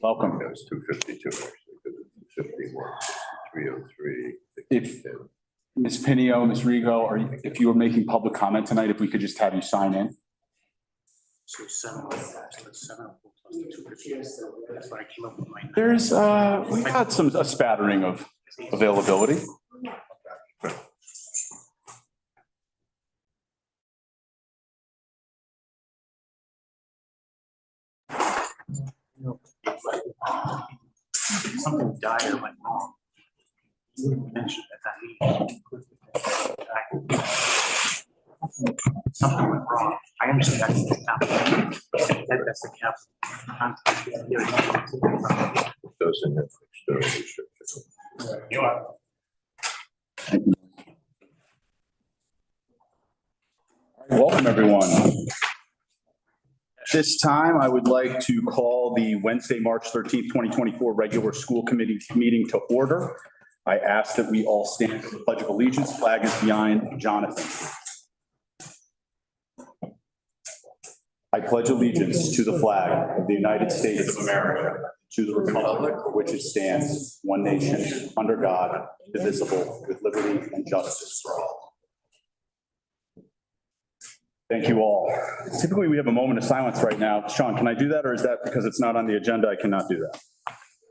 Welcome. That was 252 actually, because it's 251, 303. If Ms. Pinio, Ms. Rigo, if you were making public comment tonight, if we could just have you sign in. So 7, so that's 7 plus the 250. That's what I came up with my. There's, we got a spattering of availability. Something dire went wrong. You mentioned at that meeting. Something went wrong. I understand that's the capital. That's the capital. Those in the external restrictions. You are. Welcome, everyone. At this time, I would like to call the Wednesday, March 13th, 2024 regular school committee meeting to order. I ask that we all stand for the Pledge of Allegiance. Flag is behind Jonathan. I pledge allegiance to the flag of the United States of America, to the republic for which it stands, one nation, under God, indivisible, with liberty and justice for all. Thank you all. Typically, we have a moment of silence right now. Sean, can I do that, or is that because it's not on the agenda, I cannot do that?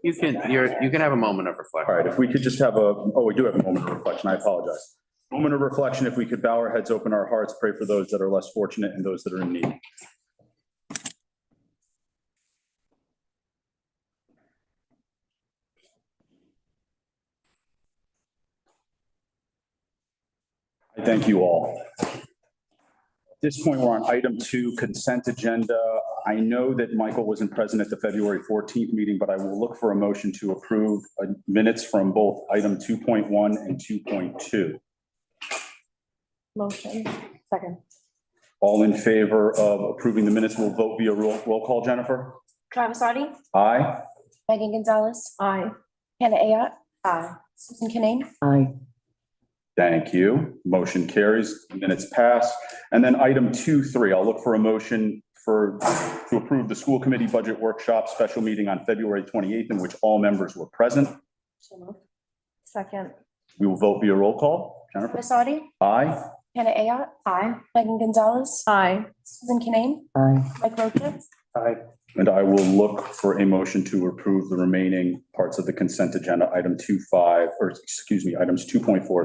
You can have a moment of reflection. All right, if we could just have we do have a moment of reflection. I apologize. Moment of reflection, if we could bow our heads, open our hearts, pray for those that are less fortunate and those that are in need. I thank you all. At this point, we're on item 2, consent agenda. I know that Michael wasn't present at the February 14th meeting, but I will look for a motion to approve minutes from both item 2.1 and 2.2. Motion. Second. All in favor of approving the minutes will vote via roll call. Jennifer? Travis Artie, Aye. Megan Gonzalez, Aye. Hannah Ayotte, Aye. Susan Kinane. Aye. Thank you. Motion carries. Minutes pass. And then item 2.3, I'll look for a motion to approve the school committee budget workshop special meeting on February 28th, in which all members were present. So moved. Second. We will vote via roll call. Jennifer? Travis Artie, Aye. Hannah Ayotte, Aye. Megan Gonzalez, Aye. Susan Kinane, Aye. Mike Rocha. Aye. And I will look for a motion to approve the remaining parts of the consent agenda, items 2.4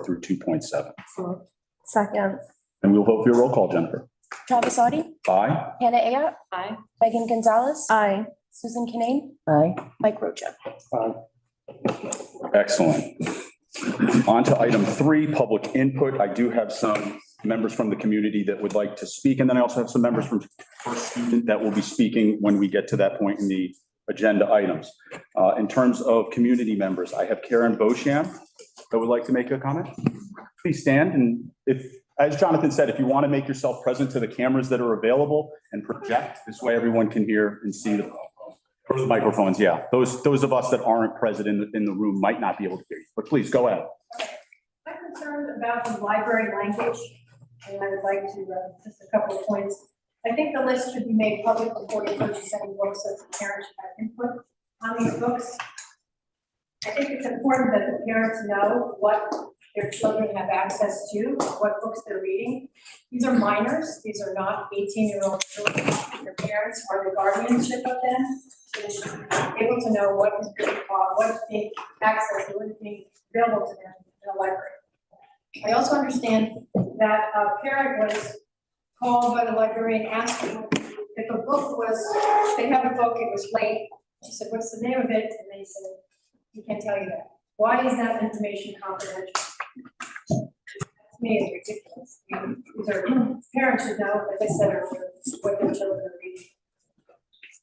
through 2.7. So moved. Second. And we'll vote via roll call. Jennifer? Travis Artie, Aye. Hannah Ayotte, Aye. Megan Gonzalez, Aye. Susan Kinane, Aye. Mike Rocha. Excellent. On to item 3, public input. I do have some members from the community that would like to speak, and then I also have some members from First Student that will be speaking when we get to that point in the agenda items. In terms of community members, I have Karen Beauchamp that would like to make a comment. Please stand, and if, as Jonathan said, if you want to make yourself present to the cameras that are available and project, this way everyone can hear and see the microphones. Yeah, those of us that aren't present in the room might not be able to hear you, but please go ahead. I'm concerned about the library language, and I would like to, just a couple of points. I think the list should be made public before you purchase any books, so the parents should have input on these books. I think it's important that the parents know what their children have access to, what books they're reading. These are minors, these are not 18-year-old children. Their parents are the guardianship of them. So they should be able to know what is being taught, what is being accessed, what is being available to them in a library. I also understand that a parent was called by the librarian asking if a book was, they had a book, it was late. She said, "What's the name of it?" And they said, "We can't tell you that." Why is that information confidential? To me, it's ridiculous. These are parents should know, as I said earlier, what their children are reading.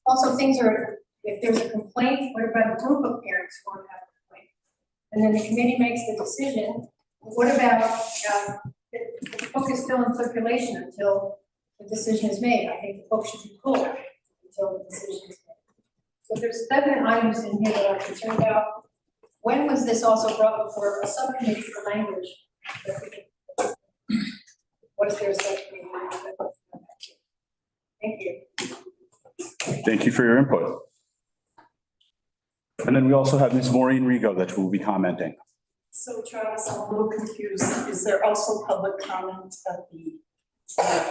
Also, things are, if there's a complaint, what about a group of parents who want to have a complaint? And then the committee makes the decision. What about the book is still in circulation until the decision is made? I think the book should be pulled until the decision is made. So there's 7 items in here that I'm concerned about. When was this also brought before a subcommittee for language? What is there a subcommittee? Thank you. Thank you for your input. And then we also have Ms. Maureen Rigo that will be commenting. So Travis, I'm a little confused. Is there also public comment at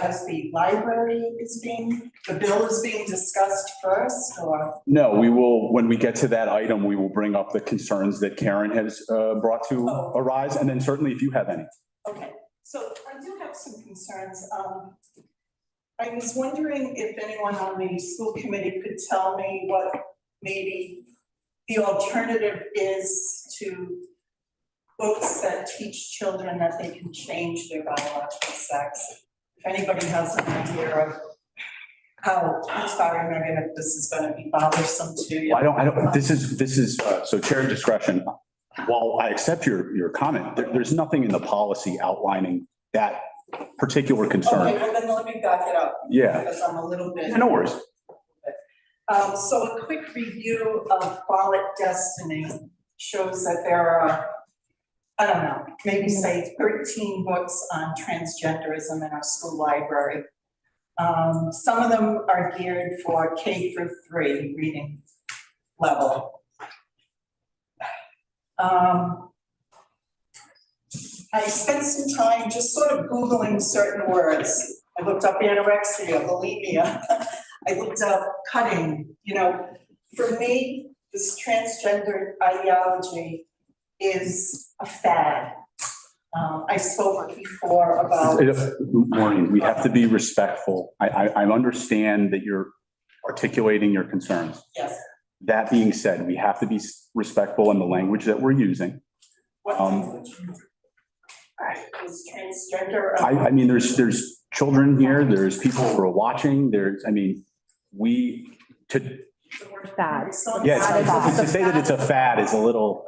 as the library is the bill is being discussed first, or? No, we will, when we get to that item, we will bring up the concerns that Karen has brought to Oh. arise, and then certainly if you have any. Okay, so I do have some concerns. I was wondering if anyone on the school committee could tell me what maybe the alternative is to books that teach children that they can change their biological sex. If anybody has an idea of how, I'm sorry, Megan, if this is gonna be bothersome to you. I don't, this is, so chair discretion. While I accept your comment, there's nothing in the policy outlining that particular Okay, concern. well then let me back it up. Yeah. Because I'm a little bit. No worries. So a quick review of Frolic Destiny shows that there are, I don't know, maybe say 13 books on transgenderism in our school library. Some of them are geared for K through 3 reading level. I spent some time just sort of Googling certain words. I looked up anorexia, bulimia. I looked up cutting. You know, for me, this transgender ideology is a fad. I spoke before about. Maureen, we have to be respectful. I understand that you're articulating your concerns. Yes. That being said, we have to be respectful in the language that we're using. What language is transgender? I mean, there's children here, there's people who are watching, to, The word Fad. yes, to say that it's a fad is a little,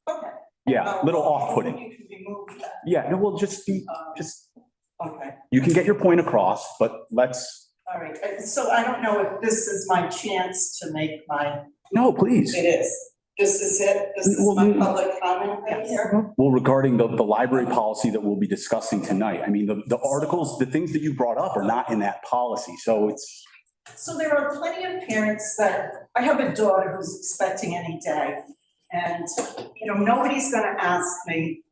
Okay. yeah, a little off-putting. You can remove that. Yeah, no, we'll just Okay, you can get your point across, but let's, all right. So I don't know if this is my chance to make my, no, please. it is. This is it? This is my public comment right here? Well, regarding the library policy that we'll be discussing tonight, I mean, the articles, the things that you brought up are not in that policy, so it's. So there are plenty of parents that, I have a daughter who's expecting any day. And, you know, nobody's gonna ask me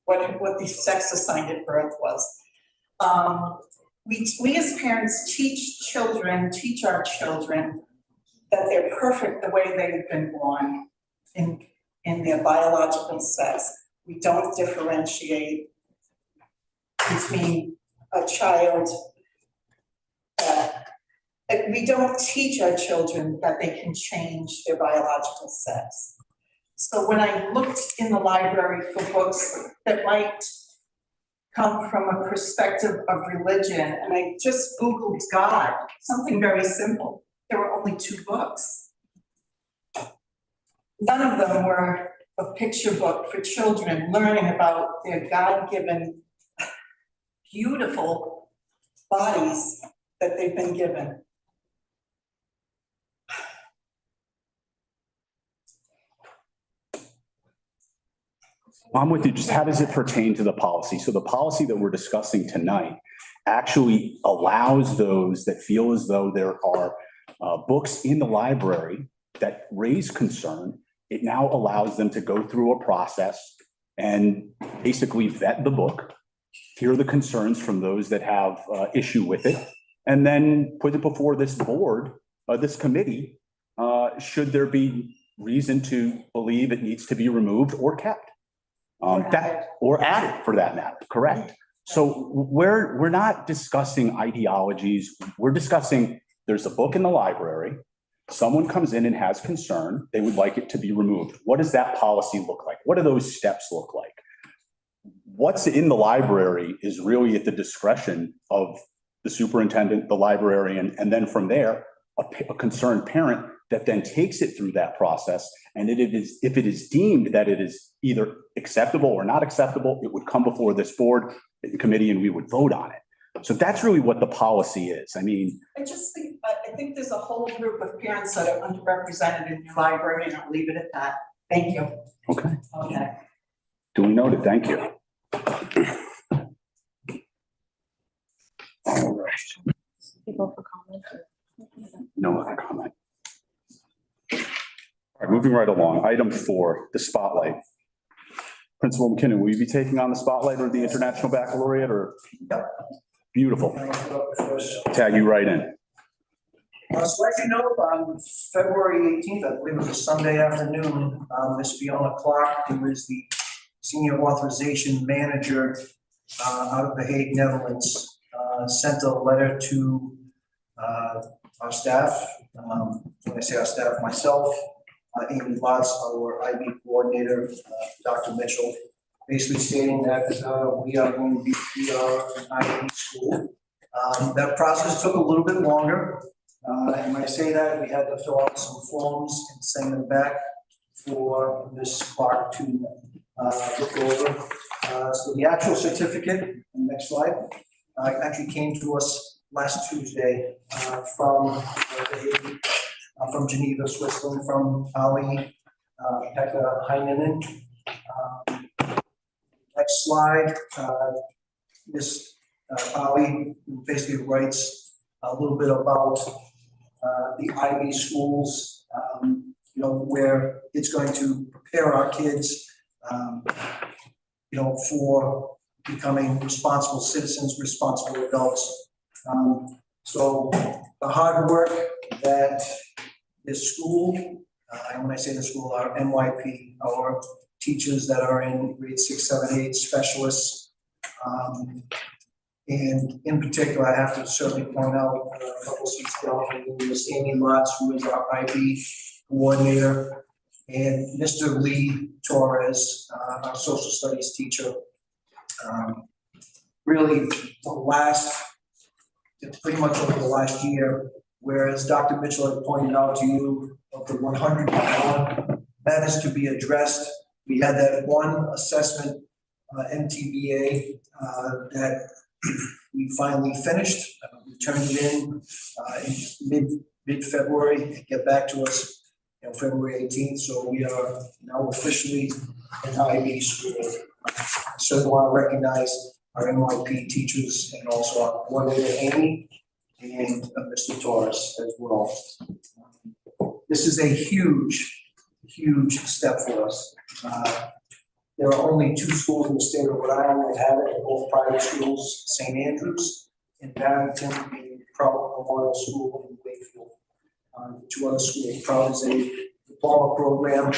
what the sex assigned at birth was. We as parents teach our children that they're perfect the way they've been born in their biological sex. We don't differentiate between a child we don't teach our children that they can change their biological sex. So when I looked in the library for books that might come from a perspective of religion, and I just Googled God, something very simple. There were only 2 books. None of them were a picture book for children learning about their God-given, beautiful bodies that they've been given. I'm with you. Just how does it pertain to the policy? So the policy that we're discussing tonight actually allows those that feel as though there are books in the library that raise concern. It now allows them to go through a process and basically vet the book, hear the concerns from those that have issue with it, and then put it before this board, this committee, should there be reason to believe it needs to be removed or kept. Or added for that matter, correct? So we're not discussing ideologies. We're discussing, there's a book in the library, someone comes in and has concern, they would like it to be removed. What does that policy look like? What do those steps look like? What's in the library is really at the discretion of the superintendent, the librarian, and then from there, a concerned parent that then takes it through that process. And if it is deemed that it is either acceptable or not acceptable, it would come before this board committee and we would vote on it. So that's really what the policy is. I mean, I think there's a whole group of parents that are underrepresented in your library, and I'll leave it at that. Thank you. okay, Okay. duly noted. Thank you. All right, People for comment. no other comment. All right, moving right along. Item 4, the spotlight. Principal McKinnon, will you be taking on the spotlight or the International Baccalaureate or? Beautiful. Tag you right in. So as you know, on February 18th, I believe it was a Sunday afternoon, Ms. Fiona Clark, who is the Senior Authorization Manager out of The Hague, Netherlands, sent a letter to our staff. When I say our staff, myself, Amy Lotz, our IB coordinator, Dr. Mitchell, basically stating that we are going to be an IB school. That process took a little bit longer. And when I say that, we had to fill out some forms and send them back for Ms. Clark to look over. So the actual certificate, next slide, actually came to us last Tuesday from Geneva, Switzerland, from Ali Pekka Heinonen. Next slide, Ms. Ali basically writes a little bit about the IB schools, where it's going to prepare our kids, for becoming responsible citizens, responsible adults. So the hard work that this school, and when I say the school, our NYP, our teachers that are in grade 6, 7, 8, specialists, and in particular, I have to certainly point out a couple of seats down, Ms. Amy Lotz, who is our IB coordinator, and Mr. Lee Torres, our social studies teacher. Really, pretty much over the last year, whereas Dr. Mitchell had pointed out to you of the 101 that is to be addressed. We had that one assessment, MTBA, that we finally finished. We turned it in mid-February, get back to us February 18th. So we are now officially an IB school. I certainly want to recognize our NYP teachers and also our coordinator Amy and Mr. Torres as well. This is a huge step for us. There are only 2 schools in the state of Rhode Island that have it, both private schools, St. Andrews in Barrington and Proud Memorial School in Wakefield. 2 other schools. Proud is a diploma program.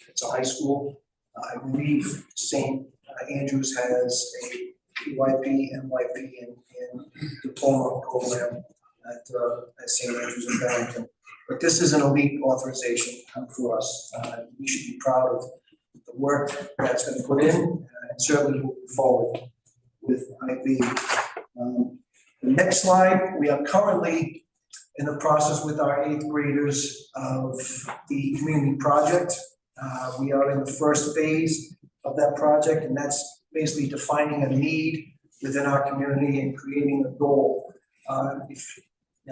It's a high school. I believe St. Andrews has a PYP, NYP, and diploma program at St. Andrews in Barrington. But this is an elite authorization for us. We should be proud of the work that's been put in, and certainly moving forward with IB. The next slide, we are currently in the process with our 8th graders of the community project. We are in the first phase of that project, and that's basically defining a need within our community and creating a goal.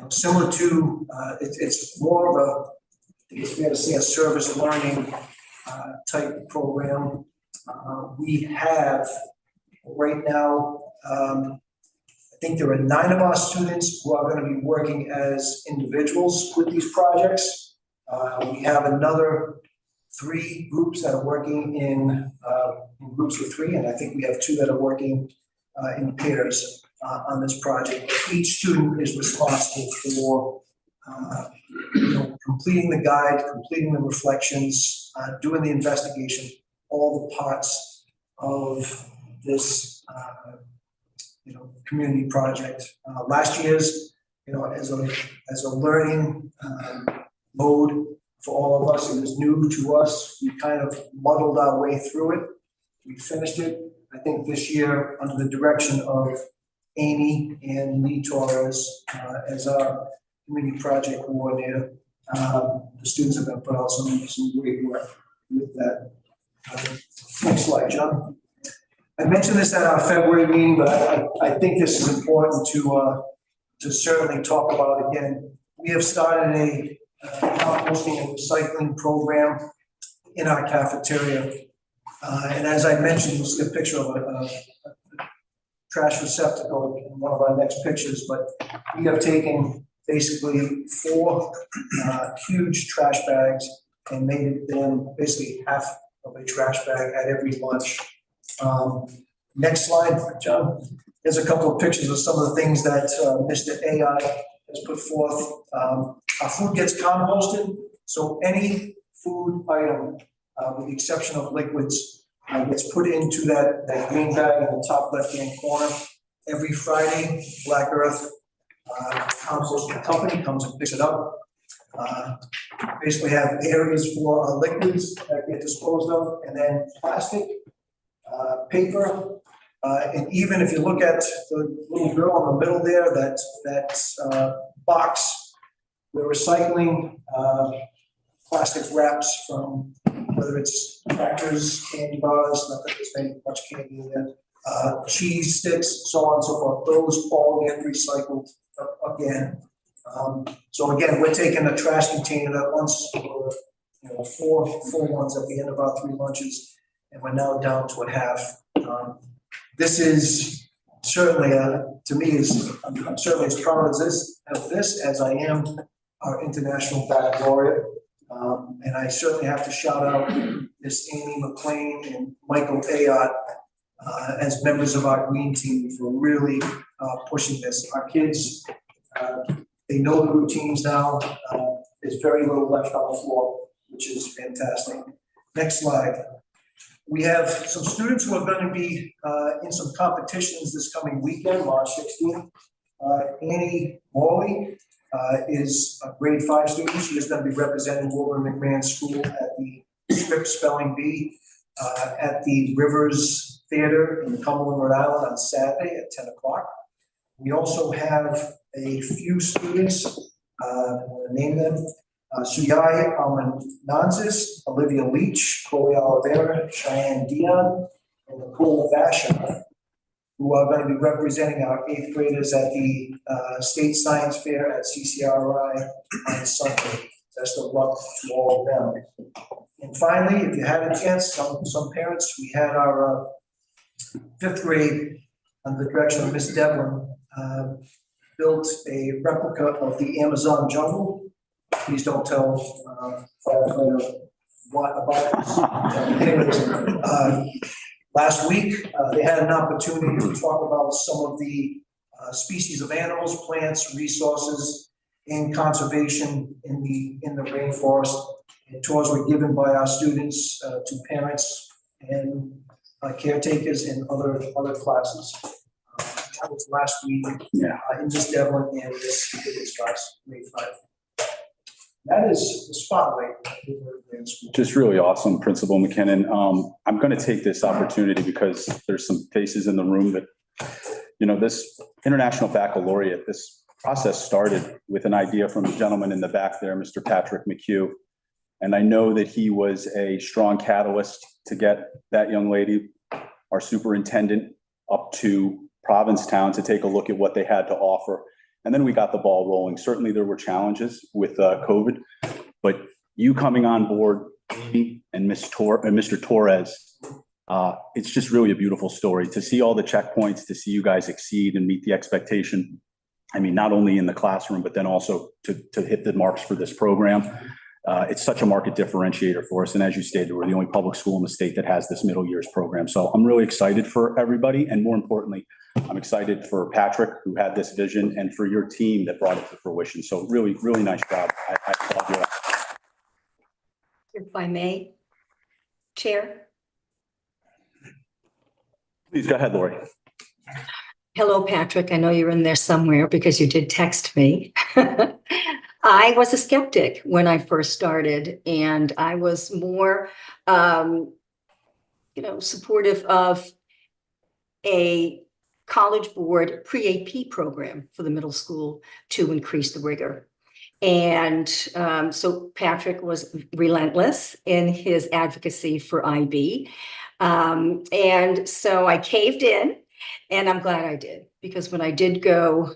Similar to, it's more of a, it's fair to say, a service learning type program. We have right now, I think there are 9 of our students who are going to be working as individuals with these projects. We have another 3 groups that are working in groups of 3, and I think we have 2 that are working in pairs on this project. Each student is responsible for completing the guide, completing the reflections, doing the investigation, all the parts of this community project. Last year's, as a learning mode for all of us, it was new to us. We kind of muddled our way through it. We finished it. I think this year, under the direction of Amy and Lee Torres as our community project coordinator, the students have been put out some great work with that. Next slide, John. I mentioned this at our February meeting, but I think this is important to certainly talk about again. We have started a composting and recycling program in our cafeteria. And as I mentioned, you'll see a picture of a trash receptacle in one of our next pictures, but we have taken basically 4 huge trash bags and made them basically half of a trash bag at every lunch. Next slide, John. There's a couple of pictures of some of the things that Mr. AI has put forth. Our food gets composted, so any food item, with the exception of liquids, gets put into that green bag in the top left-hand corner. Every Friday, Black Earth Composting Company comes and picks it up. Basically have areas for liquids that get disposed of, and then plastic, paper, and even if you look at the little girl in the middle there, that box, we're recycling plastic wraps from whether it's crackers, candy bars, not that there's very much candy in there, cheese sticks, so on and so forth. Those all get recycled again. So again, we're taking a trash container that once were, four full ones at the end of our 3 lunches, and we're now down to a half. This is certainly, to me, I'm certainly as proud of this as I am our International Baccalaureate. And I certainly have to shout out Miss Amy McLean and Michael Ayotte as members of our green team for really pushing this. Our kids, they know the routines now. There's very little left on the floor, which is fantastic. Next slide. We have some students who are going to be in some competitions this coming weekend, March 16th. Annie Morley is a grade 5 student. She is going to be representing Wilbur McMahon School at the Script Spelling Bee at the Rivers Theater in Cumberland, Rhode Island on Saturday at 10 o'clock. We also have a few students, I'm going to name them. Suyai Almananzis, Olivia Leach, Chloe Oliveira, Cheyenne Dion, and Nicole Vashon, who are going to be representing our 8th graders at the State Science Fair at CCRI on Sunday. Best of luck to all of them. And finally, if you had a chance, some parents, we had our 5th grade under the direction of Miss Devlin built a replica of the Amazon jungle. Please don't tell firefighter what about it. Anyways, last week they had an opportunity to talk about some of the species of animals, plants, resources, and conservation in the rainforest. And tours were given by our students to parents and caretakers in other classes. That was last week in Miss Devlin and this class, grade 5. That is the spotlight. Just really awesome, Principal McKinnon. I'm going to take this opportunity because there's some faces in the room that, this International Baccalaureate, this process started with an idea from the gentleman in the back there, Mr. Patrick McHugh. And I know that he was a strong catalyst to get that young lady, our superintendent, up to Provincetown to take a look at what they had to offer. And then we got the ball rolling. Certainly there were challenges with COVID, but you coming on board, Amy and Mr. Torres, it's just really a beautiful story to see all the checkpoints, to see you guys exceed and meet the expectation. I mean, not only in the classroom, but then also to hit the marks for this program. It's such a market differentiator for us. And as you stated, we're the only public school in the state that has this middle years program. So I'm really excited for everybody. And more importantly, I'm excited for Patrick, who had this vision, and for your team that brought it to fruition. So really, really nice job. I applaud you. If I may, Chair. Please go ahead, Lori. Hello, Patrick. I know you're in there somewhere because you did text me. I was a skeptic when I first started, and I was more, supportive of a College Board pre-AP program for the middle school to increase the rigor. And so Patrick was relentless in his advocacy for IB. And so I caved in, and I'm glad I did, because when I did go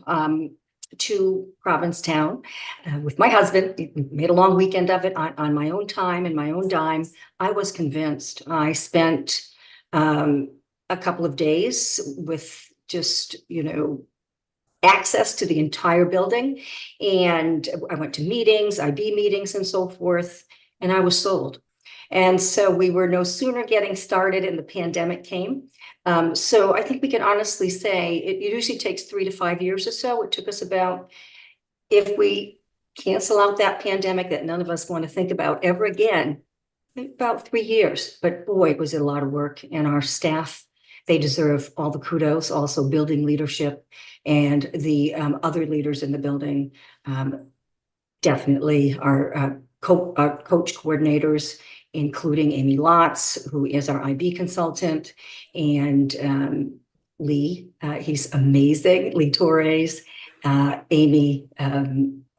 to Provincetown with my husband, made a long weekend of it on my own time and my own dime, I was convinced. I spent a couple of days with just, access to the entire building. And I went to meetings, IB meetings and so forth. And I was sold. And so we were no sooner getting started and the pandemic came. So I think we can honestly say it usually takes 3 to 5 years or so. It took us about, if we cancel out that pandemic that none of us want to think about ever again, about 3 years. But boy, was it a lot of work. And our staff, they deserve all the kudos, also building leadership, and the other leaders in the building definitely our coach coordinators, including Amy Lotz, who is our IB consultant, and Lee, he's amazing, Lee Torres, Amy,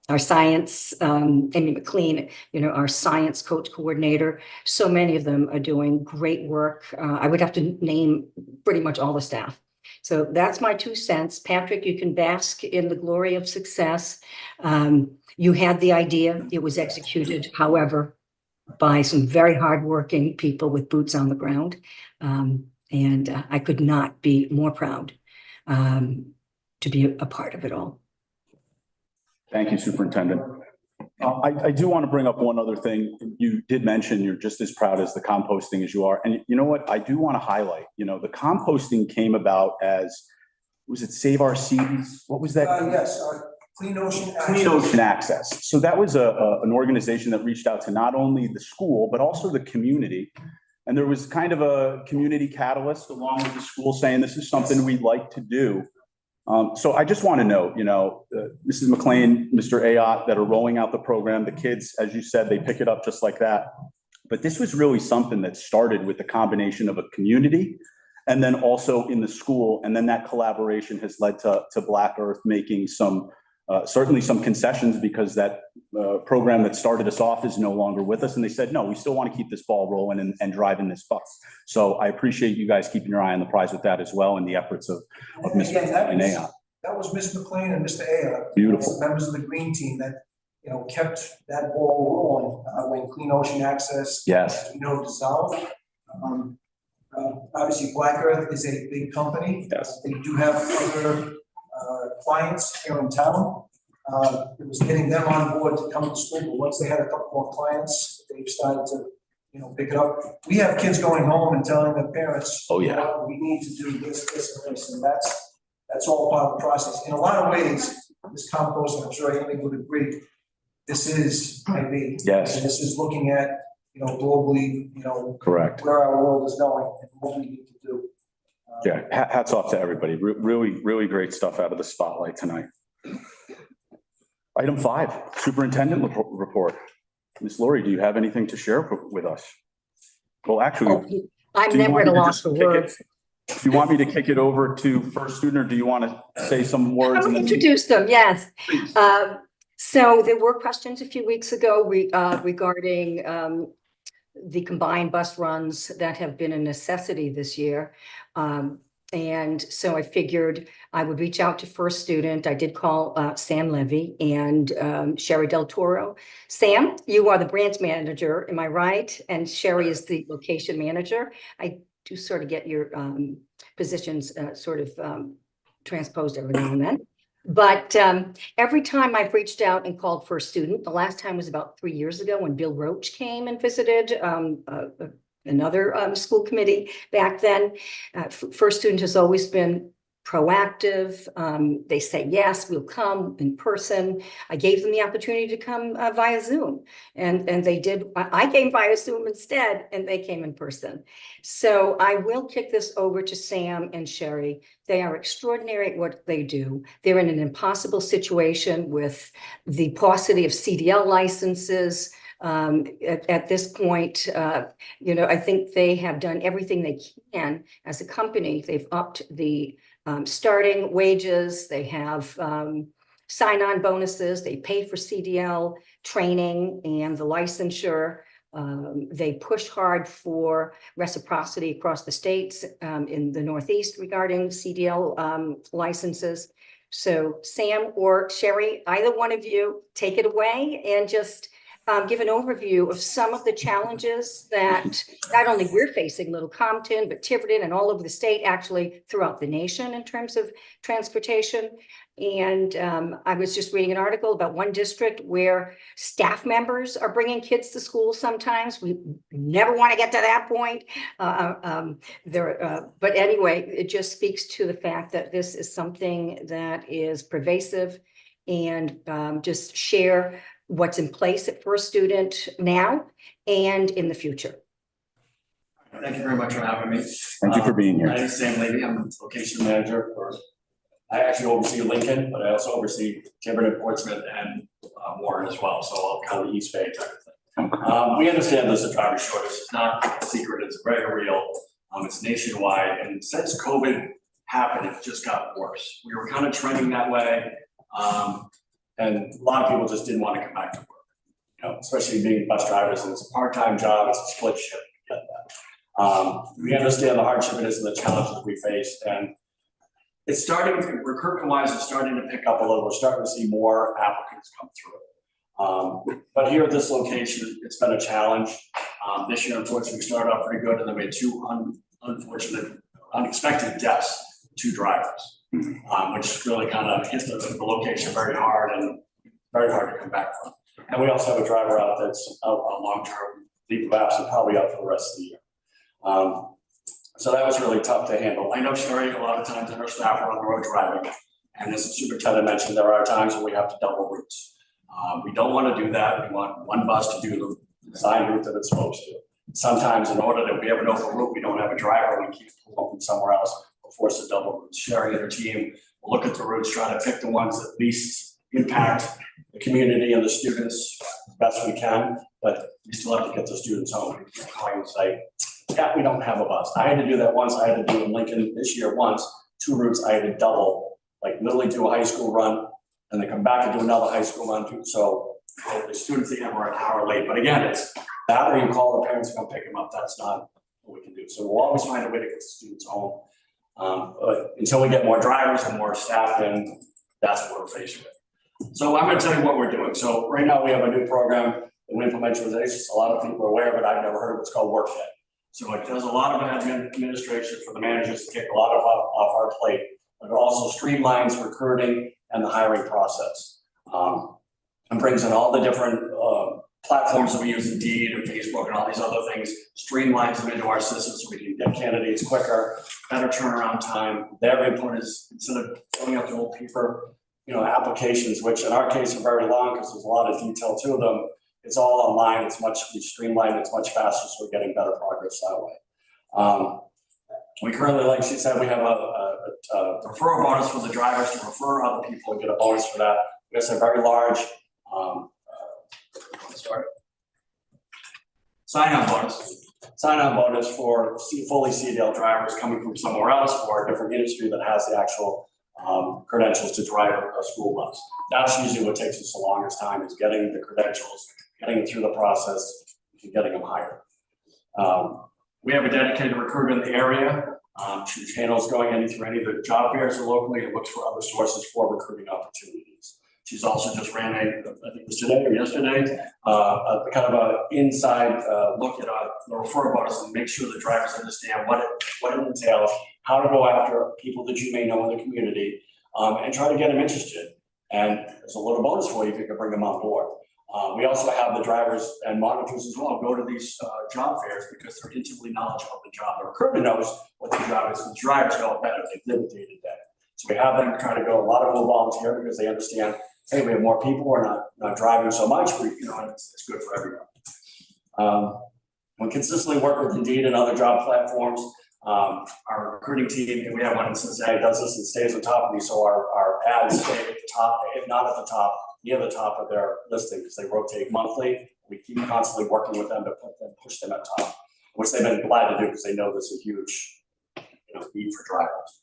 our science, Amy McLean, our science coach coordinator. So many of them are doing great work. I would have to name pretty much all the staff. So that's my 2 cents. Patrick, you can bask in the glory of success. You had the idea, it was executed, however, by some very hardworking people with boots on the ground. And I could not be more proud to be a part of it all. Thank you, Superintendent. I do want to bring up one other thing. You did mention you're just as proud as the composting as you are. And you know what? I do want to highlight, the composting came about as, was it Save Our Seas? What was that? Yes, Clean Ocean Access. Clean Ocean Access. So that was an organization that reached out to not only the school, but also the community. And there was kind of a community catalyst along with the school saying, this is something we'd like to do. So I just want to know, Mrs. McLean, Mr. Ayotte, that are rolling out the program, the kids, as you said, they pick it up just like that. But this was really something that started with the combination of a community and then also in the school. And then that collaboration has led to Black Earth making certainly some concessions, because that program that started us off is no longer with us. And they said, no, we still want to keep this ball rolling and driving this bus. So I appreciate you guys keeping your eye on the prize with that as well, and the efforts of Ms. McLean and Ayotte. That was Ms. McLean and Mr. Ayotte. Beautiful. Members of the green team that, kept that ball rolling when Clean Ocean Access, Yes. dissolved. Obviously, Black Earth is a big company. Yes. They do have other clients here in town. It was getting them on board to come to school, but once they had a couple more clients, they've started to, pick it up. We have kids going home and telling their parents, oh yeah, we need to do this, and this, and that's all part of the process. In a lot of ways, this compost, I'm sure Amy would agree, this is IB. Yes. And this is looking at, globally, correct, where our world is going and what we need to do. Yeah, hats off to everybody. Really, really great stuff out of the spotlight tonight. Item 5, Superintendent report. Ms. Laurie, do you have anything to share with us? Well, actually, I'm never at a loss for words. Do you want me to kick it over to first student, or do you want to say some words? I'll introduce them, yes. So there were questions a few weeks ago regarding the combined bus runs that have been a necessity this year. And so I figured I would reach out to first student. I did call Sam Levy and Sherry Del Toro. Sam, you are the branch manager, am I right? And Sherry is the location manager. I do sort of get your positions transposed every now and then. But every time I've reached out and called first student, the last time was about 3 years ago when Bill Roach came and visited another school committee back then. First student has always been proactive. They say, yes, we'll come in person. I gave them the opportunity to come via Zoom, and they did. I came via Zoom instead, and they came in person. So I will kick this over to Sam and Sherry. They are extraordinary at what they do. They're in an impossible situation with the paucity of CDL licenses. At this point, I think they have done everything they can as a company. They've upped the starting wages. They have sign-on bonuses. They pay for CDL training and the licensure. They push hard for reciprocity across the states in the Northeast regarding CDL licenses. So Sam or Sherry, either one of you, take it away and just give an overview of some of the challenges that not only we're facing, Little Compton, but Tiverton and all over the state, actually throughout the nation in terms of transportation. And I was just reading an article about one district where staff members are bringing kids to school sometimes. We never want to get to that point. But anyway, it just speaks to the fact that this is something that is pervasive, and just share what's in place at First Student now and in the future. Thank you very much for having me. Thank you for being here. My name is Sam Levy. I'm the location manager I actually oversee Lincoln, but I also oversee Tiverton, Portsmouth, and Warren as well. So I'm kind of the East Bay type of thing. We understand there's a driver shortage. It's not a secret. It's very real. It's nationwide. And since COVID happened, it just got worse. We were kind of trending that way. And a lot of people just didn't want to come back to work, especially being bus drivers. And it's a part-time job. It's a split shift. We get that. We understand the hardship it is and the challenges we face. And it's starting, recruitment-wise, it's starting to pick up a little. We're starting to see more applicants come through. But here at this location, it's been a challenge. This year, unfortunately, we started off pretty good, and then we had two unfortunate, unexpected deaths, 2 drivers, which really kind of hit the location very hard and very hard to come back from. And we also have a driver out that's out on long-term leave of absence, probably out for the rest of the year. So that was really tough to handle. I know Sherry, a lot of times her staff are on the road driving, and as the superintendent mentioned, there are times when we have to double routes. We don't want to do that. We want one bus to do the design route that it's supposed to. Sometimes in order to be able to open route, we don't have a driver, we keep pulling from somewhere else, we'll force a double route. Sherry and her team will look at the routes, try to pick the ones that least impact the community and the students as best we can, but we still have to get the students home. We can't call and say, yeah, we don't have a bus. I had to do that once. I had to do in Lincoln this year once, 2 routes I had to double, like literally do a high school run and then come back and do another high school run too. So the students again were an hour late. But again, it's that or you call the parents to come pick them up. That's not what we can do. So we'll always find a way to get the students home. But until we get more drivers and more staff in, that's what we're faced with. So I'm going to tell you what we're doing. So right now we have a new program that we implement. A lot of people are aware, but I've never heard of it. It's called Workday. So it does a lot of administration for the managers to take a lot of off our plate, but it also streamlines recruiting and the hiring process. And brings in all the different platforms that we use, Indeed and Facebook and all these other things, streamlines them into our system so we can get candidates quicker, better turnaround time. Their input is, instead of filling out the old paper, applications, which in our case are very long because there's a lot of detail to them. It's all online. It's much streamlined. It's much faster, so we're getting better progress that way. We currently, like she said, we have a referral bonus for the drivers to refer other people and get a bonus for that. We have a very large sign-on bonus for fully CDL drivers coming from somewhere else or a different industry that has the actual credentials to drive a school bus. That's usually what takes us the longest time, is getting the credentials, getting through the process, and getting them hired. We have a dedicated recruiter in the area. She handles going through any of the job fairs locally and looks for other sources for recruiting opportunities. She's also just ran I think it was today or yesterday, a kind of an inside look at the referral bonus and make sure the drivers understand what it entails, how to go after people that you may know in the community, and try to get them interested. And there's a little bonus for you if you can bring them on board. We also have the drivers and monitors as well go to these job fairs because they're intimately knowledgeable of the job. The recruiter knows what the job is, and the drivers know it better. They live it day to day. So we have them try to go. A lot of them will volunteer because they understand, hey, we have more people. We're not driving so much. And it's good for everyone. We consistently work with Indeed and other job platforms. Our recruiting team, we have one in Cincinnati, does this and stays on top of these. So our ads stay at the top, if not at the top, near the top of their listing because they rotate monthly. We keep constantly working with them to push them at top, which they've been glad to do because they know there's a huge need for drivers.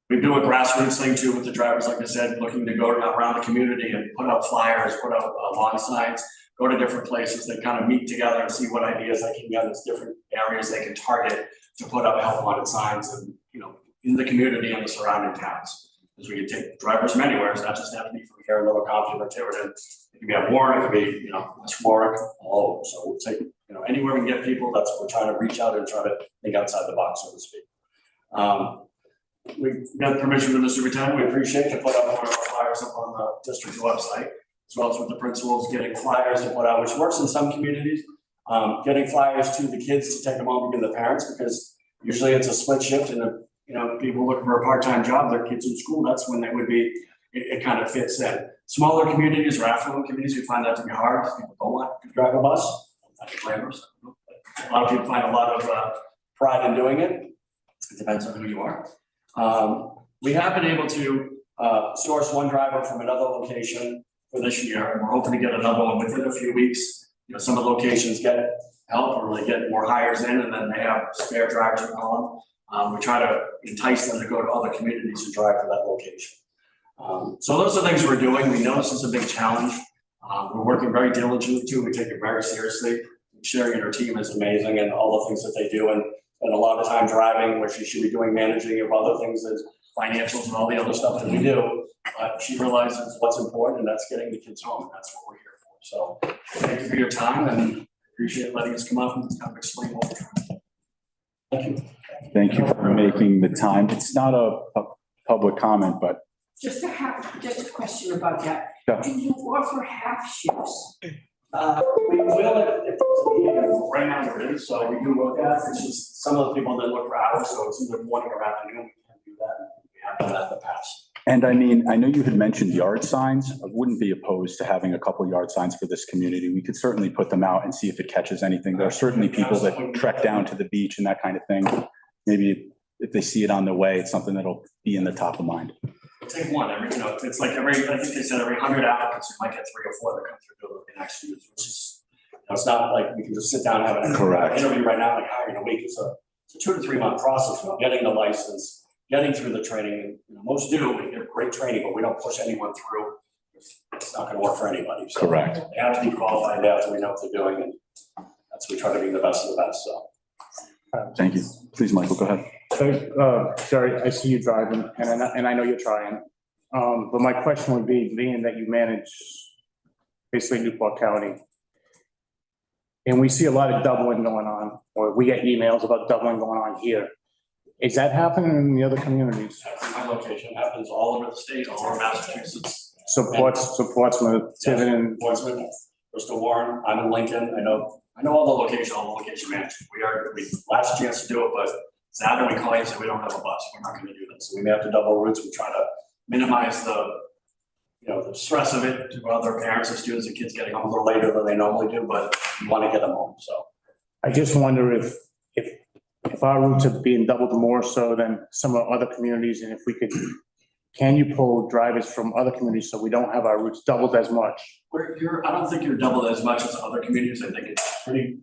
We do a grassroots thing too with the drivers, like I said, looking to go around the community and put up flyers, put up lawn signs, go to different places. They kind of meet together and see what ideas they can get. There's different areas they can target to put up help wanted signs and in the community and the surrounding towns. Because we can take drivers from anywhere. It's not just have to be from here in Little Compton or Tiverton. It could be at Warren, it could be West Warwick, all over. So we'll take anywhere we can get people. That's what we're trying to reach out and try to think outside the box, so to speak. we got permission from the superintendent, we appreciate to put up one of our flyers up on the district website, as well as with the principals getting flyers to put out, which works in some communities. Getting flyers to the kids to take them home to give the parents, because usually it's a split shift and people looking for a part-time job, their kids in school, that's when they would be, it kind of fits in. Smaller communities or affluent communities, we find that to be hard. People don't want to drive a bus. Not glamorous. A lot of people find a lot of pride in doing it. It depends on who you are. We have been able to source one driver from another location for this year, and we're hoping to get another one within a few weeks. Some of the locations get help or they get more hires in, and then they have spare drivers to call them. We try to entice them to go to other communities and drive for that location. So those are the things we're doing. We know this is a big challenge. We're working very diligently too. We take it very seriously. Sherry and her team is amazing, and all the things that they do, and a lot of time driving, where she should be doing managing of other things as financials and all the other stuff that we do. But she realizes what's important, and that's getting the kids home, and that's what we're here for. So thank you for your time, and appreciate letting us come up and kind of explain what we're trying to do. Thank you. Thank you for making the time. It's not a public comment, but Just a question about that. Yeah. Do you offer half shifts? We will if right now there is, so we do look at it. It's just some of the people that look for hours, so it's either morning or afternoon. We can do that. We have done that in the past. And I mean, I know you had mentioned yard signs. I wouldn't be opposed to having a couple yard signs for this community. We could certainly put them out and see if it catches anything. There are certainly people that trek down to the beach and that kind of thing. Maybe if they see it on the way, it's something that'll be in the top of mind. Take one it's like I think they said every 100 applicants, you might get 3 or 4 that come through the next year, which is, it's not like we can just sit down and have an interview right now, like hiring a week. It's a 2 to 3 month process of getting the license, getting through the training. Most do, we get great training, but we don't push anyone through. It's not gonna work for anybody. So Correct. they have to be qualified, they have to know what they're doing, and that's, we try to be the best of the best, so. Thank you. Please, Michael, go ahead. So, Sherry, I see you driving, and I know you're trying. But my question would be, being that you manage basically Newport County, and we see a lot of doubling going on, or we get emails about doubling going on here. Is that happening in the other communities? That's my location, it happens all over the state, all over Massachusetts. So Portsmouth, Tiverton, Portsmouth, Bristol, Warren, I'm in Lincoln, I know all the location managers. We last chance to do it, but Saturday we call you and say we don't have a bus, we're not gonna do this. So we may have to double routes, we try to minimize the stress of it to other parents and students and kids getting home a little later than they normally do, but we wanna get them home, so. I just wonder if our routes are being doubled more so than some of other communities, and if we could, can you pull drivers from other communities so we don't have our routes doubled as much? I don't think you're doubled as much as other communities. I think it's pretty,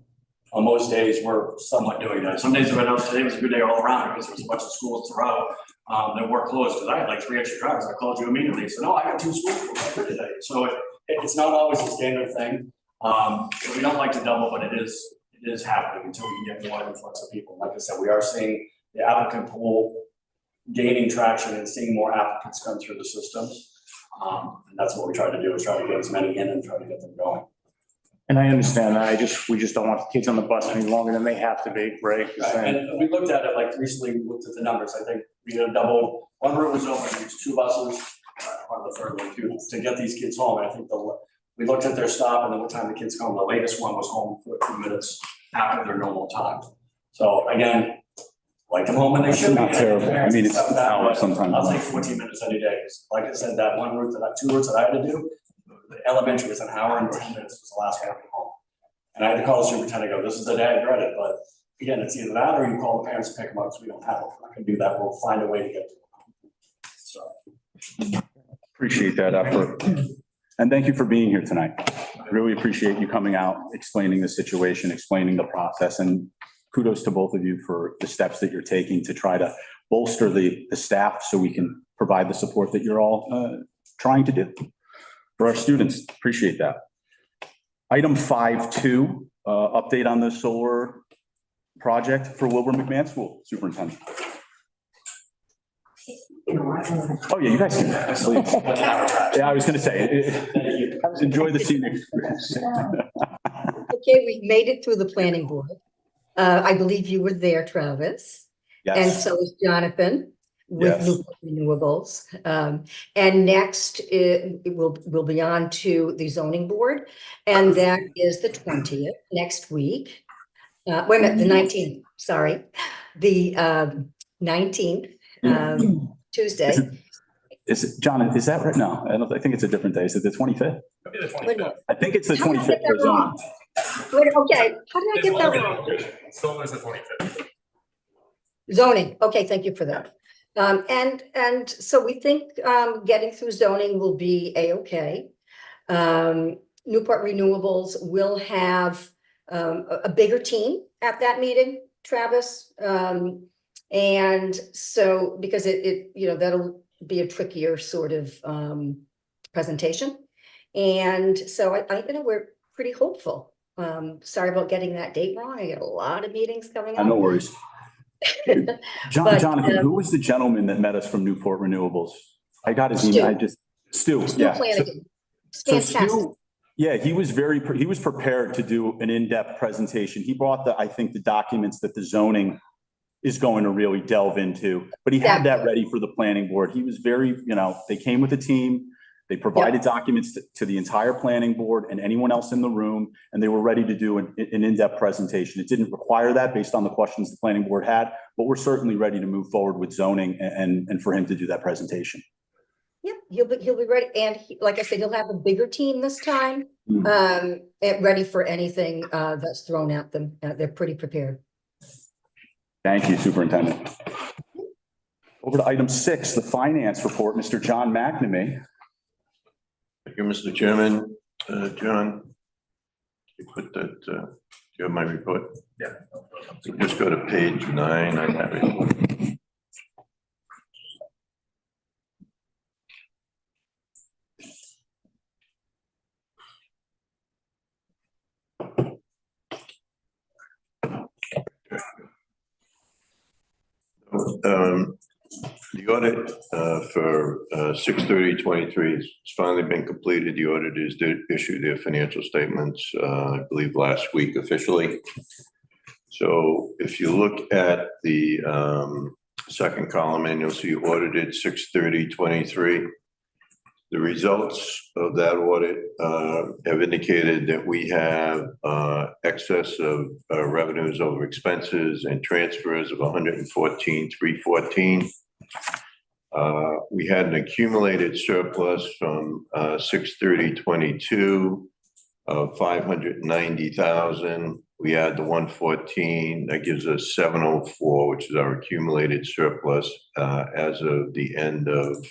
on most days, we're somewhat doing that. Some days I know today was a good day all around because there was a bunch of schools throughout that were closed, because I had like 3 extra drivers. I called you immediately, so no, I got 2 schools open today. So it's not always a standard thing. So we don't like to double, but it is happening until we can get more influx of people. Like I said, we are seeing the applicant pool gaining traction and seeing more applicants come through the systems. And that's what we try to do, is try to get as many in and try to get them going. And I understand that, we just don't want the kids on the bus any longer than they have to be, right? And we looked at it, like recently, we looked at the numbers. I think we had a double, one route was open, we used 2 buses, on the third one too, to get these kids home. And I think we looked at their stop and then what time the kids come, the latest one was home for 2 minutes after their normal time. So again, like them home when they should be. Not terrible. I mean, it's an hour sometimes. I'll take 14 minutes any day. Like I said, that one route, 2 routes that I had to do, the elementary was an hour and 10 minutes was the last one I went home. And I had to call the superintendent and go, this is the day I dread it, but again, it's either that or you call the parents and pick them up, because we don't have them. We're not gonna do that. We'll find a way to get to them. So. Appreciate that effort. And thank you for being here tonight. I really appreciate you coming out, explaining the situation, explaining the process, and kudos to both of you for the steps that you're taking to try to bolster the staff so we can provide the support that you're all trying to do for our students. Appreciate that. Item 5.2, update on the solar project for Wilbur McMahon School, Superintendent. Oh, yeah, you guys can, please. Yeah, I was gonna say, enjoy the scenic experience. Okay, we made it through the planning board. I believe you were there, Travis. And Yes, so is Jonathan. with Yes. Newport Renewables. And next, it will be on to the zoning board, and that is the 20th, next week. Wait a minute, the 19th, sorry, the 19th, Tuesday. Is it, John, is that right? No, I think it's a different day. Is it the 25th? Wait a minute. I think it's the How did I 25th. get that for zoning. wrong? Wait, okay, how did I get that wrong? Zoning is the 25th. Zoning, okay, thank you for that. And so we think getting through zoning will be a-okay. Newport Renewables will have a bigger team at that meeting, Travis. And so, because that'll be a trickier sort of presentation. And so we're pretty hopeful. Sorry about getting that date wrong. I get a lot of meetings coming up. No worries. But, Jonathan, who was the gentleman that met us from Newport Renewables? I got his email. Stu, yeah. Flanagan. So Fantastic. Stu, yeah, he was prepared to do an in-depth presentation. He brought I think the documents that the zoning is going to really delve into, but he had that ready for the planning board. He was very, they came with a team. They provided documents to the entire planning board and anyone else in the room, and they were ready to do an in-depth presentation. It didn't require that based on the questions the planning board had, but we're certainly ready to move forward with zoning and for him to do that presentation. Yeah, he'll be ready. And like I said, he'll have a bigger team this time, ready for anything that's thrown at them. They're pretty prepared. Thank you, Superintendent. Over to item 6, the finance report, Mr. John McNamee. Thank you, Mr. Chairman. John, you put that, do you have my report? Yeah. So just go to page 9 on that report. The audit for 6/30/23 has finally been completed. The auditors did issue their financial statements, I believe last week officially. So if you look at the second column, and you'll see audited 6/30/23. The results of that audit have indicated that we have excess of revenues over expenses and transfers of 114,314. We had an accumulated surplus from 6/30/22 of 590,000. We add the 114, that gives us 704, which is our accumulated surplus as of the end of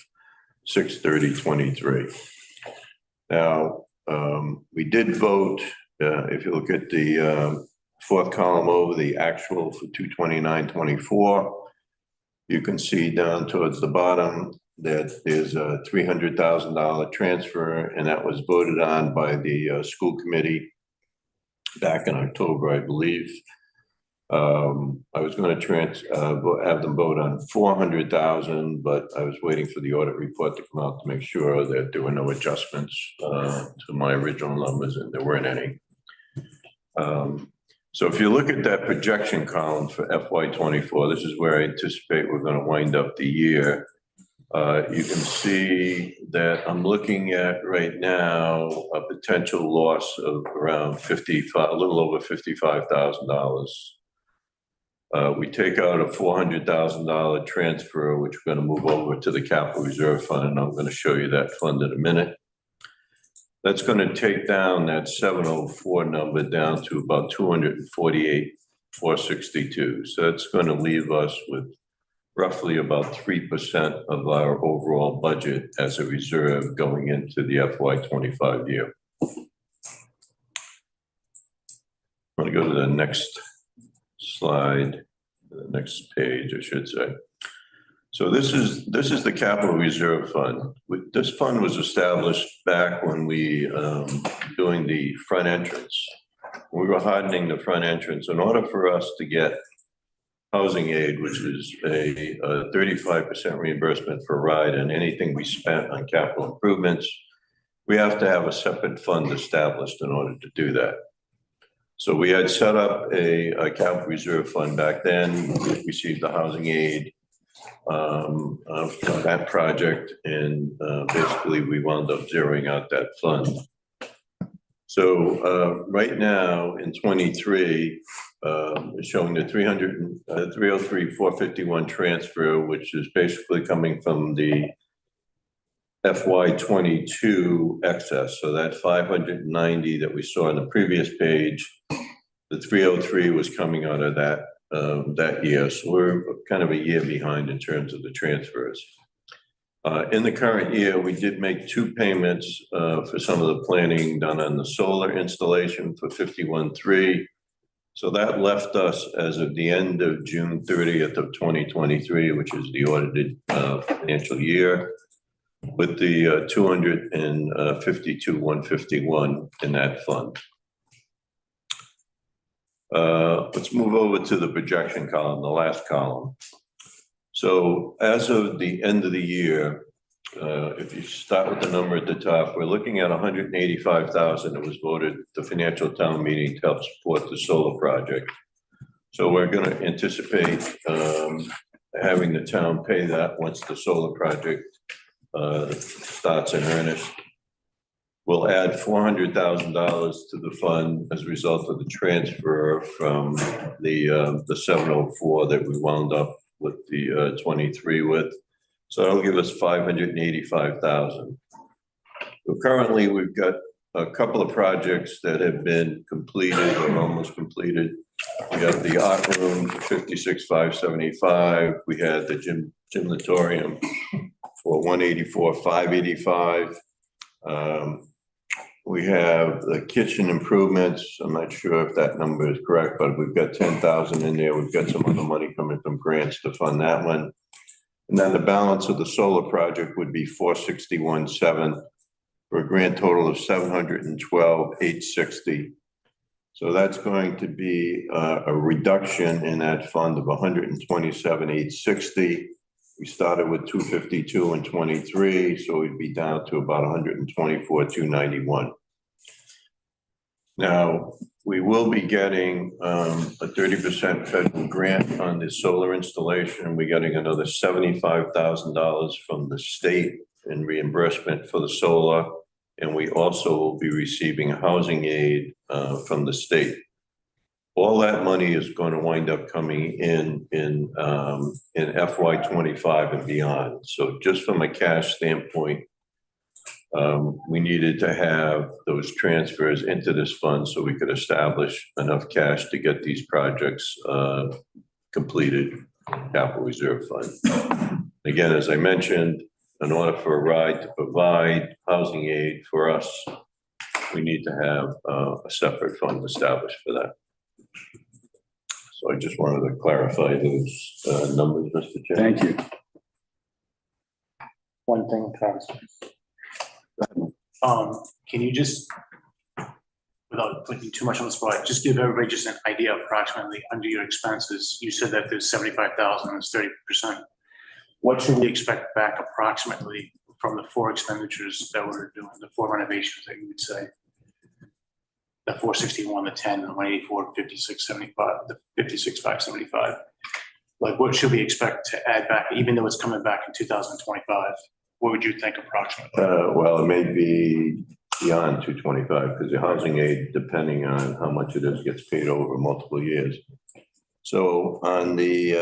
6/30/23. Now, we did vote, if you look at the fourth column over, the actual for 2/29/24, you can see down towards the bottom that there's a $300,000 transfer, and that was voted on by the school committee back in October, I believe. I was going to have them vote on 400,000, but I was waiting for the audit report to come out to make sure that there were no adjustments to my original numbers, and there weren't any. So if you look at that projection column for FY24, this is where I anticipate we're going to wind up the year. You can see that I'm looking at right now a potential loss of around a little over $55,000. We take out a $400,000 transfer, which we're going to move over to the capital reserve fund, and I'm going to show you that fund in a minute. That's going to take down that 704 number down to about 248,462. So that's going to leave us with roughly about 3% of our overall budget as a reserve going into the FY25 year. I'm going to go to the next slide, the next page, I should say. So this is the capital reserve fund. This fund was established back when we doing the front entrance. We were hardening the front entrance in order for us to get housing aid, which is a 35% reimbursement for ride and anything we spent on capital improvements. We have to have a separate fund established in order to do that. So we had set up a capital reserve fund back then. We received the housing aid. for that project, and basically we wound up zeroing out that fund. So right now in 23, it's showing the 303,451 transfer, which is basically coming from the FY 22 excess. So that 590 that we saw on the previous page, the 303 was coming out of that that year. So we're kind of a year behind in terms of the transfers. In the current year, we did make 2 payments for some of the planning done on the solar installation for 51.3. So that left us as of the end of June 30th of 2023, which is the audited financial year, with the 252,151 in that fund. Let's move over to the projection column, the last column. So as of the end of the year, if you start with the number at the top, we're looking at 185,000 that was voted the financial town meeting to help support the solar project. So we're going to anticipate having the town pay that once the solar project starts in earnest. We'll add $400,000 to the fund as a result of the transfer from the 704 that we wound up with the 23 with. So that'll give us 585,000. So currently we've got a couple of projects that have been completed or almost completed. We have the art room for 56,575. We had the gymnatorium for 184,585. We have the kitchen improvements. I'm not sure if that number is correct, but we've got 10,000 in there. We've got some other money coming from grants to fund that one. And then the balance of the solar project would be 461,700 for a grand total of 712,860. So that's going to be a reduction in that fund of 127,860. We started with 252 and 23, so we'd be down to about 124,291. Now, we will be getting a 30% federal grant on the solar installation. We're getting another $75,000 from the state in reimbursement for the solar. And we also will be receiving housing aid from the state. All that money is going to wind up coming in FY 25 and beyond. So just from a cash standpoint, we needed to have those transfers into this fund so we could establish enough cash to get these projects completed, capital reserve fund. Again, as I mentioned, in order for a RIDE to provide housing aid for us, we need to have a separate fund established for that. So I just wanted to clarify those numbers, Mr. Chair. Thank you. One thing, Travis. Can you just, without putting too much on the spot, just give everybody just an idea approximately under your expenses? You said that there's 75,000, that's 30%. What should we expect back approximately from the 4 expenditures that we're doing, the 4 renovations that you would say? The 461, the 10, the 184, 5675, the 56,575. Like, what should we expect to add back, even though it's coming back in 2025? What would you think approximately? Well, it may be beyond 225 because the housing aid, depending on how much it is, gets paid over multiple years. So on the,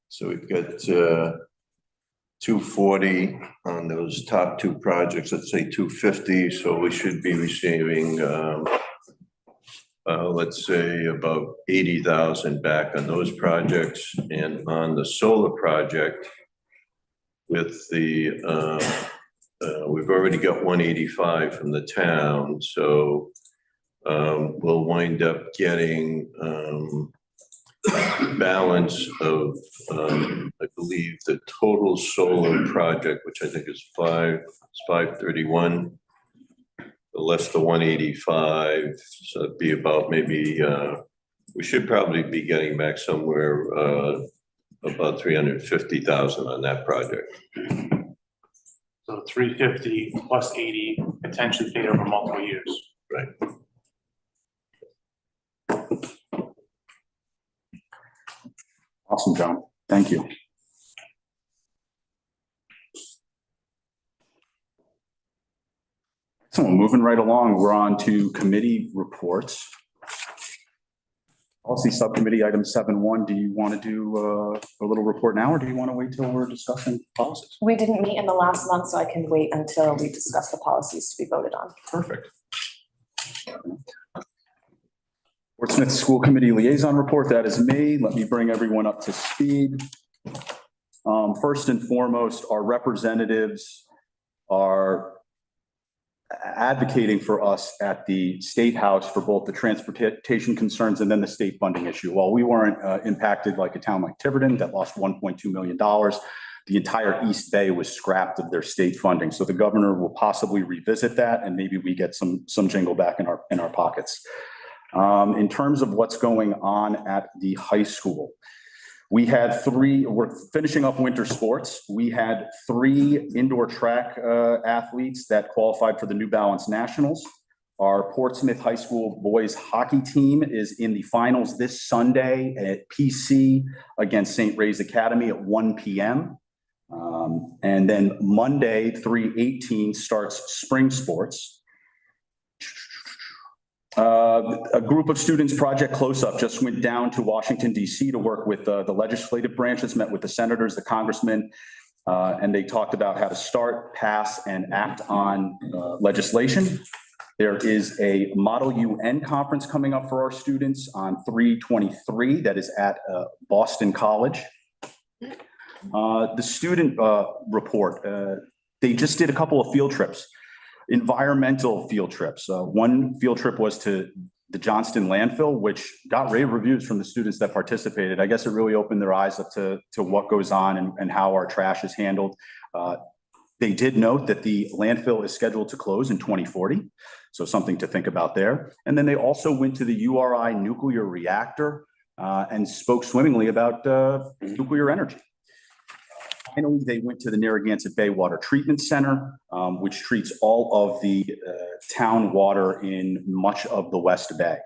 so we've got 240 on those top 2 projects, let's say 250. So we should be receiving, let's say about 80,000 back on those projects. And on the solar project, with the, we've already got 185 from the town. So we'll wind up getting balance of, I believe the total solar project, which I think is 531, less the 185. So it'd be about maybe, we should probably be getting back somewhere about 350,000 on that project. So 350 plus 80 potentially paid over multiple years. Right. Awesome, John. Thank you. So moving right along, we're on to committee reports. Policy Subcommittee, item 7.1. Do you want to do a little report now, or do you want to wait till we're discussing policies? We didn't meet in the last month, so I can wait until we discuss the policies to be voted on. Perfect. Portsmouth School Committee Liaison Report, that is me. Let me bring everyone up to speed. First and foremost, our representatives are advocating for us at the State House for both the transportation concerns and then the state funding issue. While we weren't impacted like a town like Tiverton that lost $1.2 million, the entire East Bay was scrapped of their state funding. So the governor will possibly revisit that, and maybe we get some jingle back in our pockets. In terms of what's going on at the high school, we're finishing up winter sports. We had 3 indoor track athletes that qualified for the New Balance Nationals. Our Portsmouth High School boys hockey team is in the finals this Sunday at PC against St. Ray's Academy at 1 p.m. And then Monday, 3/18 starts spring sports. A group of students, Project Close Up, just went down to Washington, D.C. to work with the legislative branches, met with the senators, the congressmen, and they talked about how to start, pass, and act on legislation. There is a Model UN conference coming up for our students on 3/23 that is at Boston College. The student report, they just did a couple of field trips. Environmental field trips. One field trip was to the Johnston landfill, which got rave reviews from the students that participated. I guess it really opened their eyes up to what goes on and how our trash is handled. They did note that the landfill is scheduled to close in 2040, so something to think about there. And then they also went to the URI nuclear reactor and spoke swimmingly about nuclear energy. Finally, they went to the Narragansett Bay Water Treatment Center, which treats all of the town water in much of the West Bay.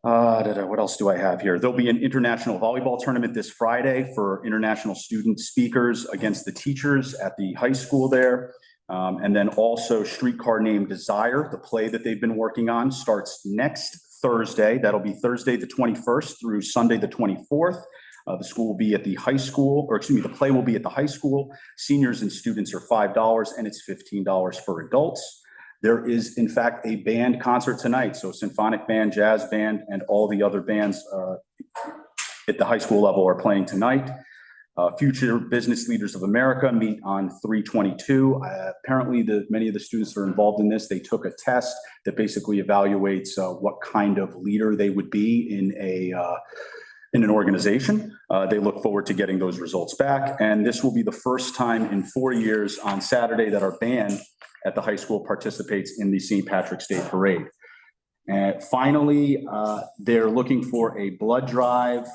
What else do I have here? There'll be an international volleyball tournament this Friday for international student speakers against the teachers at the high school there. And then also Streetcar Named Desire, the play that they've been working on, starts next Thursday. That'll be Thursday the 21st through Sunday the 24th. The school will be at the high school, or excuse me, the play will be at the high school. Seniors and students are $5 and it's $15 for adults. There is in fact a band concert tonight. So symphonic band, jazz band, and all the other bands at the high school level are playing tonight. Future Business Leaders of America meet on 3/22. Apparently many of the students that are involved in this, they took a test that basically evaluates what kind of leader they would be in an organization. They look forward to getting those results back. And this will be the first time in 4 years on Saturday that our band at the high school participates in the St. Patrick's Day Parade. And finally, they're looking for a blood drive.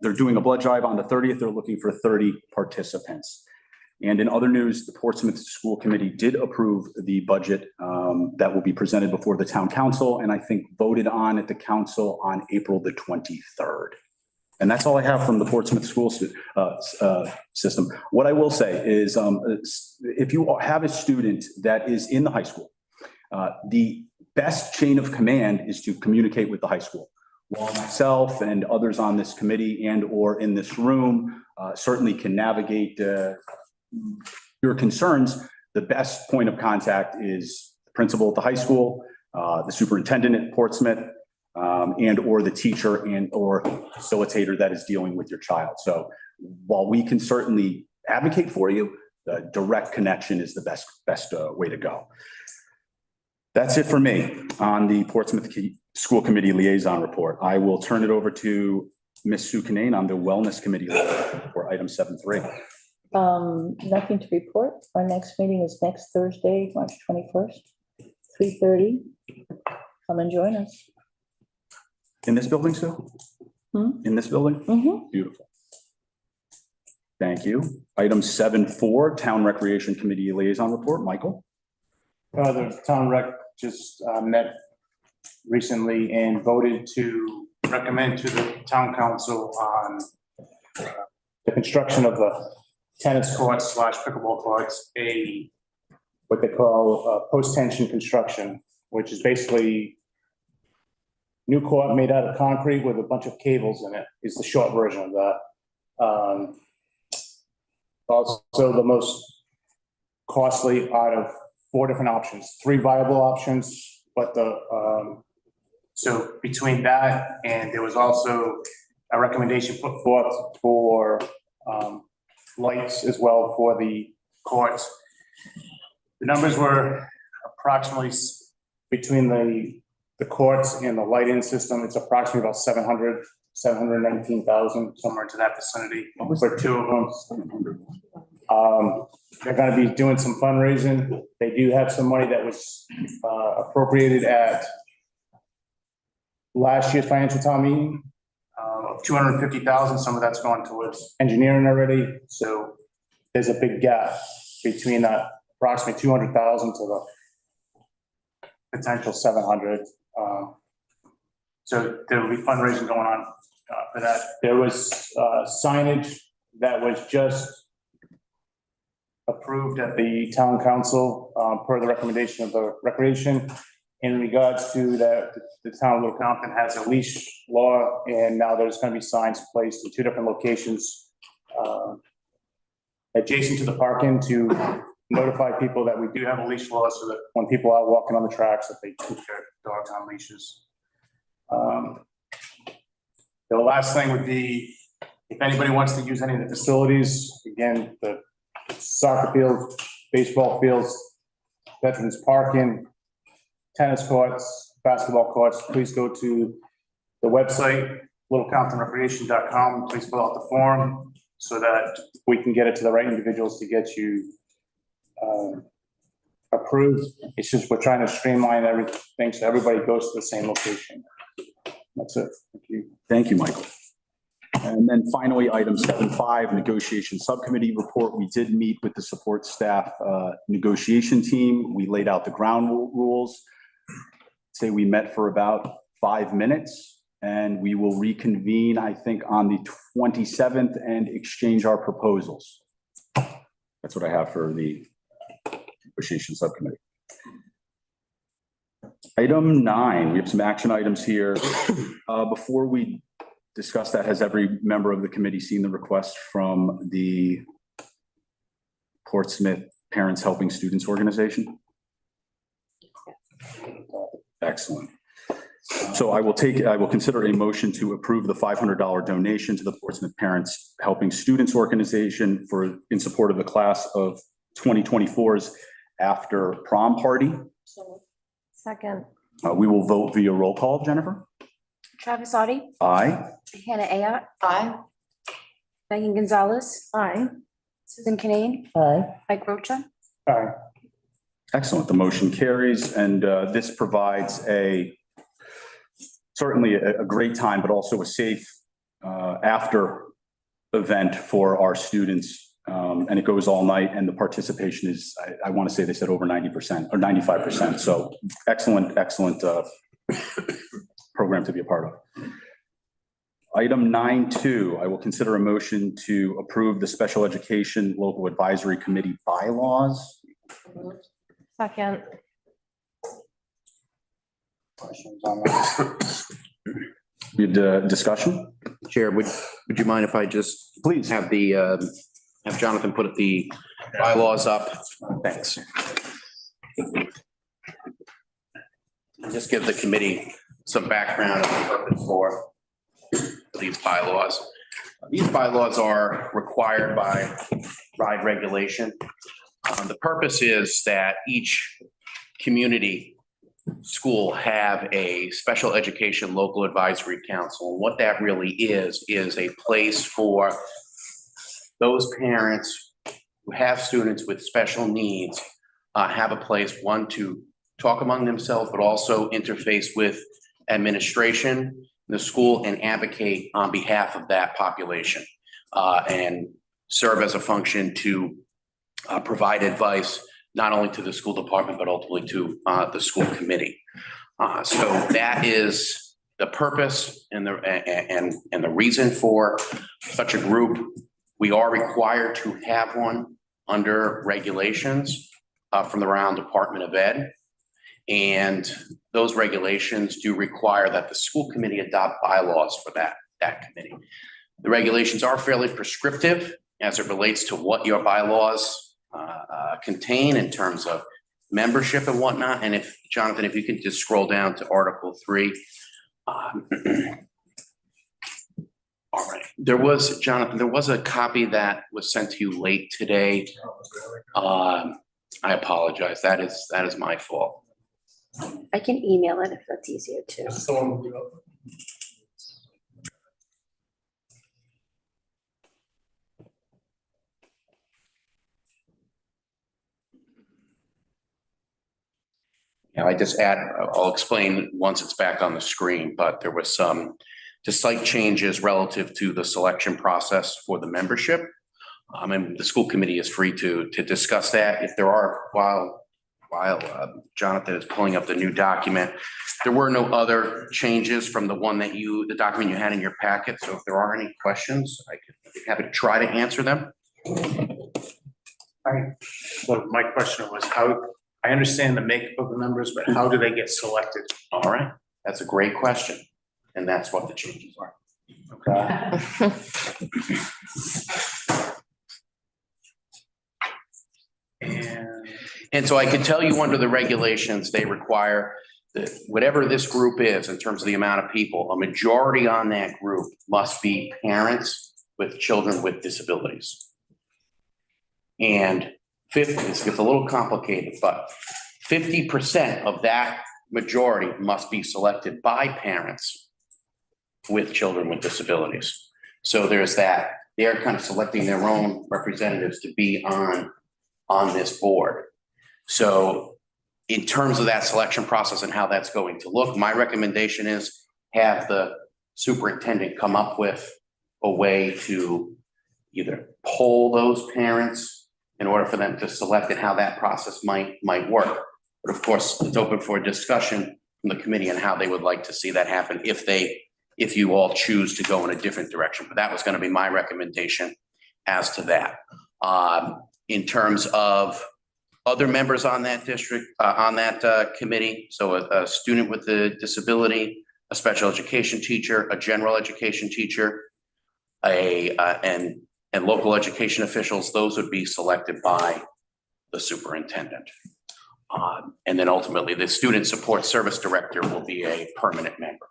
They're doing a blood drive on the 30th. They're looking for 30 participants. And in other news, the Portsmouth School Committee did approve the budget that will be presented before the town council, and I think voted on at the council on April the 23rd. And that's all I have from the Portsmouth school system. What I will say is if you have a student that is in the high school, the best chain of command is to communicate with the high school. While myself and others on this committee and or in this room certainly can navigate your concerns, the best point of contact is the principal at the high school, the superintendent at Portsmouth, and or the teacher and or facilitator that is dealing with your child. So while we can certainly advocate for you, the direct connection is the best way to go. That's it for me on the Portsmouth School Committee Liaison Report. I will turn it over to Ms. Sue Kinane on the Wellness Committee for item 7.3. Nothing to report. Our next meeting is next Thursday, March 21st, 3:30. Come and join us. In this building, Sue? In this building? Mm-hmm. Beautiful. Thank you. Item 7.4, Town Recreation Committee Liaison Report. Michael? The town rec just met recently and voted to recommend to the town council on the construction of the tennis courts / pickleball courts, a what they call post-tension construction, which is basically new court made out of concrete with a bunch of cables in it, is the short version of that. Also the most costly out of 4 different options, 3 viable options, but so between that and there was also a recommendation put forth for lights as well for the courts. The numbers were approximately between the courts and the lighting system, it's approximately about 719,000, somewhere into that vicinity for 2 of them. They're gonna be doing some fundraising. They do have some money that was appropriated at last year's financial town meeting of 250,000. Some of that's gone towards engineering already. So there's a big gap between that approximately 200,000 to the potential 700. So there will be fundraising going on for that. There was signage that was just approved at the town council per the recommendation of the recreation in regards to that the town of Little Compton has a leash law, and now there's going to be signs placed in 2 different locations adjacent to the parking to notify people that we do have a leash law, so that when people are walking on the tracks, that they keep their dogs on leashes. The last thing would be, if anybody wants to use any of the facilities, again, the soccer fields, baseball fields, veterans parking, tennis courts, basketball courts, please go to the website, littlecomptonrecreation.com. Please fill out the form so that we can get it to the right individuals to get you approved. It's just we're trying to streamline everything so everybody goes to the same location. That's it. Thank you. Thank you, Michael. And then finally, item 7.5, negotiation subcommittee report. We did meet with the support staff negotiation team. We laid out the ground rules. Say we met for about 5 minutes, and we will reconvene, I think, on the 27th and exchange our proposals. That's what I have for the negotiation subcommittee. Item 9, we have some action items here. Before we discuss that, has every member of the committee seen the request from the Portsmouth Parents Helping Students Organization? Excellent. So I will consider a motion to approve the $500 donation to the Portsmouth Parents Helping Students Organization in support of the class of 2024's after prom party. Second. We will vote via roll call. Jennifer? Travis Audi, Aye. Hannah Ayat, Aye. Megan Gonzalez, Aye. Susan Canane, Aye. Mike Rocha. All right. Excellent. The motion carries, and this provides certainly a great time, but also a safe after event for our students. And it goes all night, and the participation is, I want to say they said over 90% or 95%. So excellent program to be a part of. Item 9.2, I will consider a motion to approve the Special Education Local Advisory Committee bylaws. Second. Questions on that? We had discussion? Chair, would you mind if I just Please. have have Jonathan put the bylaws up? Thanks. Just give the committee some background of the purpose for these bylaws. These bylaws are required by RIDE regulation. The purpose is that each community school have a special education local advisory council. And what that really is a place for those parents who have students with special needs, have a place, one, to talk among themselves, but also interface with administration, the school, and advocate on behalf of that population, and serve as a function to provide advice not only to the school department, but ultimately to the school committee. So that is the purpose and the reason for such a group. We are required to have one under regulations. from the Round Department of Ed. And those regulations do require that the school committee adopt bylaws for that committee. The regulations are fairly prescriptive as it relates to what your bylaws contain in terms of membership and whatnot. And if, Jonathan, if you could just scroll down to Article 3. All right, Jonathan, there was a copy that was sent to you late today. I apologize. That is my fault. I can email it if that's easier too. Yeah, I'll explain once it's back on the screen, but there was some just slight changes relative to the selection process for the membership. And the school committee is free to discuss that. If there are, while Jonathan is pulling up the new document, there were no other changes from the document you had in your packet. So if there are any questions, I could be happy to try to answer them. So my question was I understand the makeup of the members, but how do they get selected? All right, that's a great question. And that's what the changes are. Okay. And so I can tell you under the regulations, they require that whatever this group is in terms of the amount of people, a majority on that group must be parents with children with disabilities. And 50, this gets a little complicated, but 50% of that majority must be selected by parents with children with disabilities. So there's that. They're kind of selecting their own representatives to be on this board. So in terms of that selection process and how that's going to look, my recommendation is have the superintendent come up with a way to either poll those parents in order for them to select and how that process might work. But of course, it's open for discussion from the committee on how they would like to see that happen if you all choose to go in a different direction. But that was going to be my recommendation as to that. In terms of other members on that committee, so a student with a disability, a special education teacher, a general education teacher, and local education officials, those would be selected by the superintendent. And then ultimately the student support service director will be a permanent member.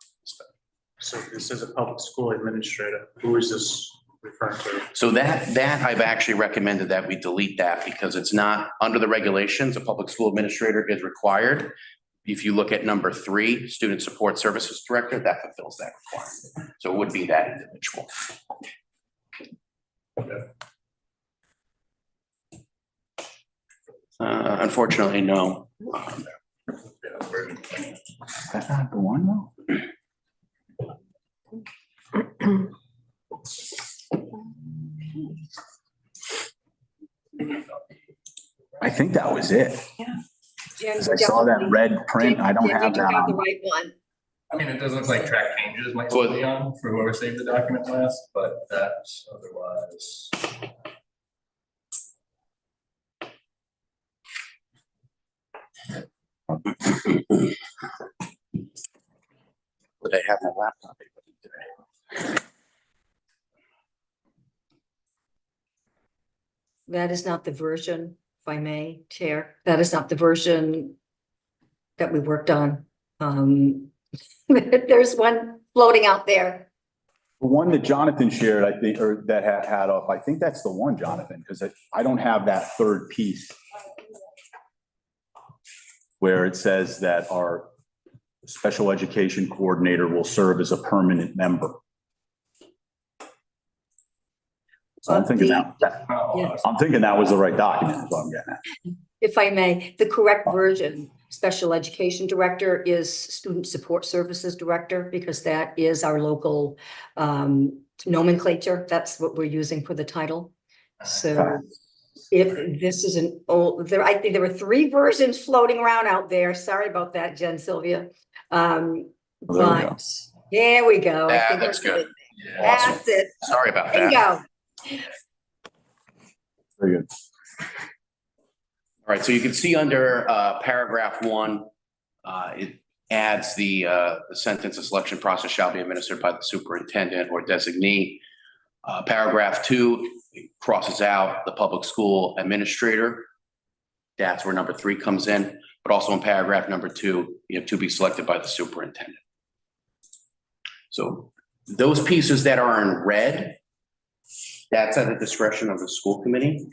So this is a public school administrator. Who is this referring to? So that I've actually recommended that we delete that because it's not under the regulations. A public school administrator is required. If you look at number 3, student support services director, that fulfills that requirement. So it would be that individual. Okay. Unfortunately, no. That's not the one though. I think that was it. Jen, 'Cause I saw that red print. I don't Jen, have you that have the on. right one. I mean, it does look like track changes might still be on for whoever saved the document last, but that's otherwise. But I have my laptop today. That is not the version, if I may, Chair. That is not the version that we worked on. There's one floating out there. The one that Jonathan shared, I think, or that had up, I think that's the one, Jonathan, because I don't have that third piece where it says that our special education coordinator will serve as a permanent member. So I'm thinking I'm thinking that was the right document, is what I'm getting at. If I may, the correct version, special education director is student support services director, because that is our local nomenclature. That's what we're using for the title. So if this is an old, I think there were 3 versions floating around out there. Sorry about that, Jen, Sylvia. But there we go. I think That's good. That's it. Sorry about There you that. go. Very good. All right, so you can see under paragraph 1, it adds the sentence, "The selection process shall be administered by the superintendent or designee." Paragraph 2 crosses out the public school administrator. That's where number 3 comes in, but also in paragraph number 2, you have to be selected by the superintendent. So those pieces that are in red, that's at the discretion of the school committee.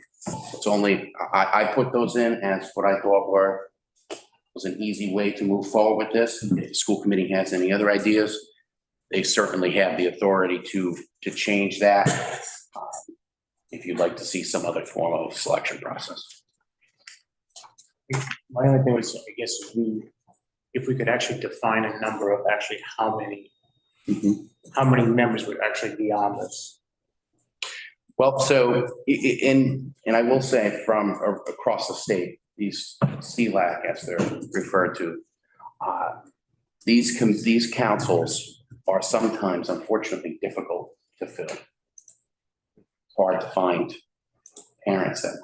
It's only, I put those in as what I thought was an easy way to move forward with this. If the school committee has any other ideas, they certainly have the authority to change that. If you'd like to see some other form of selection process. My only thing was, I guess, if we could actually define a number of actually how many members would actually be on this. Well, so and I will say from across the state, these CLAC, as they're referred to, these councils are sometimes unfortunately difficult to fill. It's hard to find parents that,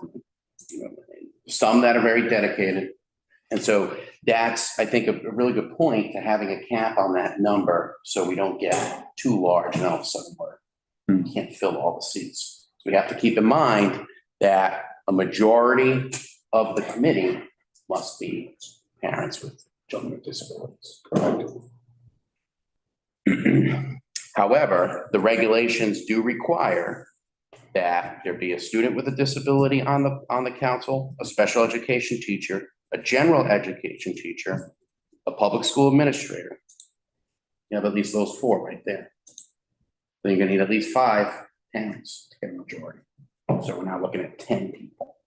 some that are very dedicated. And so that's, I think, a really good point to having a cap on that number so we don't get too large and all of a sudden we can't fill all the seats. So we have to keep in mind that a majority of the committee must be parents with children with disabilities. Correct. However, the regulations do require that there be a student with a disability on the council, a special education teacher, a general education teacher, a public school administrator. You have at least those 4 right there. So you're gonna need at least 5 parents to get a majority. So we're now looking at 10 people.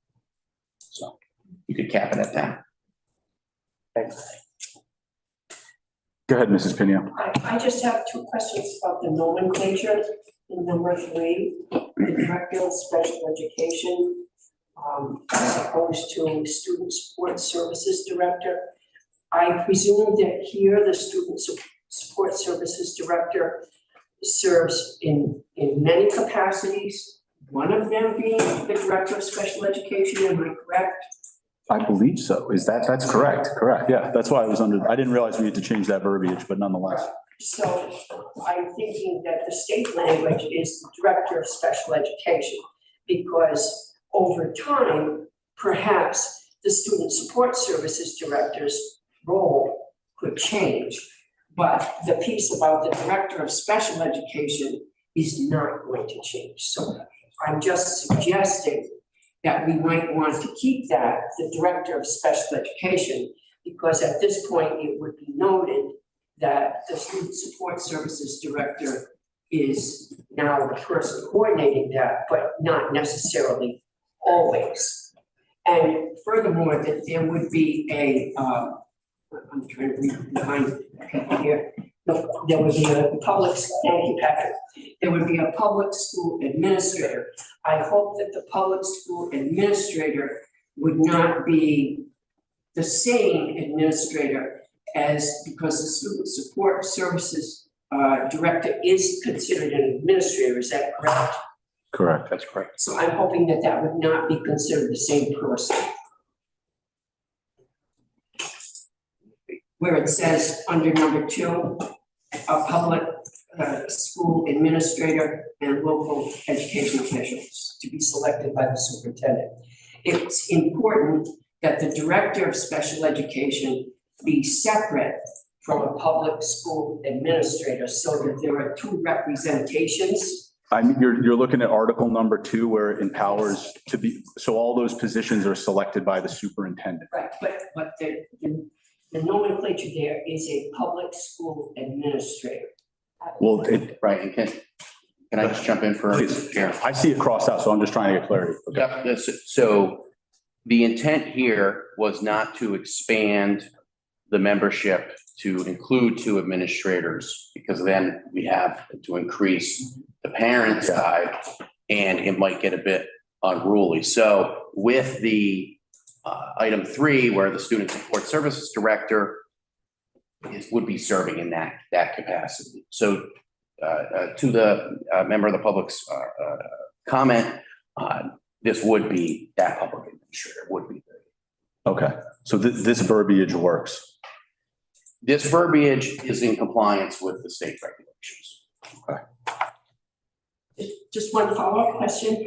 So you could cap it at that. Thanks. Go ahead, Mrs. Pino. I just have 2 questions about the nomenclature in number 3, the director of special education, as opposed to student support services director. I presume that here the student support services director serves in many capacities, one of them being the director of special education, am I correct? I believe so. That's correct. Correct. Yeah, that's why I didn't realize we had to change that verbiage, but nonetheless. So I'm thinking that the state language is the director of special education, because over time, perhaps the student support services director's role could change. But the piece about the director of special education is not going to change. So I'm just suggesting that we might want to keep that, the director of special education, because at this point it would be noted that the student support services director is now the person coordinating that, but not necessarily always. And furthermore, that there would be a, I'm trying to read behind people here. There would be a public, thank you, Patrick. There would be a public school administrator. I hope that the public school administrator would not be the same administrator as, because the student support services director is considered an administrator, is that correct? Correct. That's correct. So I'm hoping that that would not be considered the same person. Where it says under number 2, a public school administrator and local education officials to be selected by the superintendent. It's important that the director of special education be separate from a public school administrator so that there are 2 representations. You're looking at article number 2 where it empowers to be, so all those positions are selected by the superintendent. Right, but the nomenclature there is a public school administrator. Well, Right, and can I just jump in for? yeah, I see it crossed out, so I'm just trying to get clarity. Okay. Yep, so the intent here was not to expand the membership to include 2 administrators, because then we have to increase the parent side and it might get a bit unruly. So with the item 3, where the student support services director would be serving in that capacity. So to the member of the public's comment, this would be that public administrator would be Okay, so this verbiage works. This verbiage is in compliance with the state regulations. Just one follow-up question.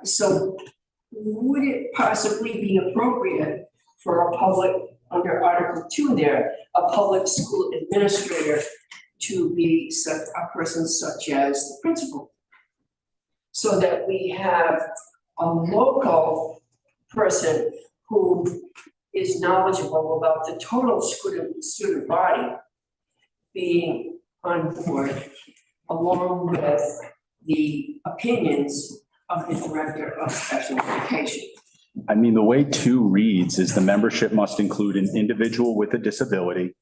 So would it possibly be appropriate for a public, under Article 2 there, a public school administrator to be a person such as the principal? So that we have a local person who is knowledgeable about the total student body being on board, along with the opinions of the director of special education. I mean, the way 2 reads is the membership must include an individual with a disability,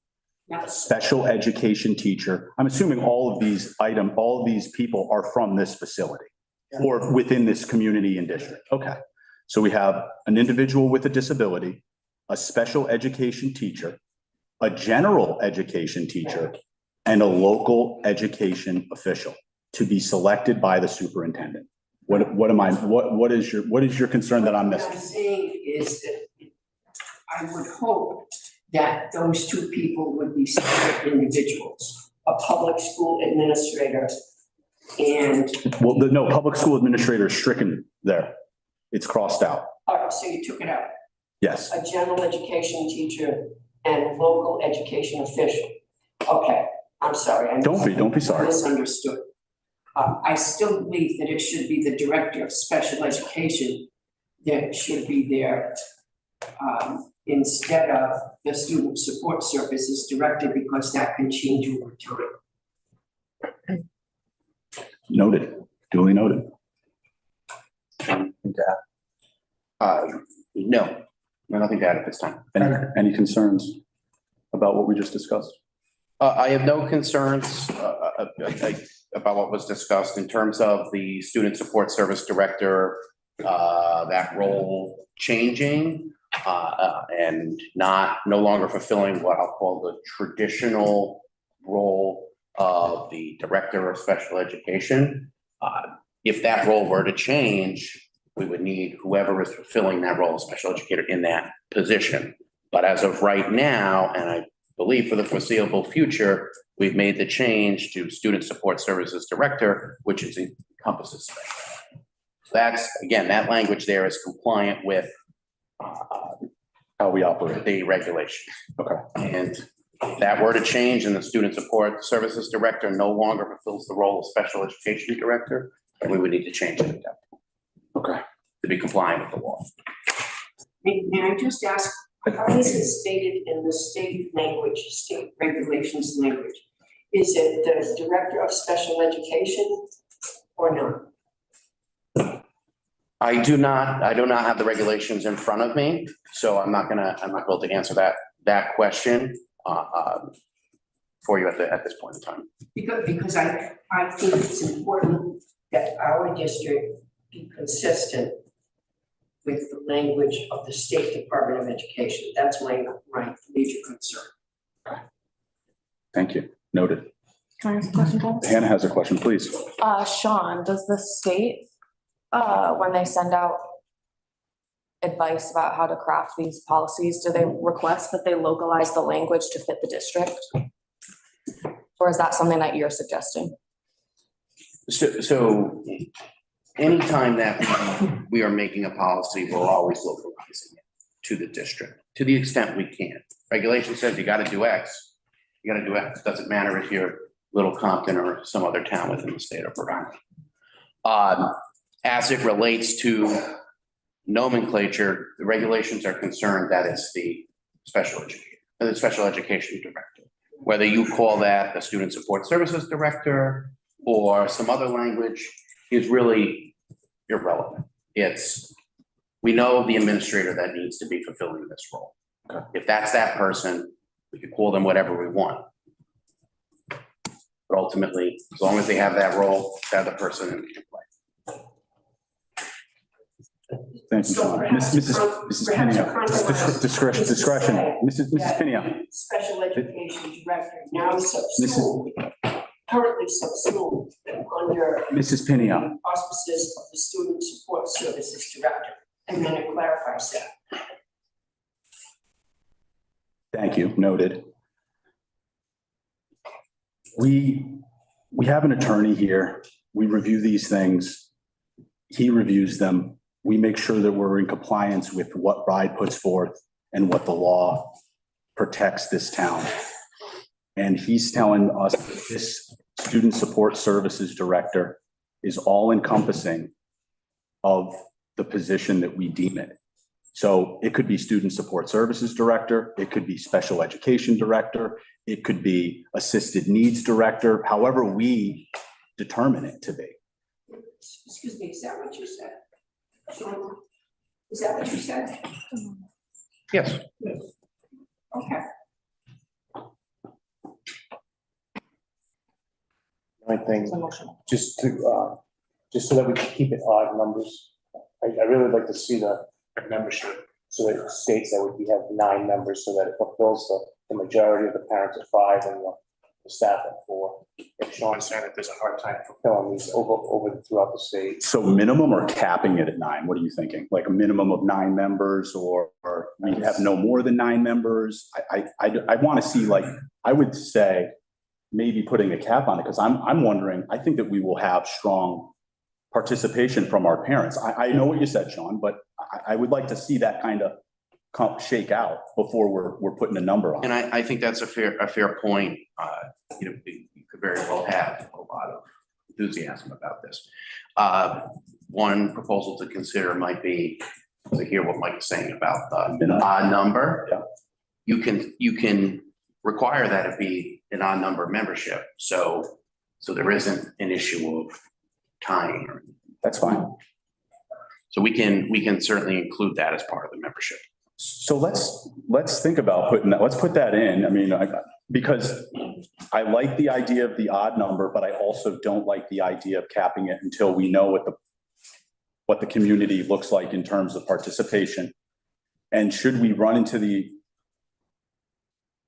Yes. special education teacher. I'm assuming all of these people are from this facility or within this community and district. Okay. So we have an individual with a disability, a special education teacher, a general education teacher, and a local education official to be selected by the superintendent. What is your concern that I'm What missing? I'm saying is that I would hope that those 2 people would be separate individuals, a public school administrator and, Well, no, public school administrator is stricken there. It's crossed out. oh, so you took it out, Yes. a general education teacher and local education official. Okay, I'm sorry. I Don't be sorry. misunderstood. I still believe that it should be the director of special education that should be there instead of the student support services director, because that can change over time. Noted, duly noted. No, nothing to add at this time. Any concerns about what we just discussed? I have no concerns about what was discussed in terms of the student support service director, that role changing and no longer fulfilling what I'll call the traditional role of the director of special education. If that role were to change, we would need whoever is fulfilling that role of special educator in that position. But as of right now, and I believe for the foreseeable future, we've made the change to student support services director, which encompasses special. So that's, again, that language there is compliant with How we operate. the regulations. Okay. And if that were to change and the student support services director no longer fulfills the role of special education director, then we would need to change it at that point. Okay. To be compliant with the law. May I just ask, how is it stated in the state language, state regulations language? Is it the director of special education or not? I do not have the regulations in front of me, so I'm not able to answer that question for you at this point in time. Because I think it's important that our district be consistent with the language of the State Department of Education. That's my major concern. Thank you. Noted. Can I ask a question, Travis? Hannah has a question, please. Sean, does the state, when they send out advice about how to craft these policies, do they request that they localize the language to fit the district? Or is that something that you're suggesting? So anytime that we are making a policy, we're always localizing it to the district, to the extent we can. Regulation says you gotta do X, you gotta do X. Doesn't matter if you're Little Compton or some other town within the state of Rhode Island. As it relates to nomenclature, the regulations are concerned that it's the special education director. Whether you call that the student support services director or some other language is really irrelevant. We know the administrator that needs to be fulfilling this role. Okay. If that's that person, we can call them whatever we want. But ultimately, as long as they have that role, they're the person in play. Thank you, Sean. Mrs. Pena, discretion. Mrs. Pena. Special education director, now subsumed, currently subsumed under Mrs. Pena. auspices of the student support services director. And then it clarifies that. Thank you, noted. We have an attorney here. We review these things. He reviews them. We make sure that we're in compliance with what RIDE puts forth and what the law protects this town. And he's telling us that this student support services director is all encompassing of the position that we deem it. So it could be student support services director, it could be special education director, it could be assisted needs director, however we determine it to be. Excuse me, is that what you said? Sean, is that what you said? Yes. Okay. I think, just to, just so that we can keep it odd numbers, I really would like to see the membership, so that it states that we have 9 members, so that it fulfills the majority of the parents at 5 and the staff at 4. If Sean's saying that there's a hard time fulfilling these over throughout the state. So minimum or capping it at 9? What are you thinking? Like a minimum of 9 members, or we have no more than 9 members? I want to see, like, I would say maybe putting a cap on it, because I'm wondering, I think that we will have strong participation from our parents. I know what you said, Sean, but I would like to see that kind of shake out before we're putting a number on it. And I think that's a fair point. You know, you could very well have a lot of enthusiasm about this. One proposal to consider might be to hear what Mike is saying about the odd number. Yeah. You can require that it be an odd number membership. So there isn't an issue of tying. That's fine. So we can certainly include that as part of the membership. So let's think about putting that, let's put that in. I mean, because I like the idea of the odd number, but I also don't like the idea of capping it until we know what the community looks like in terms of participation. And should we run into the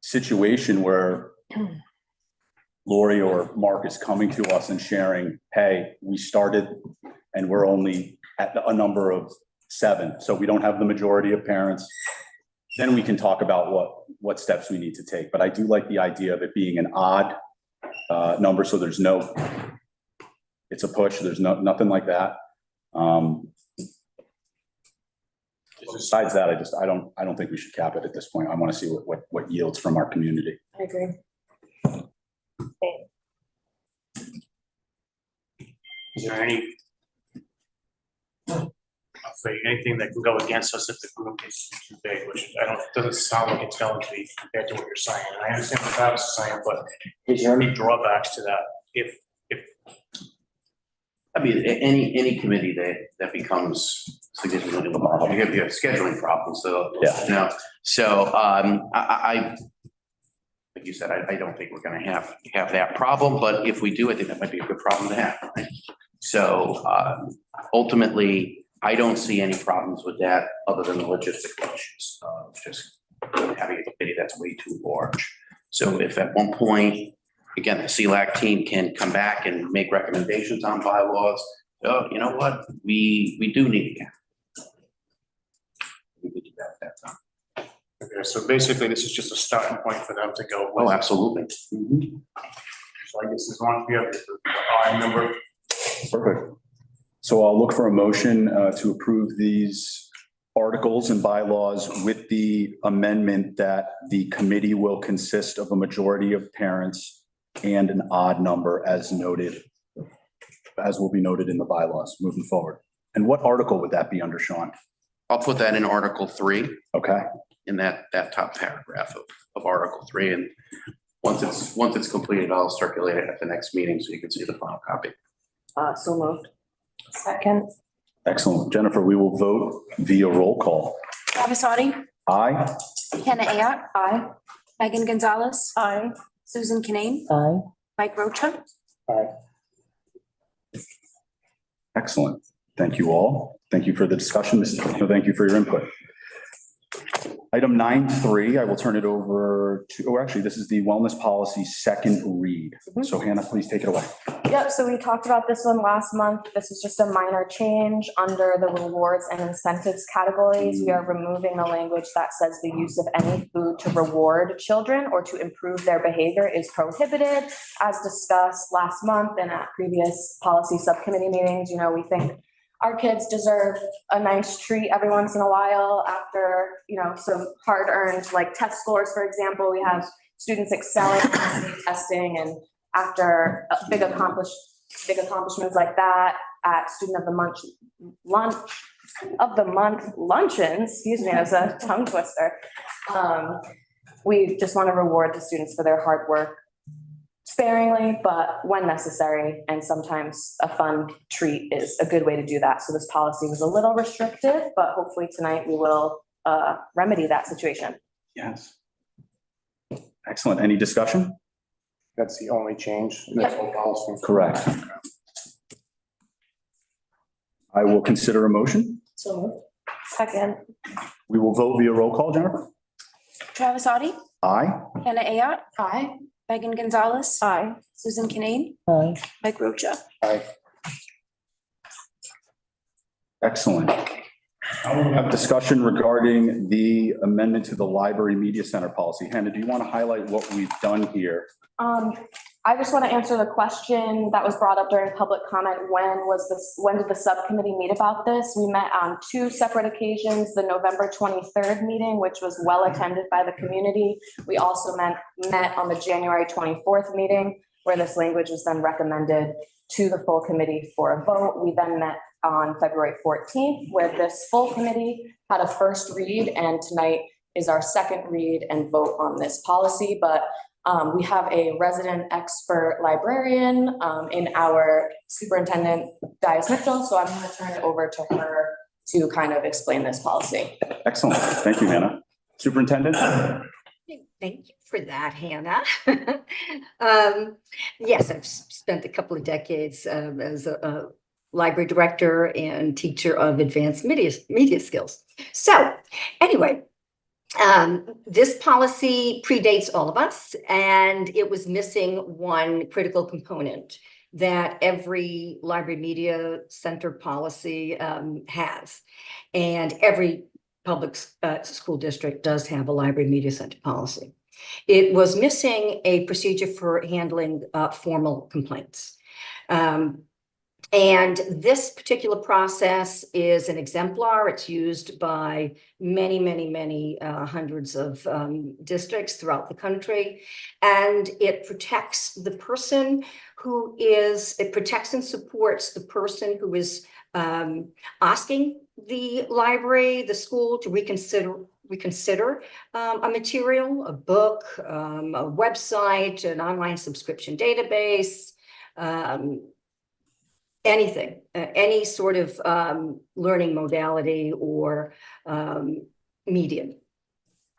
situation where Lori or Mark is coming to us and sharing, hey, we started and we're only at a number of 7, so we don't have the majority of parents, then we can talk about what steps we need to take. But I do like the idea of it being an odd number, so there's no, it's a push, there's nothing like that. Besides that, I don't think we should cap it at this point. I want to see what yields from our community. I agree. Is there anything that can go against us if the group is too big, which doesn't sound like it's going to be compared to what you're saying. And I understand what Travis is saying, but is there any drawbacks to that? If I mean, any committee that becomes significantly large, you have scheduling problems, so, Yeah. you know, so, I, like you said, I don't think we're gonna have that problem, but if we do, I think that might be a good problem to have, right? So, ultimately, I don't see any problems with that other than the logistical issues of just having a committee that's way too large. So if at one point, again, the CLAC team can come back and make recommendations on bylaws, oh, you know what, we do need to cap. We could do that at that time. okay, so basically this is just a starting point for them to go. Oh, absolutely. Mhm. So I guess as long as we have the odd number. Perfect. So I'll look for a motion to approve these articles and bylaws with the amendment that the committee will consist of a majority of parents and an odd number as noted, as will be noted in the bylaws moving forward. And what article would that be under, Sean? I'll put that in Article 3, Okay, in that top paragraph of Article 3. And once it's completed, I'll circulate it at the next meeting so you can see the final copy. So moved. Second. excellent. Jennifer, we will vote via roll call. Travis Audi, Aye? Hannah Ayotte, Aye. Megan Gonzalez, Aye. Susan Kinane, Aye. Mike Rocha. All right. Excellent. Thank you all. Thank you for the discussion. Mrs. Trevino, thank you for your input. Item 9.3, I will turn it over to, oh, actually, this is the wellness policy second read. So Hannah, please take it away. Yep, so we talked about this one last month. This is just a minor change under the rewards and incentives categories. We are removing the language that says the use of any food to reward children or to improve their behavior is prohibited. As discussed last month and at previous policy subcommittee meetings, you know, we think our kids deserve a nice treat every once in a while after, you know, some hard-earned, like test scores, for example. We have students excelling in testing, and after big accomplishments like that at student of the month luncheons, excuse me, as a tongue twister. We just want to reward the students for their hard work sparingly, but when necessary, and sometimes a fun treat is a good way to do that. So this policy was a little restrictive, but hopefully tonight we will remedy that situation. Yes. Excellent. Any discussion? That's the only change in this whole policy. Correct. I will consider a motion. So moved. Second. We will vote via roll call, Jennifer. Travis Audi, Aye. Hannah Ayotte. Aye. Megan Gonzalez. Aye. Susan Kinane, Aye. Mike Rocha. Aye. Excellent. Now we have discussion regarding the amendment to the library media center policy. Hannah, do you want to highlight what we've done here? I just want to answer the question that was brought up during public comment. When did the subcommittee meet about this? We met on two separate occasions, the November 23rd meeting, which was well attended by the community. We also met on the January 24th meeting, where this language was then recommended to the full committee for a vote. We then met on February 14th, where this full committee had a first read, and tonight is our second read and vote on this policy. But we have a resident expert librarian in our superintendent, Dias Mitchell, so I'm going to turn it over to her to kind of explain this policy. Excellent. Thank you, Hannah. Superintendent? Thank you for that, Hannah. Yes, I've spent a couple of decades as a library director and teacher of advanced media skills. So anyway, this policy predates all of us, and it was missing one critical component that every library media center policy has. And every public school district does have a library media center policy. It was missing a procedure for handling formal complaints. And this particular process is an exemplar. It's used by many hundreds of districts throughout the country. And it protects the person it protects and supports the person who is asking the library, the school to reconsider a material, a book, a website, an online subscription database, anything, any sort of learning modality or medium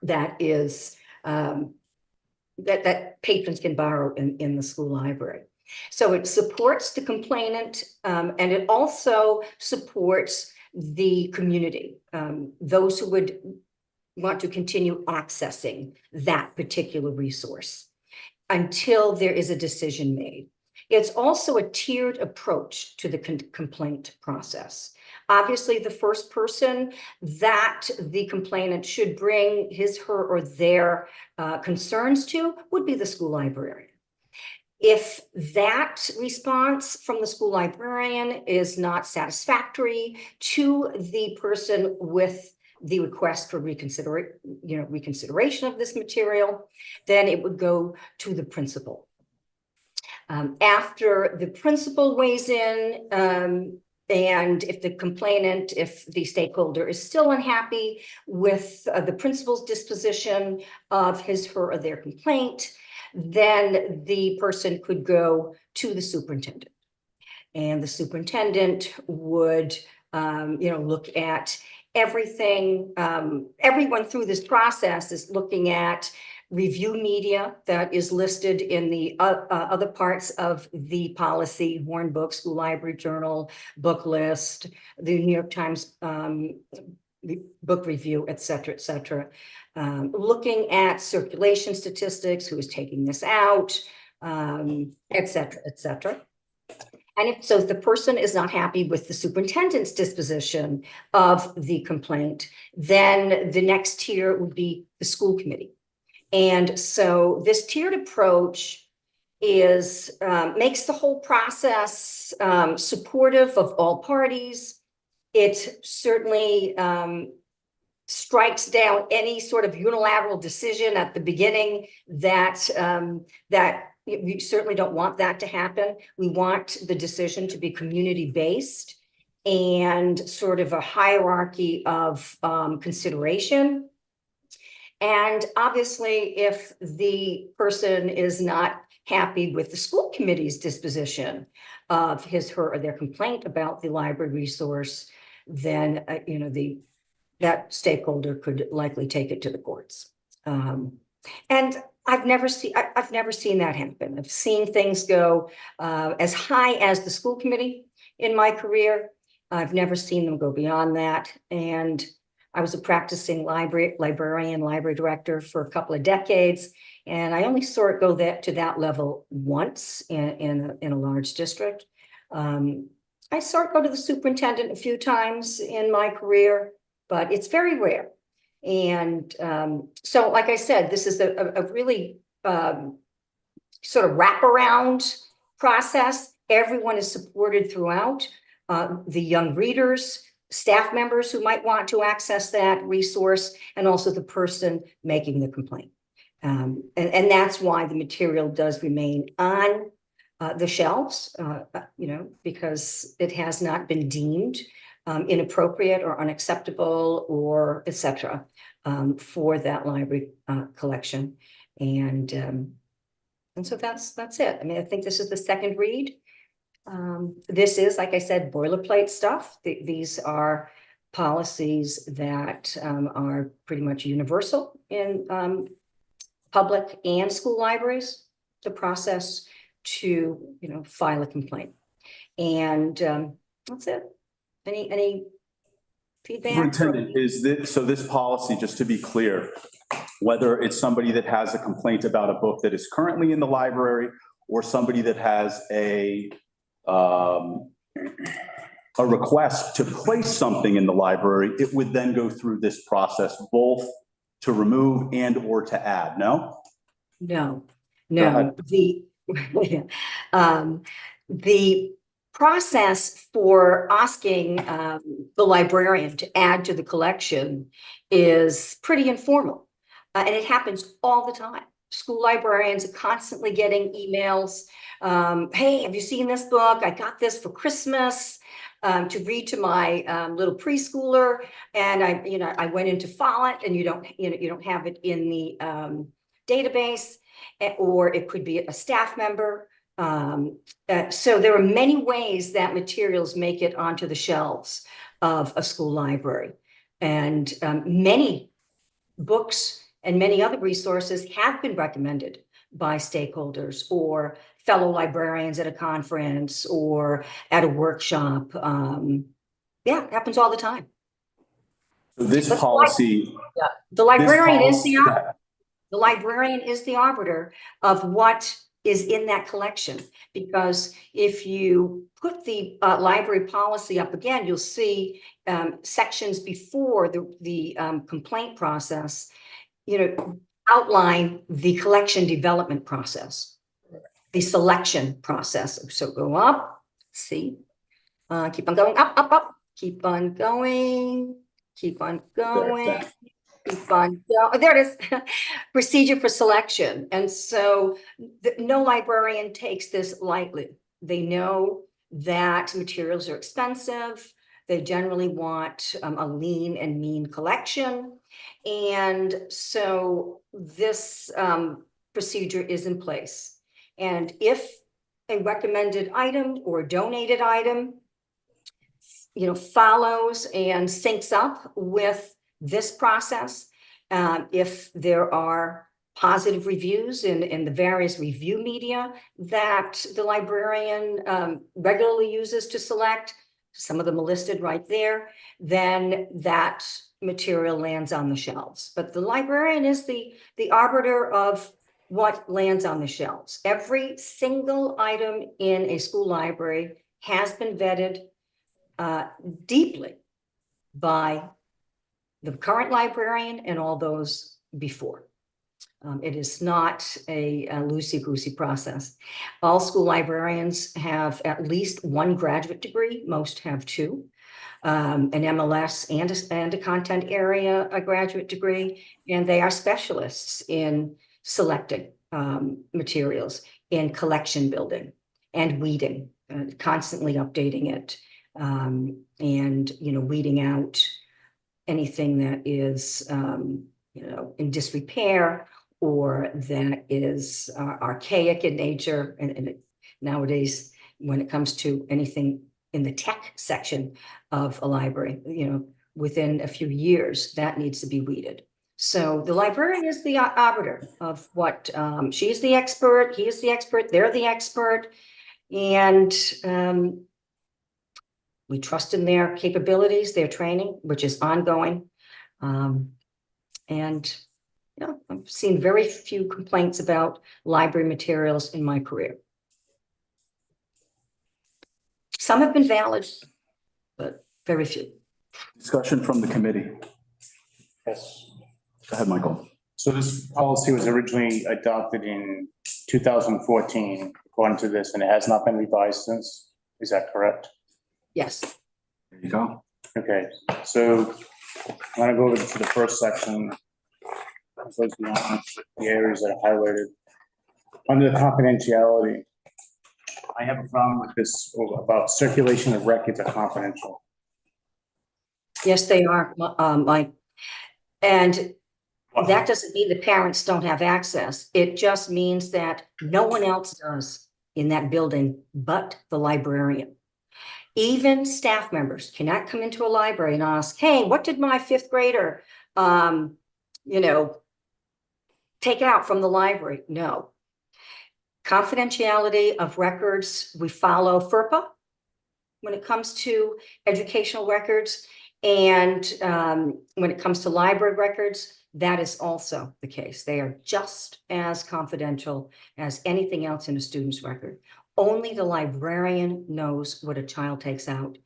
that is that patrons can borrow in the school library. So it supports the complainant, and it also supports the community, those who would want to continue accessing that particular resource until there is a decision made. It's also a tiered approach to the complaint process. Obviously, the first person that the complainant should bring his, her, or their concerns to would be the school librarian. If that response from the school librarian is not satisfactory to the person with the request for reconsideration of this material, then it would go to the principal. After the principal weighs in, and if the stakeholder is still unhappy with the principal's disposition of his, her, or their complaint, then the person could go to the superintendent. And the superintendent would, look at everything. Everyone through this process is looking at review media that is listed in the other parts of the policy: Horn Book, School Library Journal, book list, the New York Times book review, et cetera, looking at circulation statistics, who is taking this out, et cetera, et cetera. And if the person is not happy with the superintendent's disposition of the complaint, then the next tier would be the school committee. And so this tiered approach is makes the whole process supportive of all parties. It certainly strikes down any sort of unilateral decision at the beginning that we certainly don't want that to happen. We want the decision to be community-based and sort of a hierarchy of consideration. And obviously, if the person is not happy with the school committee's disposition of his, her, or their complaint about the library resource, then, that stakeholder could likely take it to the courts. And I've never seen that happen. I've seen things go as high as the school committee in my career. I've never seen them go beyond that. And I was a practicing library director for a couple of decades, and I only saw it go to that level once in a large district. I saw it go to the superintendent a few times in my career, but it's very rare. And so, like I said, this is a really sort of wraparound process. Everyone is supported throughout. The young readers, staff members who might want to access that resource, and also the person making the complaint. And that's why the material does remain on the shelves, because it has not been deemed inappropriate or unacceptable or et cetera for that library collection. And so that's it. I mean, I think this is the second read. This is, like I said, boilerplate stuff. These are policies that are pretty much universal in public and school libraries, the process to, file a complaint. And that's it. Any feedback? Superintendent, this policy, just to be clear, whether it's somebody that has a complaint about a book that is currently in the library or somebody that has a request to place something in the library, it would then go through this process, both to remove and or to add, no? No. Go ahead. The process for asking the librarian to add to the collection is pretty informal, and it happens all the time. School librarians are constantly getting emails. Hey, have you seen this book? I got this for Christmas to read to my little preschooler, and I went in to file it, and you don't have it in the database, or it could be a staff member. So there are many ways that materials make it onto the shelves of a school library, and many books and many other resources have been recommended by stakeholders or fellow librarians at a conference or at a workshop. Yeah, it happens all the time. This policy. The librarian is the arbiter of what is in that collection, because if you put the library policy up again, you'll see sections before the complaint process, outline the collection development process, the selection process. So go up, see, keep on going, up, keep on going, keep on going. Keep on going. There it is. Procedure for selection. And so no librarian takes this lightly. They know that materials are expensive. They generally want a lean and mean collection. And so this procedure is in place. And if a recommended item or donated item, follows and syncs up with this process, if there are positive reviews in the various review media that the librarian regularly uses to select, some of them are listed right there, then that material lands on the shelves, but the librarian is the arbiter of what lands on the shelves. Every single item in a school library has been vetted deeply by the current librarian and all those before. It is not a loosey-goosey process. All school librarians have at least one graduate degree, most have two. An MLS and a content area, a graduate degree, and they are specialists in selecting materials, in collection building and weeding, constantly updating it, and weeding out anything that is in disrepair or that is archaic in nature. And nowadays, when it comes to anything in the tech section of a library, within a few years, that needs to be weeded. So the librarian is the arbiter of what, she's the expert, he is the expert, they're the expert. And we trust in their capabilities, their training, which is ongoing. And I've seen very few complaints about library materials in my career. Some have been valid, but very few. Discussion from the committee. Yes. Go ahead, Michael. So this policy was originally adopted in 2014, according to this, and it has not been revised since. Is that correct? Yes. There you go. Okay, so I'm gonna go to the first section. Goes beyond the areas that are highlighted. Under the confidentiality, I have a problem with this about circulation of records are confidential. Yes, they are, Mike. And that doesn't mean the parents don't have access. It just means that no one else does in that building but the librarian. Even staff members cannot come into a library and ask, hey, what did my fifth grader, take out from the library? No. Confidentiality of records, we follow FERPA when it comes to educational records. And when it comes to library records, that is also the case. They are just as confidential as anything else in a student's record. Only the librarian knows what a child takes out.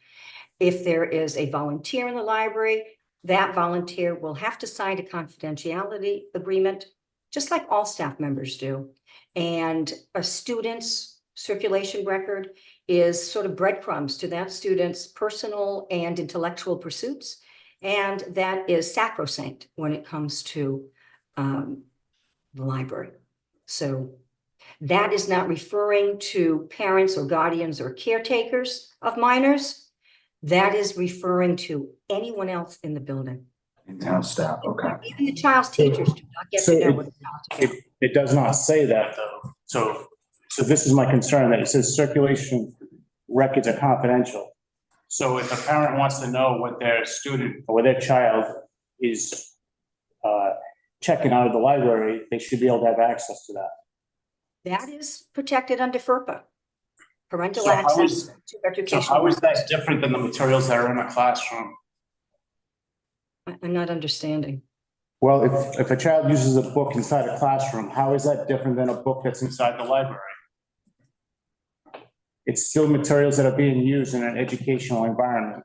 If there is a volunteer in the library, that volunteer will have to sign a confidentiality agreement, just like all staff members do. And a student's circulation record is sort of breadcrumbs to that student's personal and intellectual pursuits. And that is sacrosanct when it comes to the library. So that is not referring to parents or guardians or caretakers of minors. That is referring to anyone else in the building. In-town staff, okay. Even the child's teachers do not get to know what the child's about. It does not say that though. So this is my concern, that it says circulation records are confidential. So if a parent wants to know what their student or what their child is checking out of the library, they should be able to have access to that. That is protected under FERPA. Parental So how access is- to So educational. how is that different than the materials that are in a classroom? I'm not understanding. Well, if a child uses a book inside a classroom, how is that different than a book that's inside the library? It's still materials that are being used in an educational environment.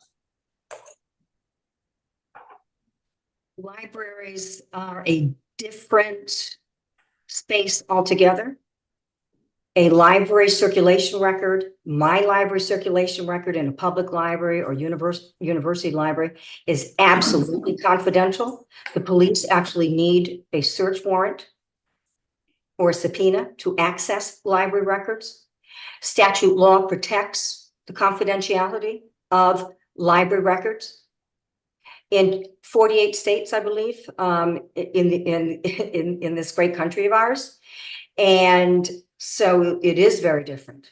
Libraries are a different space altogether. A library circulation record, my library circulation record in a public library or university library is absolutely confidential. The police actually need a search warrant or a subpoena to access library records. Statute law protects the confidentiality of library records. In 48 states, I believe, in this great country of ours. And so it is very different,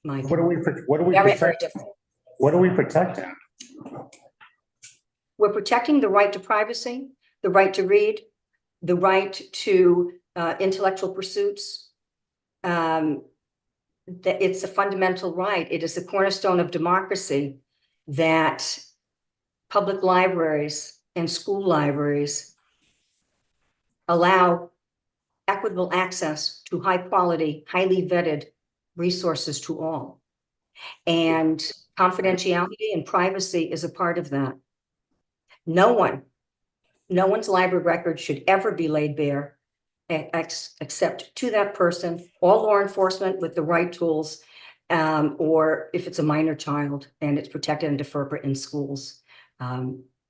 Mike. What are we Very, very protecting? different. What are we protecting? We're protecting the right to privacy, the right to read, the right to intellectual pursuits. That it's a fundamental right. It is the cornerstone of democracy that public libraries and school libraries allow equitable access to high quality, highly vetted resources to all. And confidentiality and privacy is a part of that. No one's library record should ever be laid bare except to that person, or law enforcement with the right tools, or if it's a minor child and it's protected under FERPA in schools,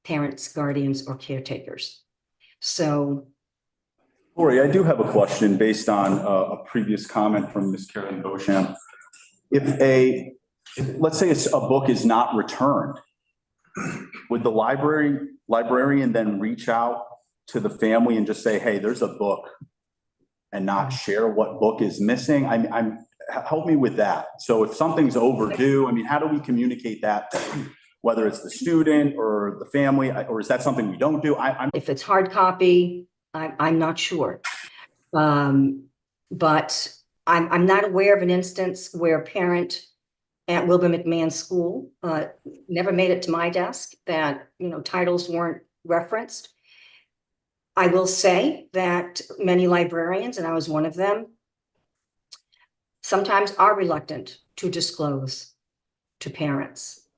parents, guardians, or caretakers. So. Lori, I do have a question based on a previous comment from Ms. Carolyn Beauchamp. Let's say a book is not returned, would the librarian then reach out to the family and just say, hey, there's a book, and not share what book is missing? Help me with that. So if something's overdue, I mean, how do we communicate that, whether it's the student or the family, or is that something we don't do? If it's hard copy, I'm not sure. But I'm not aware of an instance where a parent at Wilbur McMahon School never made it to my desk that, titles weren't referenced. I will say that many librarians, and I was one of them, sometimes are reluctant to disclose to parents.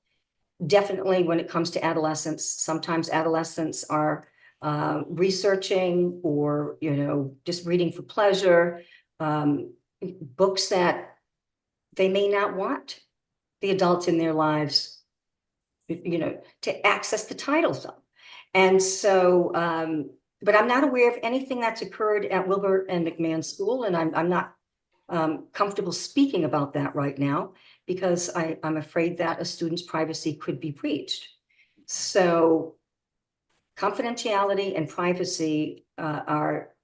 Definitely when it comes to adolescents, sometimes adolescents are researching or, just reading for pleasure, books that they may not want the adults in their lives, to access the titles of. And so, but I'm not aware of anything that's occurred at Wilbur and McMahon School, and I'm not comfortable speaking about that right now because I'm afraid that a student's privacy could be breached. So confidentiality and privacy are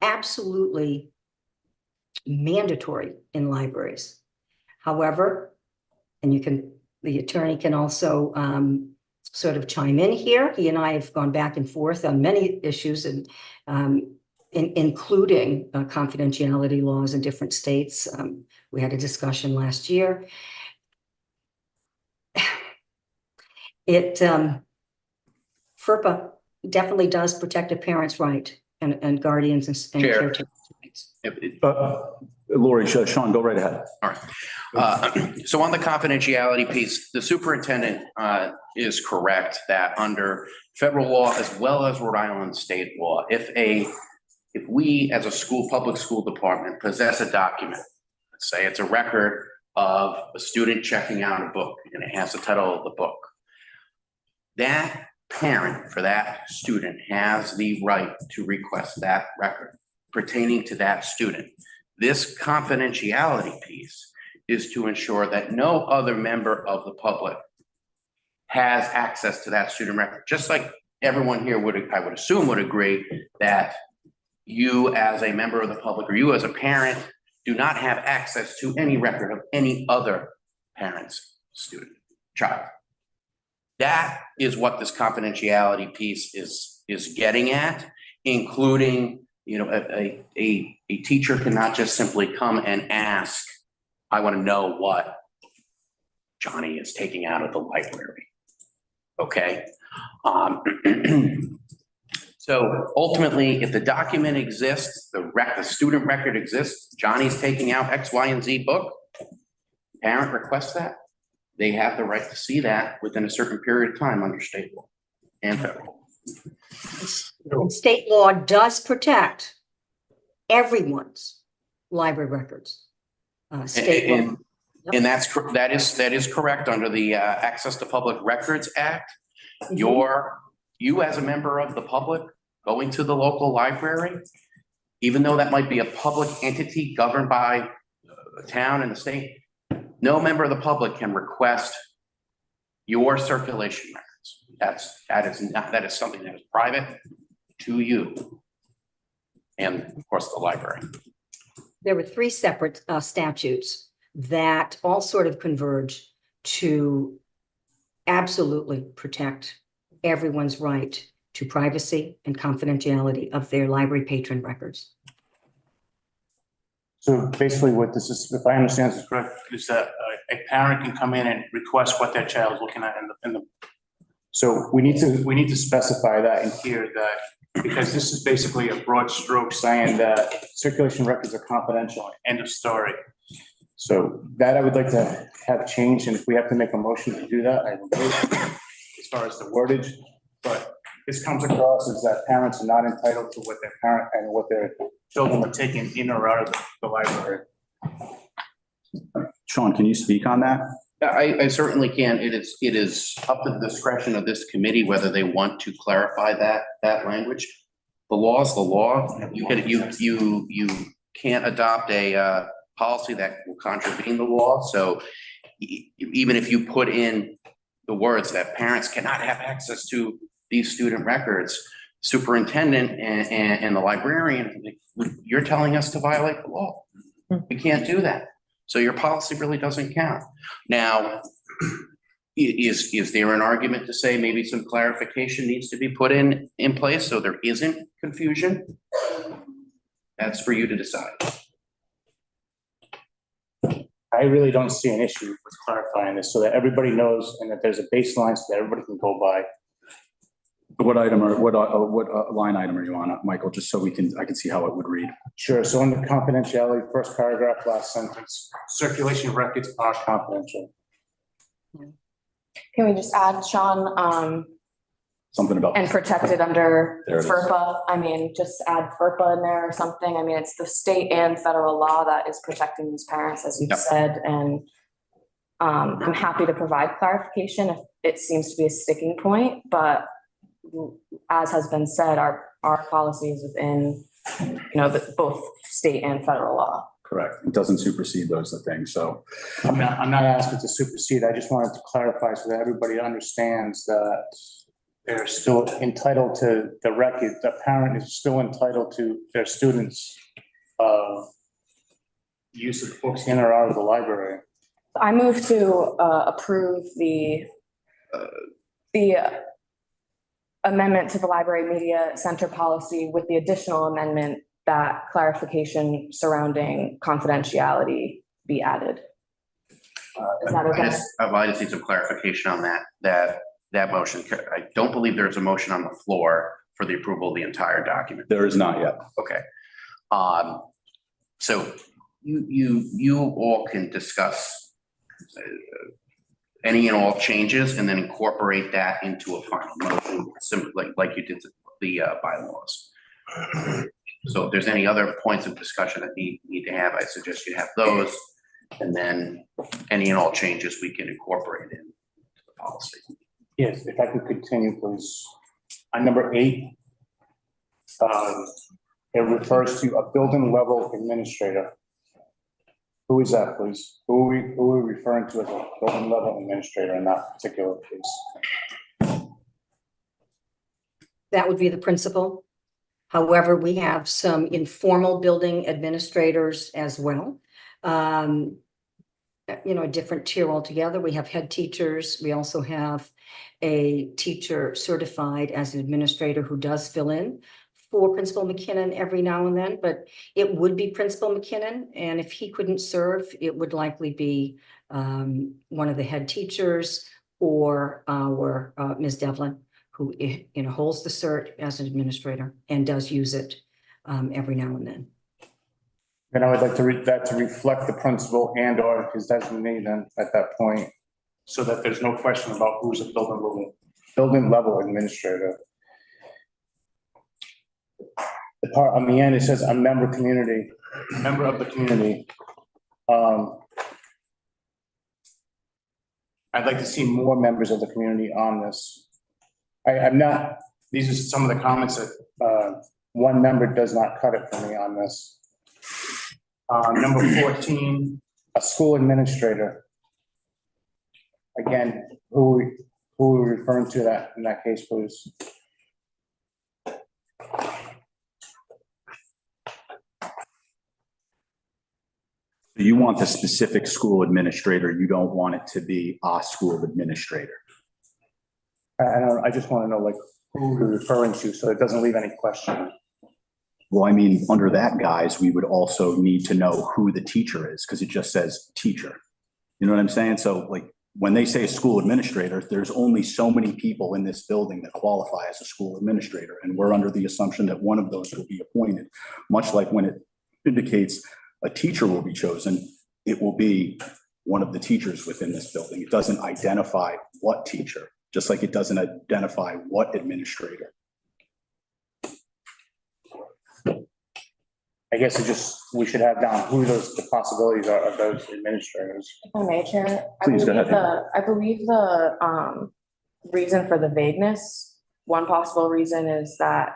absolutely mandatory in libraries. However, and the attorney can also sort of chime in here. He and I have gone back and forth on many issues, and including confidentiality laws in different states. We had a discussion last year. FERPA definitely does protect a parent's right and guardians and caretakers' rights. Lori, Sean, go right ahead. All right. So on the confidentiality piece, the superintendent is correct that under federal law as well as Rhode Island state law, if we as a public school department possess a document, let's say it's a record of a student checking out a book and it has the title of the book, that parent for that student has the right to request that record pertaining to that student. This confidentiality piece is to ensure that no other member of the public has access to that student record. Just like everyone here I would assume would agree that you as a member of the public or you as a parent do not have access to any record of any other parent's child. That is what this confidentiality piece is getting at, including, a teacher cannot just simply come and ask, I want to know what Johnny is taking out of the library. Okay. So ultimately, if the document exists, the student record exists, Johnny's taking out X, Y, and Z book, parent requests that, they have the right to see that within a certain period of time under state law and federal. State law does protect everyone's library records. State law. And that is correct under the Access to Public Records Act. Mhm. You as a member of the public going to the local library, even though that might be a public entity governed by the town and the state, no member of the public can request your circulation records. That is something that is private to you and of course the library. There were 3 separate statutes that all sort of converge to absolutely protect everyone's right to privacy and confidentiality of their library patron records. So basically what this is, if I understand this correct, is that a parent can come in and request what their child is looking at in the So we need to specify that in here that, because this is basically a broad stroke saying that circulation records are confidential, end of story. So that I would like to have changed, and if we have to make a motion to do that, I will do it as far as the wordage. But this comes across as that parents are not entitled to what their parent and what their children are taking in or out of the library. Sean, can you speak on that? I certainly can. It is up to the discretion of this committee whether they want to clarify that language. The law is the law. You can't adopt a policy that will contravene the law. So even if you put in the words that parents cannot have access to these student records, superintendent and the librarian, you're telling us to violate the law. We can't do that. So your policy really doesn't count. Now, is there an argument to say maybe some clarification needs to be put in place so there isn't confusion? That's for you to decide. I really don't see an issue with clarifying this so that everybody knows and that there's a baseline so that everybody can go by. What item or what line item are you on, Michael? Just so I can see how it would read. Sure, so under confidentiality, first paragraph, last sentence, circulation of records are confidential. Can we just add, Sean, Something about. and protected under There it is. FERPA? I mean, just add FERPA in there or something. I mean, it's the state and federal law that is protecting these parents, as you've Yep. said, and I'm happy to provide clarification if it seems to be a sticking point, but as has been said, our policy is within, both state and federal law. Correct. It doesn't supersede those things. So I'm not asking to supersede, I just wanted to clarify so that everybody understands that they're still entitled to the record, the parent is still entitled to their students' use of books in or out of the library. I move to approve the amendment to the Library Media Center policy with the additional amendment that clarification surrounding confidentiality be added. Is that okay? I just need some clarification on that motion. I don't believe there's a motion on the floor for the approval of the entire document. there is not yet. Okay. So you all can discuss any and all changes and then incorporate that into a final motion, simply like you did the bylaws. So if there's any other points of discussion that need to have, I suggest you have those. And then any and all changes we can incorporate in the policy. Yes, if I could continue, please. On number 8, it refers to a building level administrator. Who is that, please? Who are we referring to as a building level administrator in that particular case? That would be the principal. However, we have some informal building administrators as well. A different tier altogether. We have head teachers. We also have a teacher certified as an administrator who does fill in for Principal McKinnon every now and then, but it would be Principal McKinnon. And if he couldn't serve, it would likely be one of the head teachers or our Ms. Devlin, who holds the cert as an administrator and does use it every now and then. Then I would like to read that to reflect the principal and or his designee then at that point, so that there's no question about who's a building level administrator. The part on the end, it says a member of the community. I'd like to see more members of the community on this. These are some of the comments that one member does not cut it for me on this. Number 14, a school administrator. Again, who are we referring to that in that case, please? You want the specific school administrator. You don't want it to be a school administrator. I just want to know like who we're referring to, so it doesn't leave any question. Well, I mean, under that, guys, we would also need to know who the teacher is because it just says teacher. You know what I'm saying? So like when they say a school administrator, there's only so many people in this building that qualify as a school administrator. And we're under the assumption that one of those will be appointed, much like when it indicates a teacher will be chosen, it will be one of the teachers within this building. It doesn't identify what teacher, just like it doesn't identify what administrator. I guess we should have down who the possibilities are of those administrators. If I may, Chair. Please, go ahead. I believe the reason for the vagueness, one possible reason is that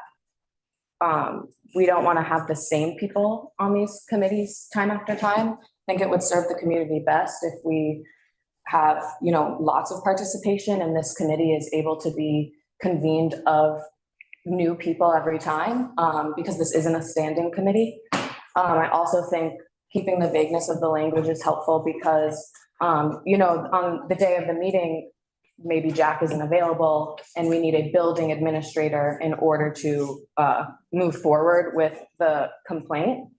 we don't want to have the same people on these committees time after time. I think it would serve the community best if we have, lots of participation and this committee is able to be convened of new people every time, because this isn't a standing committee. I also think keeping the vagueness of the language is helpful because, on the day of the meeting, maybe Jack isn't available and we need a building administrator in order to move forward with the complaint.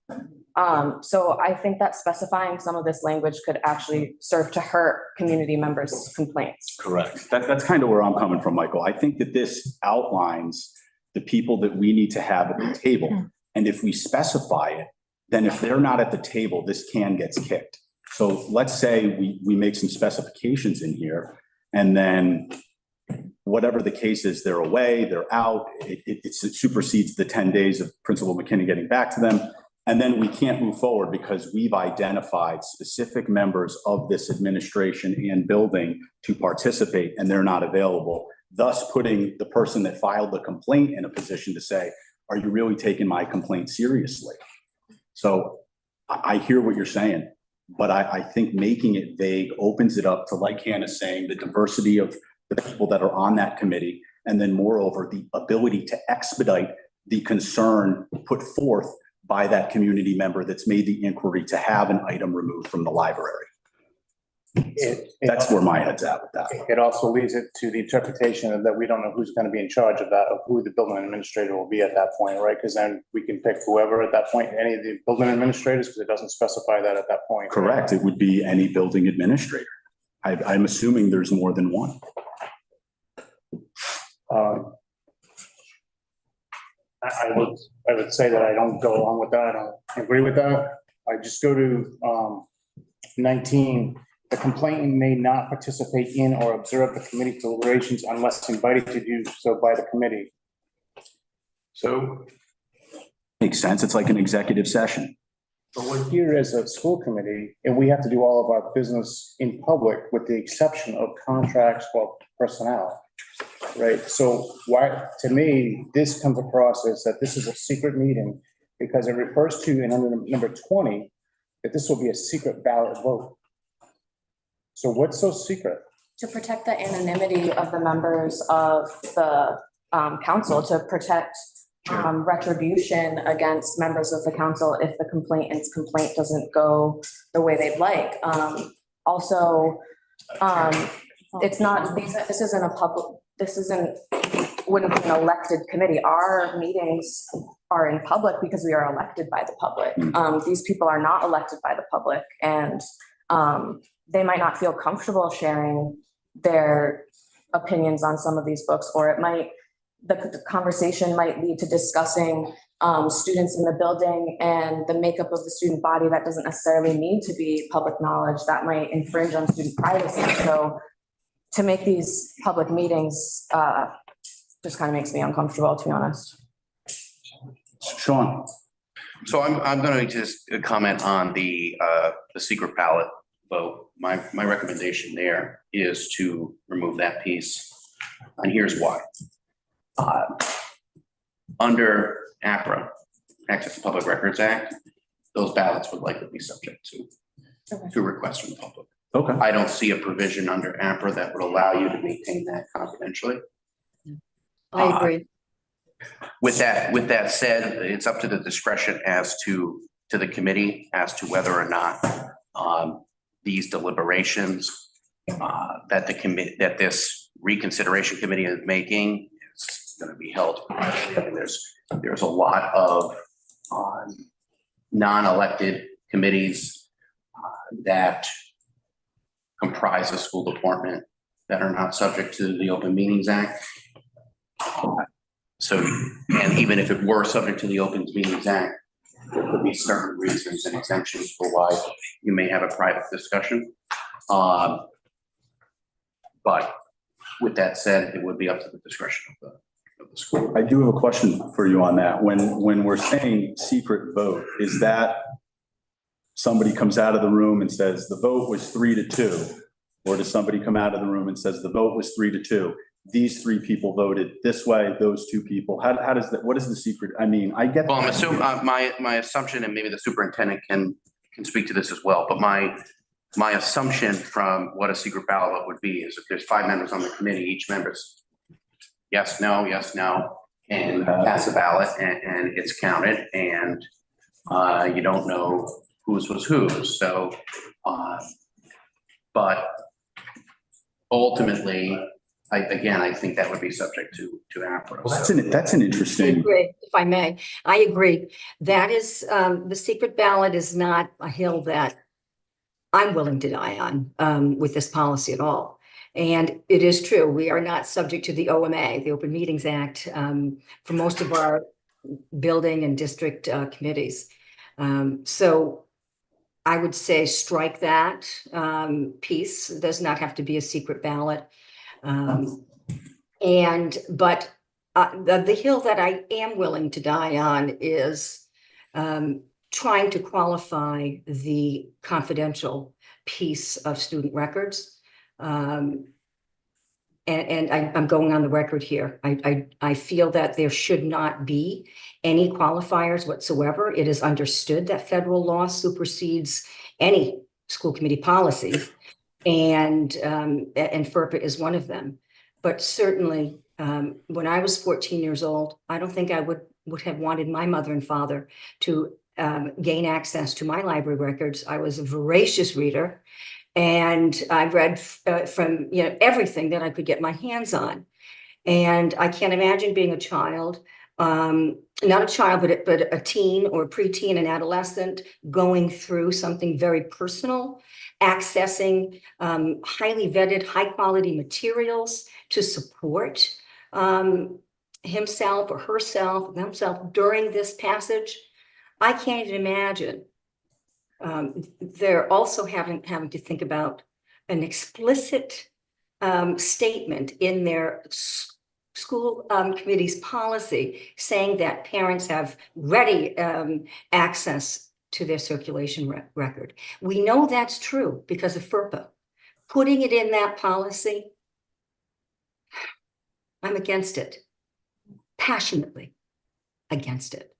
So I think that specifying some of this language could actually serve to hurt community members' complaints. Correct. That's kind of where I'm coming from, Michael. I think that this outlines the people that we need to have at the table. And if we specify it, then if they're not at the table, this can gets kicked. So let's say we make some specifications in here and then whatever the case is, they're away, they're out, it supersedes the 10 days of Principal McKinney getting back to them. And then we can't move forward because we've identified specific members of this administration and building to participate and they're not available, thus putting the person that filed the complaint in a position to say, are you really taking my complaint seriously? So I hear what you're saying, but I think making it vague opens it up to, like Hannah's saying, the diversity of the people that are on that committee. And then moreover, the ability to expedite the concern put forth by that community member that's made the inquiry to have an item removed from the library. That's where my head's at with that. It also leads it to the interpretation of that we don't know who's going to be in charge of that, of who the building administrator will be at that point, right? Because then we can pick whoever at that point, any of the building administrators, because it doesn't specify that at that point. Correct. It would be any building administrator. I'm assuming there's more than one. I would say that I don't go along with that. I don't agree with that. I just go to 19. The complainant may not participate in or observe the committee deliberations unless invited to do so by the committee. So makes sense. It's like an executive session. But we're here as a school committee and we have to do all of our business in public with the exception of contracts or personnel, right? So why, to me, this comes across as that this is a secret meeting because it refers to in under number 20, that this will be a secret ballot vote. So what's so secret? To protect the anonymity of the members of the council, to protect retribution against members of the council if the complainant's complaint doesn't go the way they'd like. Also, it's not, this isn't a public, wouldn't be an elected committee. Our meetings are in public because we are elected by the public. These people are not elected by the public and they might not feel comfortable sharing their opinions on some of these books, or it might, the conversation might lead to discussing students in the building and the makeup of the student body that doesn't necessarily need to be public knowledge, that might infringe on student privacy. So to make these public meetings just kind of makes me uncomfortable, to be honest. Sean. So I'm going to just comment on the secret ballot vote. My recommendation there is to remove that piece. And here's why. Under APRA, Access to Public Records Act, those ballots would likely be subject to requests from the public. Okay. I don't see a provision under APRA that would allow you to maintain that confidentially. I agree. With that said, it's up to the discretion as to the committee as to whether or not these deliberations that this reconsideration committee is making is going to be held. And there's a lot of non-elected committees that comprise a school department that are not subject to the Open Meetings Act. So, and even if it were subject to the Open Meetings Act, there could be certain reasons and exemptions for why you may have a private discussion. But with that said, it would be up to the discretion of the school. I do have a question for you on that. When we're saying secret vote, is that somebody comes out of the room and says the vote was 3-2? Or does somebody come out of the room and says the vote was 3-2? These 3 people voted this way, those 2 people. How does that, what is the secret? I mean, I get. Well, I'm assuming, my assumption, and maybe the superintendent can speak to this as well, but my assumption from what a secret ballot would be is if there's 5 members on the committee, each member's yes, no, and pass a ballot and it's counted and you don't know whose was whose. So, but ultimately, I think that would be subject to APRA. Well, that's an I interesting. agree, if I may. I agree. That is, the secret ballot is not a hill that I'm willing to die on with this policy at all. And it is true, we are not subject to the OMA, the Open Meetings Act, for most of our building and district committees. So I would say strike that piece. It does not have to be a secret ballot. But the hill that I am willing to die on is trying to qualify the confidential piece of student records. And I'm going on the record here. I feel that there should not be any qualifiers whatsoever. It is understood that federal law supersedes any school committee policy. And FERPA is one of them. But certainly, when I was 14 years old, I don't think I would have wanted my mother and father to gain access to my library records. I was a voracious reader, and I read from everything that I could get my hands on. And I can't imagine being a child, not a child, but a teen or preteen and adolescent going through something very personal, accessing highly vetted, high quality materials to support himself or herself, themselves during this passage. I can't even imagine. They're also having to think about an explicit statement in their school committee's policy saying that parents have ready access to their circulation record. We know that's true because of FERPA. Putting it in that policy, I'm against it, passionately against it.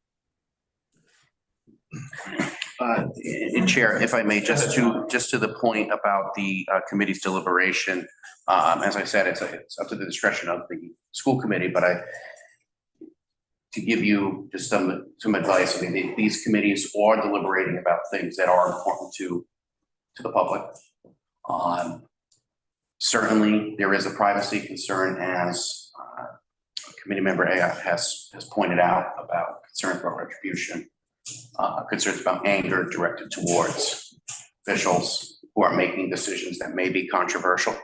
Chair, if I may, just to the point about the committee's deliberation, as I said, it's up to the discretion of the school committee, but to give you just some advice, I mean, these committees are deliberating about things that are important to the public. Certainly, there is a privacy concern, as committee member Ayat has pointed out, about concerns about retribution, concerns about anger directed towards officials who are making decisions that may be controversial.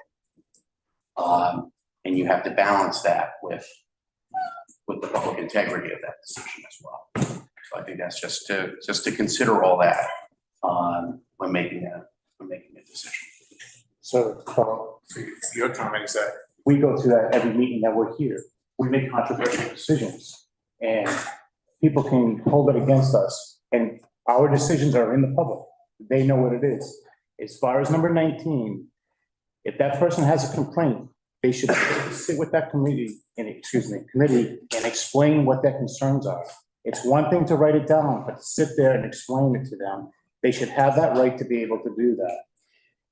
And you have to balance that with the public integrity of that decision as well. So I think that's just to consider all that when making a decision. So your comment is that we go through that every meeting that we're here. We make controversial decisions and people can hold it against us, and our decisions are in the public. They know what it is. As far as number 19, if that person has a complaint, they should sit with that committee and explain what their concerns are. It's one thing to write it down, but to sit there and explain it to them, they should have that right to be able to do that.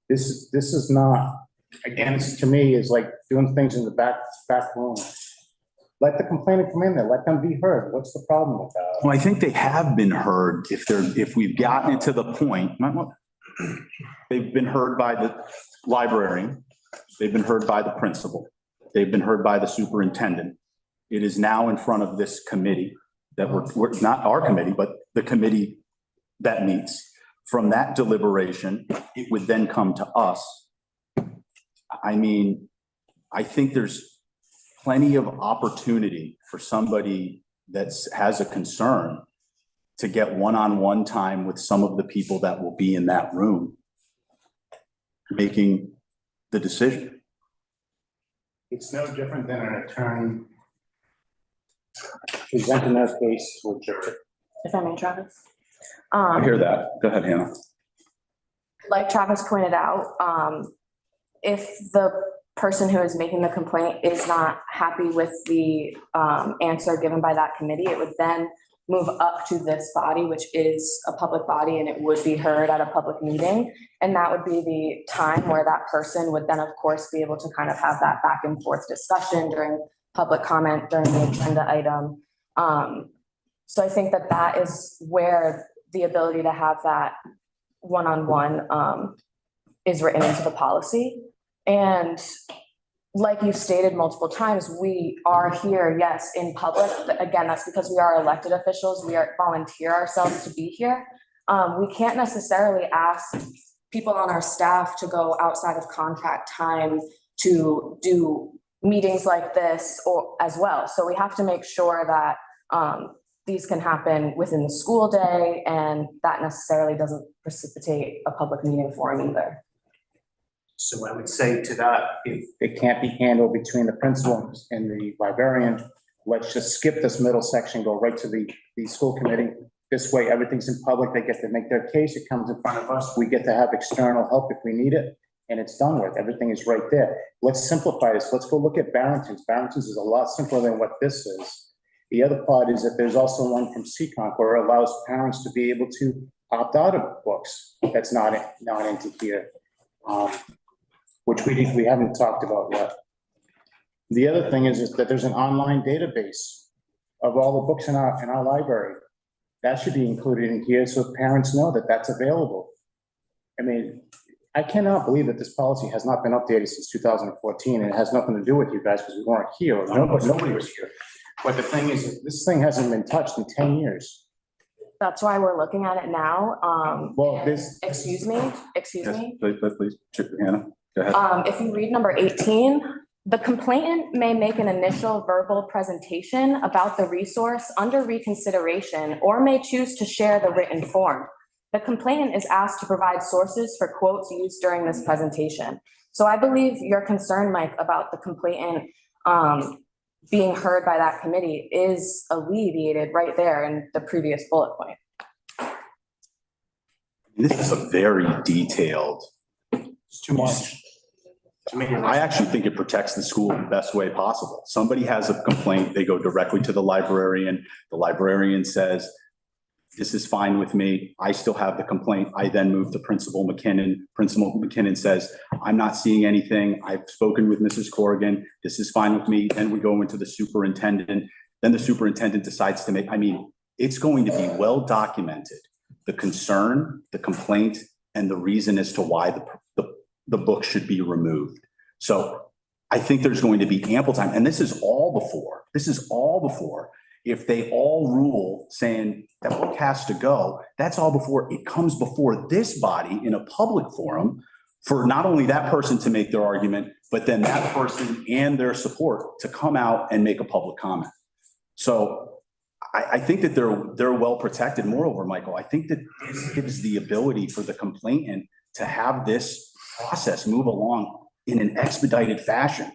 This is not, again, to me, is like doing things in the back room. Let the complainant come in there, let them be heard. What's the problem with that? Well, I think they have been heard if we've gotten it to the point. They've been heard by the librarian. They've been heard by the principal. They've been heard by the superintendent. It is now in front of this committee that we're not our committee, but the committee that meets. From that deliberation, it would then come to us I mean, I think there's plenty of opportunity for somebody that has a concern to get one-on-one time with some of the people that will be in that room making the decision. It's no different than an attorney presenting their case to a jury. If I may, Travis. I hear that. Go ahead, Hannah. Like Travis pointed out, if the person who is making the complaint is not happy with the answer given by that committee, it would then move up to this body, which is a public body, and it would be heard at a public meeting. And that would be the time where that person would then, of course, be able to kind of have that back and forth discussion during public comment during the agenda item. So I think that that is where the ability to have that one-on-one is written into the policy. And like you've stated multiple times, we are here, yes, in public. But again, that's because we are elected officials. We are volunteer ourselves to be here. We can't necessarily ask people on our staff to go outside of contract time to do meetings like this or as well. So we have to make sure that these can happen within the school day, and that necessarily doesn't precipitate a public meeting forum either. So I would say to that, if it can't be handled between the principal and the librarian, let's just skip this middle section, go right to the school committee. This way, everything's in public. They get to make their case. It comes in front of us. We get to have external help if we need it, and it's done with. Everything is right there. Let's simplify this. Let's go look at Barrington's. Barrington's is a lot simpler than what this is. The other part is that there's also one from Seekonk where it allows parents to be able to opt out of books. That's not into here. Which we haven't talked about yet. The other thing is that there's an online database of all the books in our library. That should be included in here so parents know that that's available. I mean, I cannot believe that this policy has not been updated since 2014, and it has nothing to do with you guys because we weren't here. Nobody was here. But the thing is, this thing hasn't been touched in 10 years. That's why we're looking at it now. Well, this. Excuse me. Please, Hannah. Go ahead. If you read number 18, the complainant may make an initial verbal presentation about the resource under reconsideration or may choose to share the written form. The complainant is asked to provide sources for quotes used during this presentation. So I believe your concern, Mike, about the complainant being heard by that committee is alleviated right there in the previous bullet point. This is a very detailed. It's too much. I actually think it protects the school in the best way possible. Somebody has a complaint, they go directly to the librarian. The librarian says, this is fine with me. I still have the complaint. I then move to Principal McKinnon. Principal McKinnon says, I'm not seeing anything. I've spoken with Mrs. Corrigan. This is fine with me. Then we go into the superintendent. Then the superintendent decides to make, I mean, it's going to be well documented. The concern, the complaint, and the reason as to why the book should be removed. So I think there's going to be ample time. And this is all before if they all rule saying that book has to go, that's all before it comes before this body in a public forum for not only that person to make their argument, but then that person and their support to come out and make a public comment. So I think that they're well protected. Moreover, Michael, I think that this gives the ability for the complainant to have this process move along in an expedited fashion.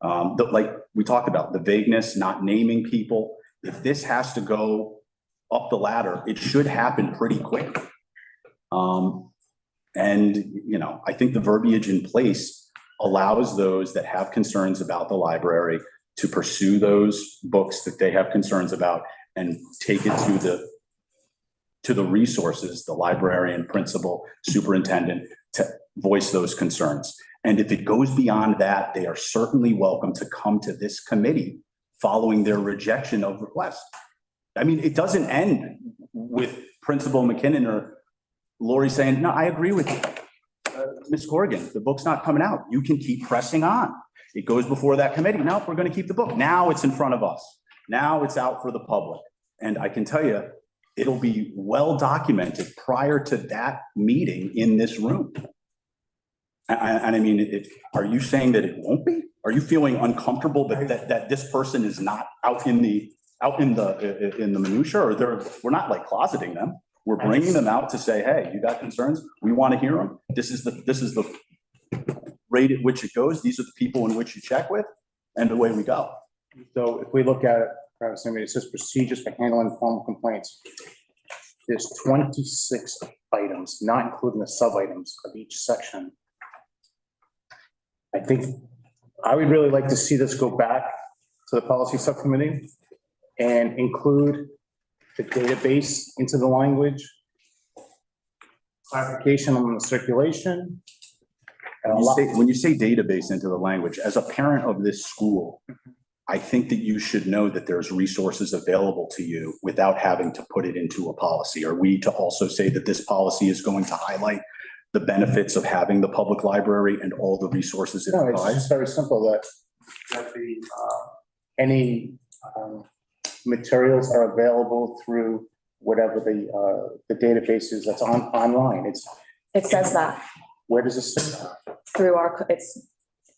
Like we talked about, the vagueness, not naming people. If this has to go up the ladder, it should happen pretty quickly. And, you know, I think the verbiage in place allows those that have concerns about the library to pursue those books that they have concerns about and take it to the resources, the librarian, principal, superintendent, to voice those concerns. And if it goes beyond that, they are certainly welcome to come to this committee following their rejection of request. I mean, it doesn't end with Principal McKinnon or Lori saying, no, I agree with you. Ms. Corrigan, the book's not coming out. You can keep pressing on. It goes before that committee. No, we're going to keep the book. Now it's in front of us. Now it's out for the public. And I can tell you, it'll be well documented prior to that meeting in this room. And I mean, are you saying that it won't be? Are you feeling uncomfortable that this person is not out in the minutia, or we're not like closeting them? We're bringing them out to say, hey, you got concerns? We want to hear them. This is the rate at which it goes. These are the people in which you check with, and away we go. So if we look at it, it says procedures for handling formal complaints. There's 26 items, not including the sub-items of each section. I think I would really like to see this go back to the policy subcommittee and include the database into the language, clarification on the circulation. When you say database into the language, as a parent of this school, I think that you should know that there's resources available to you without having to put it into a policy. Are we to also say that this policy is going to highlight the benefits of having the public library and all the resources it No, it's provides? just very simple that any materials are available through whatever the database is that's online. It says that Where does it say that? through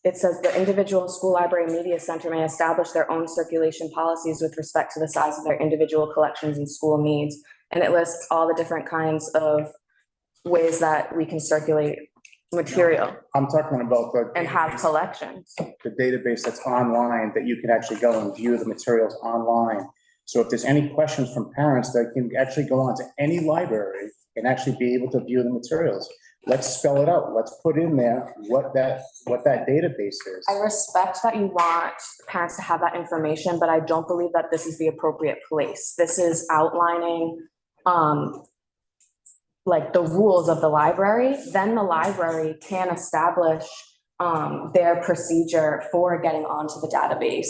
it says the individual school library media center may establish their own circulation policies with respect to the size of their individual collections and school needs. And it lists all the different kinds of ways that we can circulate material I'm talking about and have collections. the database that's online, that you can actually go and view the materials online. So if there's any questions from parents, that can actually go on to any library and actually be able to view the materials. Let's spell it out. Let's put in there what that database is. I respect that you want parents to have that information, but I don't believe that this is the appropriate place. This is outlining, like the rules of the library. Then the library can establish their procedure for getting onto the database.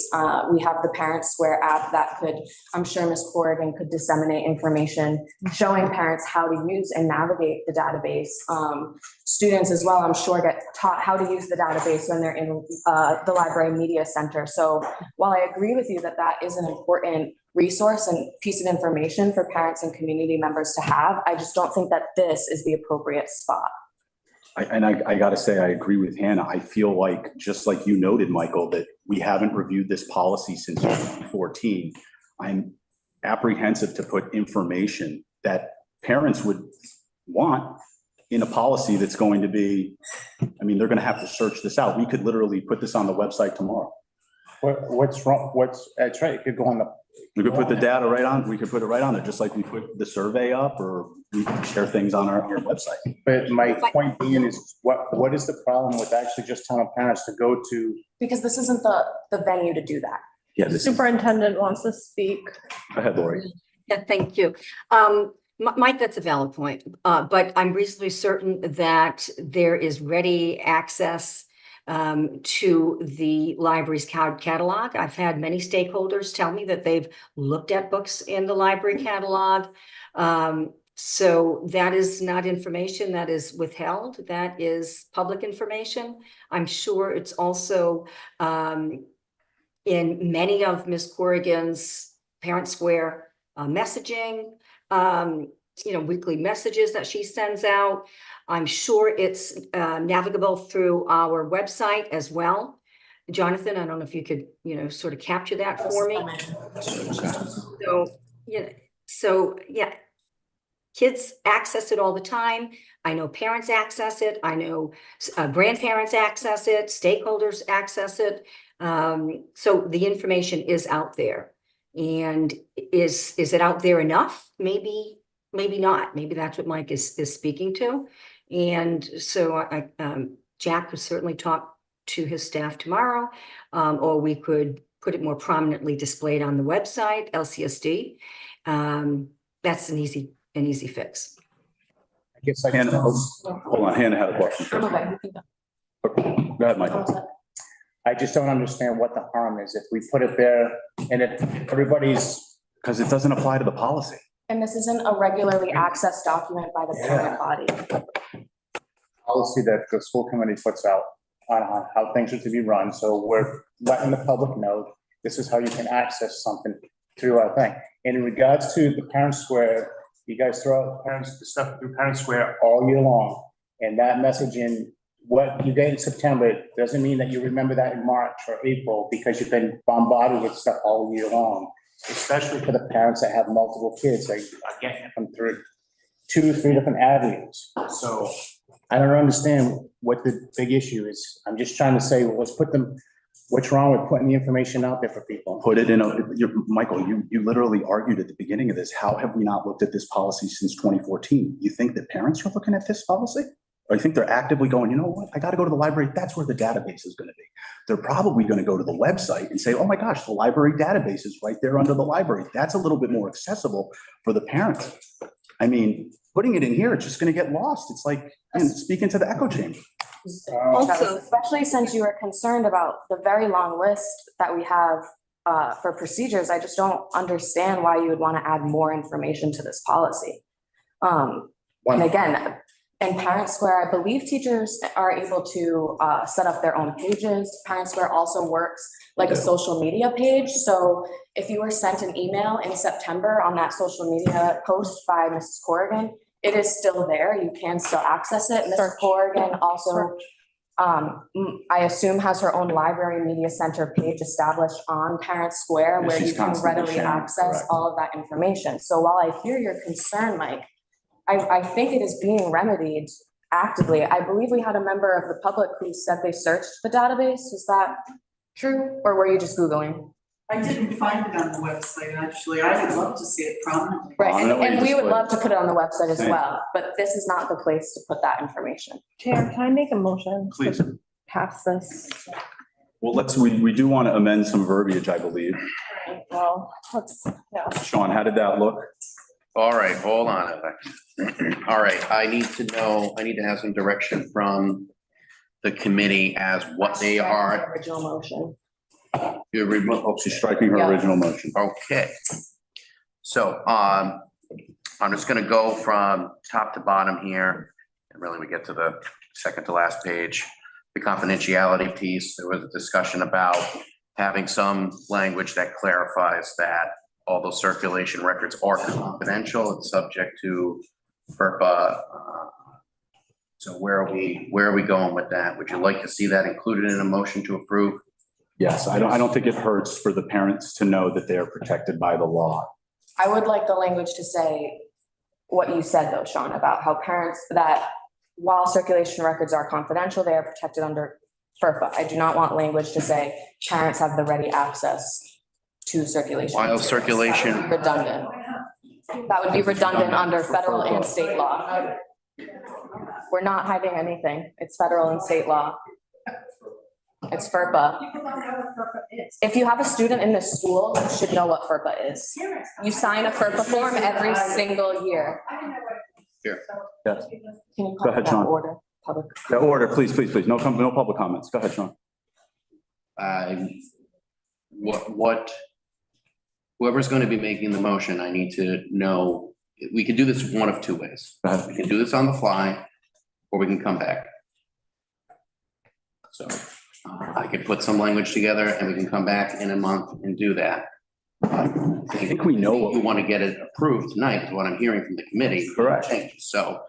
We have the Parent Square app that could, I'm sure Ms. Corrigan could disseminate information showing parents how to use and navigate the database. Students as well, I'm sure, get taught how to use the database when they're in the library media center. So while I agree with you that that is an important resource and piece of information for parents and community members to have, I just don't think that this is the appropriate spot. I got to say, I agree with Hannah. I feel like, just like you noted, Michael, that we haven't reviewed this policy since 2014. I'm apprehensive to put information that parents would want in a policy that's going to be, I mean, they're going to have to search this out. We could literally put this on the website tomorrow. What's wrong? That's right. It could go on We could put the data right on, we could put it right on there, just like we put the survey up, or we can share things on our website. But my point being is, what is the problem with actually just telling parents to go to? Because this isn't the venue to do that. Yeah, this is, Superintendent wants to speak. go ahead, Lori. Yeah, thank you. Mike, that's a valid point, but I'm reasonably certain that there is ready access to the library's catalog. I've had many stakeholders tell me that they've looked at books in the library catalog. So that is not information that is withheld. That is public information. I'm sure it's also in many of Ms. Corrigan's Parent Square messaging, weekly messages that she sends out. I'm sure it's navigable through our website as well. Jonathan, I don't know if you could, sort of capture that for me. So yeah, kids access it all the time. I know parents access it. I know grandparents access it, stakeholders access it. So the information is out there. And is it out there enough? Maybe not. Maybe that's what Mike is speaking to. And so Jack could certainly talk to his staff tomorrow, or we could put it more prominently displayed on the website, LCSD. That's an easy fix. I guess Hannah, hold on, Hannah had a question. Go ahead, Michael. I just don't understand what the harm is if we put it there and if everybody's. Because it doesn't apply to the policy. And this isn't a regularly accessed document by the parent body. Policy that the school committee puts out on how things are to be run. So we're letting the public know this is how you can access something through our thing. And in regards to the Parent Square, you guys throw out the stuff through Parent Square all year long. And that messaging what you get in September doesn't mean that you remember that in March or April, because you've been bombarded with stuff all year long. Especially for the parents that have multiple kids, they are getting it from two, three different avenues. So I don't understand what the big issue is. I'm just trying to say, well, what's wrong with putting the information out there for people? Put it in Michael, you literally argued at the beginning of this, how have we not looked at this policy since 2014? You think that parents are looking at this policy? Or you think they're actively going, you know what, I got to go to the library. That's where the database is going to be. They're probably going to go to the website and say, oh my gosh, the library database is right there under the library. That's a little bit more accessible for the parents. I mean, putting it in here, it's just going to get lost. It's like speaking to the echo chamber. Also, especially since you were concerned about the very long list that we have for procedures, I just don't understand why you would want to add more information to this policy. And again, in Parent Square, I believe teachers are able to set up their own pages. Parent Square also works like a social media page. So if you were sent an email in September on that social media post by Mrs. Corrigan, it is still there. You can still access it. Mrs. Corrigan also, I assume, has her own library media center page established on Parent Square where you can readily access all of that information. So while I hear your concern, Mike, I think it is being remedied actively. I believe we had a member of the public who said they searched the database. Is that true? Or were you just Googling? I didn't find it on the website, actually. I would love to see it prominently. Right, and we would love to put it on the website as well, but this is not the place to put that information. Chair, can I make a motion? Please. To pass this? Well, we do want to amend some verbiage, I believe. Well, yeah. Sean, how did that look? All right, hold on a second. All right, I need to have some direction from the committee as what they are. Original motion. She's striking her original motion. Okay. So, I'm just gonna go from top to bottom here, and really we get to the second to last page. The confidentiality piece, there was a discussion about having some language that clarifies that all those circulation records are confidential and subject to FERPA. So where are we going with that? Would you like to see that included in a motion to approve? Yes, I don't think it hurts for the parents to know that they are protected by the law. I would like the language to say what you said though, Sean, about how parents, that while circulation records are confidential, they are protected under FERPA. I do not want language to say parents have the ready access to circulation. While circulation. Redundant. That would be redundant under federal and state law. We're not hiding anything. It's federal and state law. It's FERPA. People don't know what FERPA is. If you have a student in this school, you should know what FERPA is. You sign a FERPA form every single year. I don't know what it is. Here. So- Yes. Can you Go call ahead, that Sean. order? Public. The order, please. No public comments. Go ahead, Sean. Whoever's going to be making the motion, I need to know, we can do this one of two ways. We can do this on the fly, or we can come back. So I could put some language together and we can come back in a month and do that. I think we know. You want to get it approved tonight, is what I'm hearing from the committee. Correct. Changes. So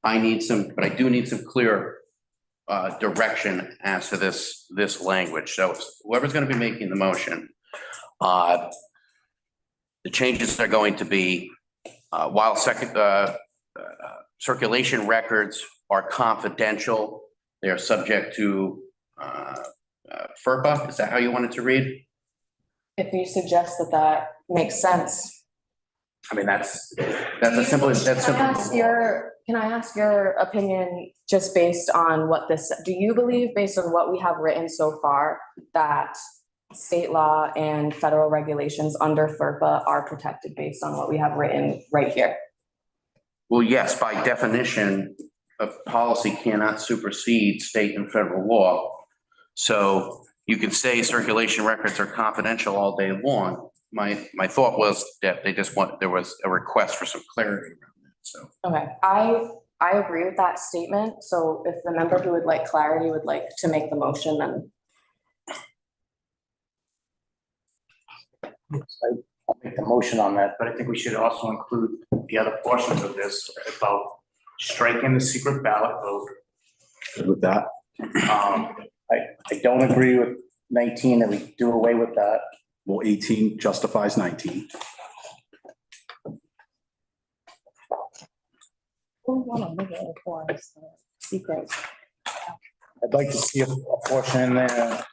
I do need some clear direction as to this language. So whoever's going to be making the motion, the changes are going to be, while circulation records are confidential, they are subject to FERPA. Is that how you want it to read? If you suggest that makes sense. I mean, that's a simple, that's Can I simple. ask your opinion just based on what this, do you believe based on what we have written so far that state law and federal regulations under FERPA are protected based on what we have written right here? Well, yes, by definition, a policy cannot supersede state and federal law. So you can say circulation records are confidential all day long. My thought was that there was a request for some clarity around that, so. Okay, I agree with that statement. So if the member who would like clarity would like to make the motion, then. I'll make the motion on that, but I think we should also include the other portions of this about striking the secret ballot vote. Good with that. I don't agree with 19 that we do away with that. Well, 18 justifies 19. Who wanna live in a forest? Secret. I'd like to see a portion in there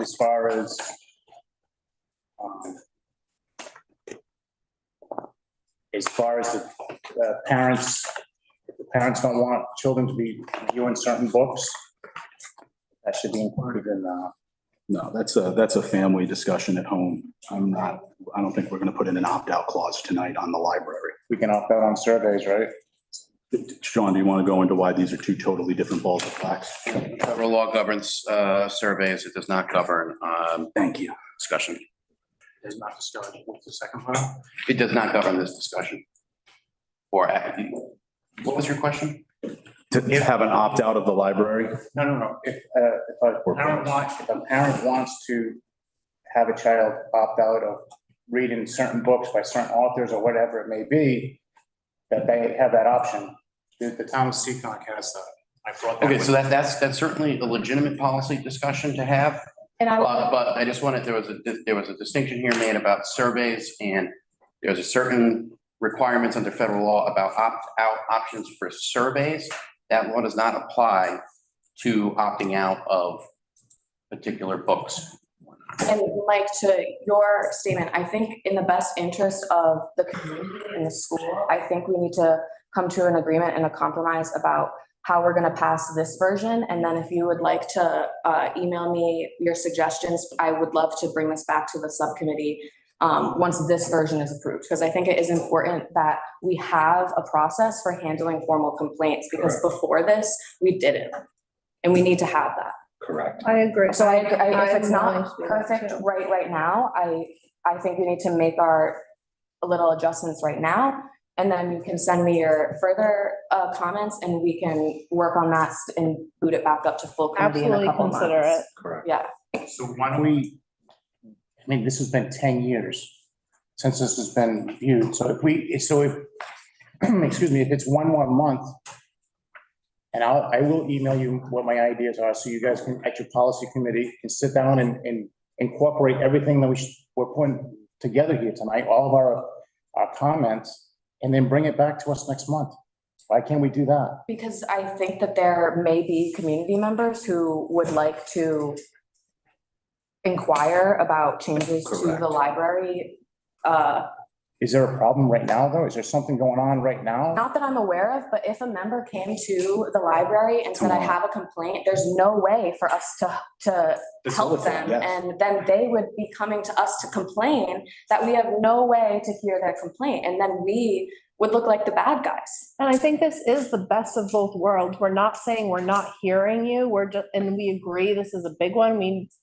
as far as the parents, if the parents don't want children to be viewing certain books, that should be included in the. No, that's a family discussion at home. I don't think we're going to put in an opt-out clause tonight on the library. We can opt out on surveys, right? Sean, do you want to go into why these are two totally different balls of wax? Federal law governs surveys. It does not govern Thank you. discussion. There's not discussion. What's the second part? It does not govern this discussion. Or what was your question? To have an opt-out of the library? No. If a parent wants to have a child opt out of reading certain books by certain authors or whatever it may be, that they have that option. The town of Seekonk has that. I brought that. Okay, so that's certainly a legitimate policy discussion to have. And But I just wanted, there was a distinction here made about surveys, and there's a certain requirements under federal law about opt-out options for surveys. That law does not apply to opting out of particular books. And Mike, to your statement, I think in the best interest of the community and the school, I think we need to come to an agreement and a compromise about how we're gonna pass this version. And then if you would like to email me your suggestions, I would love to bring this back to the subcommittee once this version is approved, because I think it is important that we have a process for handling formal complaints, because before this, we didn't. And we need to have that. Correct. I agree. So if it's I'm willing not to do that perfect too. right now, I think we need to make our little adjustments right now. And then you can send me your further comments and we can work on that and boot it back up to full committee in a Absolutely couple months. consider it. Correct. Yeah. So why don't we, I mean, this has been 10 years since this has been viewed. So if, excuse me, if it's one more month, and I will email you what my ideas are, so you guys can, at your policy committee, can sit down and incorporate everything that we're putting together here tonight, all of our comments, and then bring it back to us next month. Why can't we do that? Because I think that there may be community members who would like to inquire about changes to Correct. the library. Is there a problem right now, though? Is there something going on right now? Not that I'm aware of, but if a member came to the library and said, I have a complaint, there's no way for us to help Facilitate, them. yes. And then they would be coming to us to complain that we have no way to hear their complaint. And then we would look like the bad guys. And I think this is the best of both worlds. We're not saying we're not hearing you. We're just, and we agree this is a big one.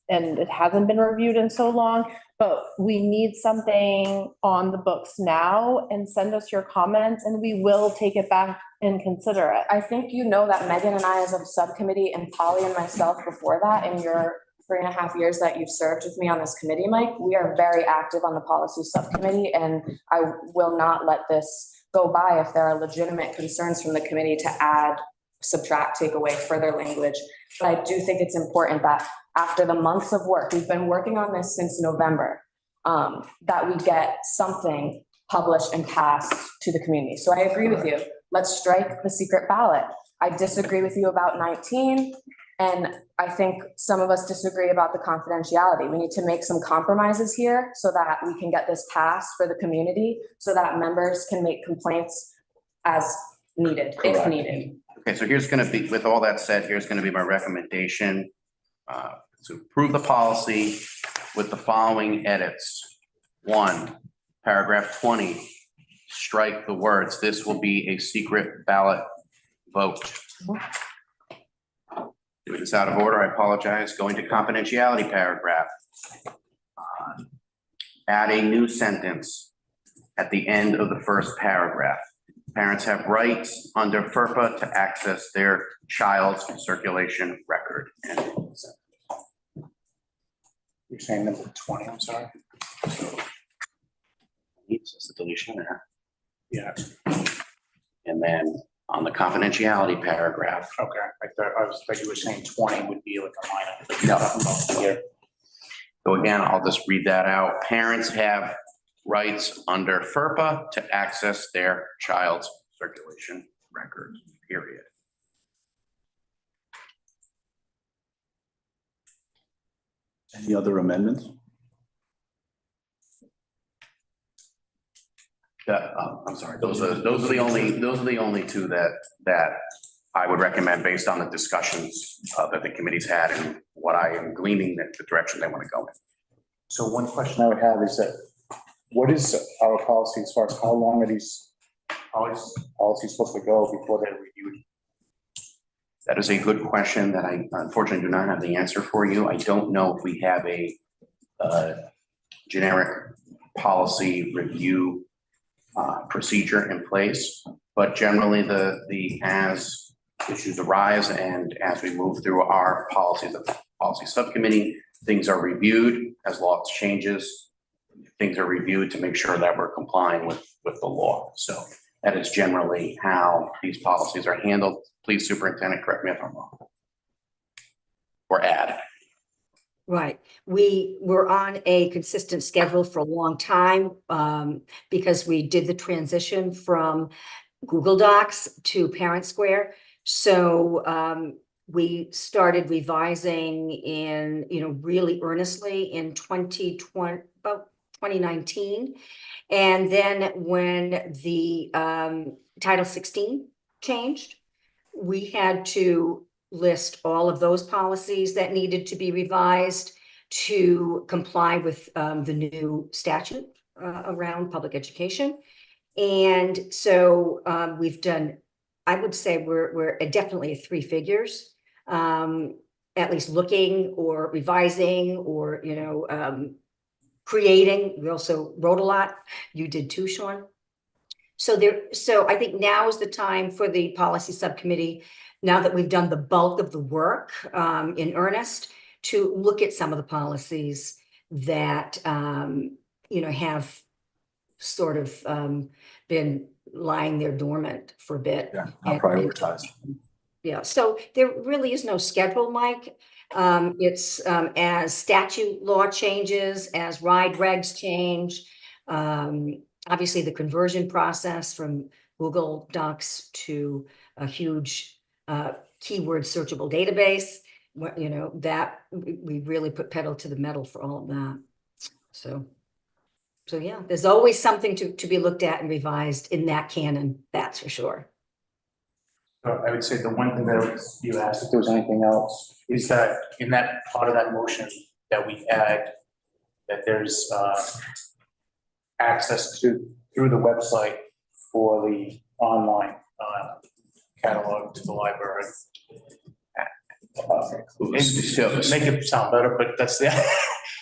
And it hasn't been reviewed in so long, but we need something on the books now, and send us your comments and we will take it back and consider it. I think you know that Megan and I as a subcommittee, and Polly and myself before that, in your 3.5 years that you've served with me on this committee, Mike, we are very active on the policy subcommittee, and I will not let this go by if there are legitimate concerns from the committee to add, subtract, take away further language. But I do think it's important that after the months of work, we've been working on this since November, that we get something published and passed to the community. So I agree with you. Let's strike the secret ballot. I disagree with you about 19. And I think some of us disagree about the confidentiality. We need to make some compromises here so that we can get this passed for the community, so that members can make complaints as needed, if Correct. needed. Okay, so here's gonna be, with all that said, here's gonna be my recommendation. To approve the policy with the following edits. 1, paragraph 20, strike the words, "This will be a secret ballot vote." Doing this out of order, I apologize. Going to confidentiality paragraph. Add a new sentence at the end of the first paragraph. Parents have rights under FERPA to access their child's circulation record. You're saying number 20, I'm sorry? It's a deletion there. Yeah. And then on the confidentiality paragraph. Okay, I thought you were saying 20 would be like a minor. No. Yeah. So again, I'll just read that out. Parents have rights under FERPA to access their child's circulation records, period. Any other amendments? I'm sorry, those are the only two that I would recommend based on the discussions that the committee's had and what I am gleaning that the direction they want to go in. So one question I would have is that, what is our policy as far as how long are these policies supposed to go before they're reviewed? That is a good question that I unfortunately do not have the answer for you. I don't know if we have a generic policy review procedure in place, but generally as issues arise and as we move through our policies of policy subcommittee, things are reviewed as law changes. Things are reviewed to make sure that we're complying with the law. So that is generally how these policies are handled. Please, Superintendent, correct me if I'm wrong. Or add. Right. We were on a consistent schedule for a long time because we did the transition from Google Docs to Parent Square. So we started revising in, really earnestly in 2020, about 2019. And then when the Title 16 changed, we had to list all of those policies that needed to be revised to comply with the new statute around public education. And so we've done, I would say we're definitely at 3 figures, at least looking or revising or, creating. We also wrote a lot. You did too, Sean. So I think now is the time for the policy subcommittee, now that we've done the bulk of the work in earnest, to look at some of the policies that, have sort of been lying there dormant for a bit. Yeah, not prioritized. Yeah, so there really is no schedule, Mike. It's as statute law changes, as RIDE regs change, obviously the conversion process from Google Docs to a huge keyword searchable database, that we really put pedal to the metal for all of that. So yeah, there's always something to be looked at and revised in that canon, that's for sure. I would say the one thing that you asked if there was anything else is that in that part of that motion that we add that there's access through the website for the online catalog to the library. Make it sound better, but that's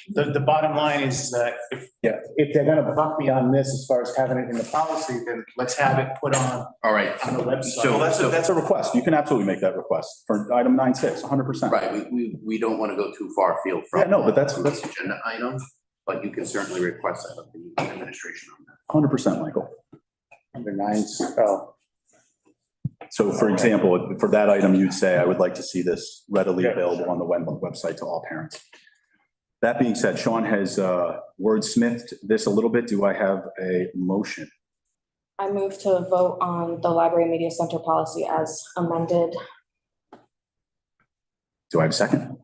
the bottom line is that if they're gonna buck me on this as far as having it in the policy, then let's have it put on. All right. On the website. So that's a request. You can absolutely make that request for item 9.6, 100%. Right, we don't want to go too far afield from. Yeah, no, but that's agenda item, but you can certainly request that of the administration on that. 100%, Michael. Under 9, So for example, for that item, you'd say, I would like to see this readily available on the website to all parents. That being said, Sean has wordsmithed this a little bit. Do I have a motion? I move to vote on the library media center policy as amended. Do I have a second?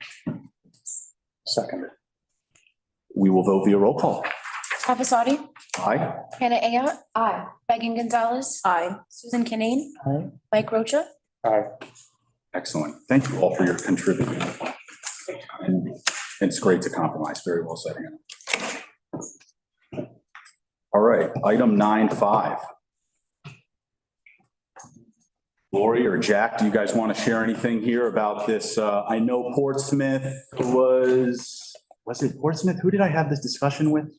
second. We will vote via roll call. Travis Audi, Aye. Hannah Ayotte. Aye. Megan Gonzalez. Aye. Susan Kinane. Aye. Mike Rocha. Aye. Excellent. Thank you all for your contributing. And it's great to compromise. Very well said, Hannah. All right, item 9.5. Lori or Jack, do you guys want to share anything here about this? I know Portsmouth was it Portsmouth? Who did I have this discussion with?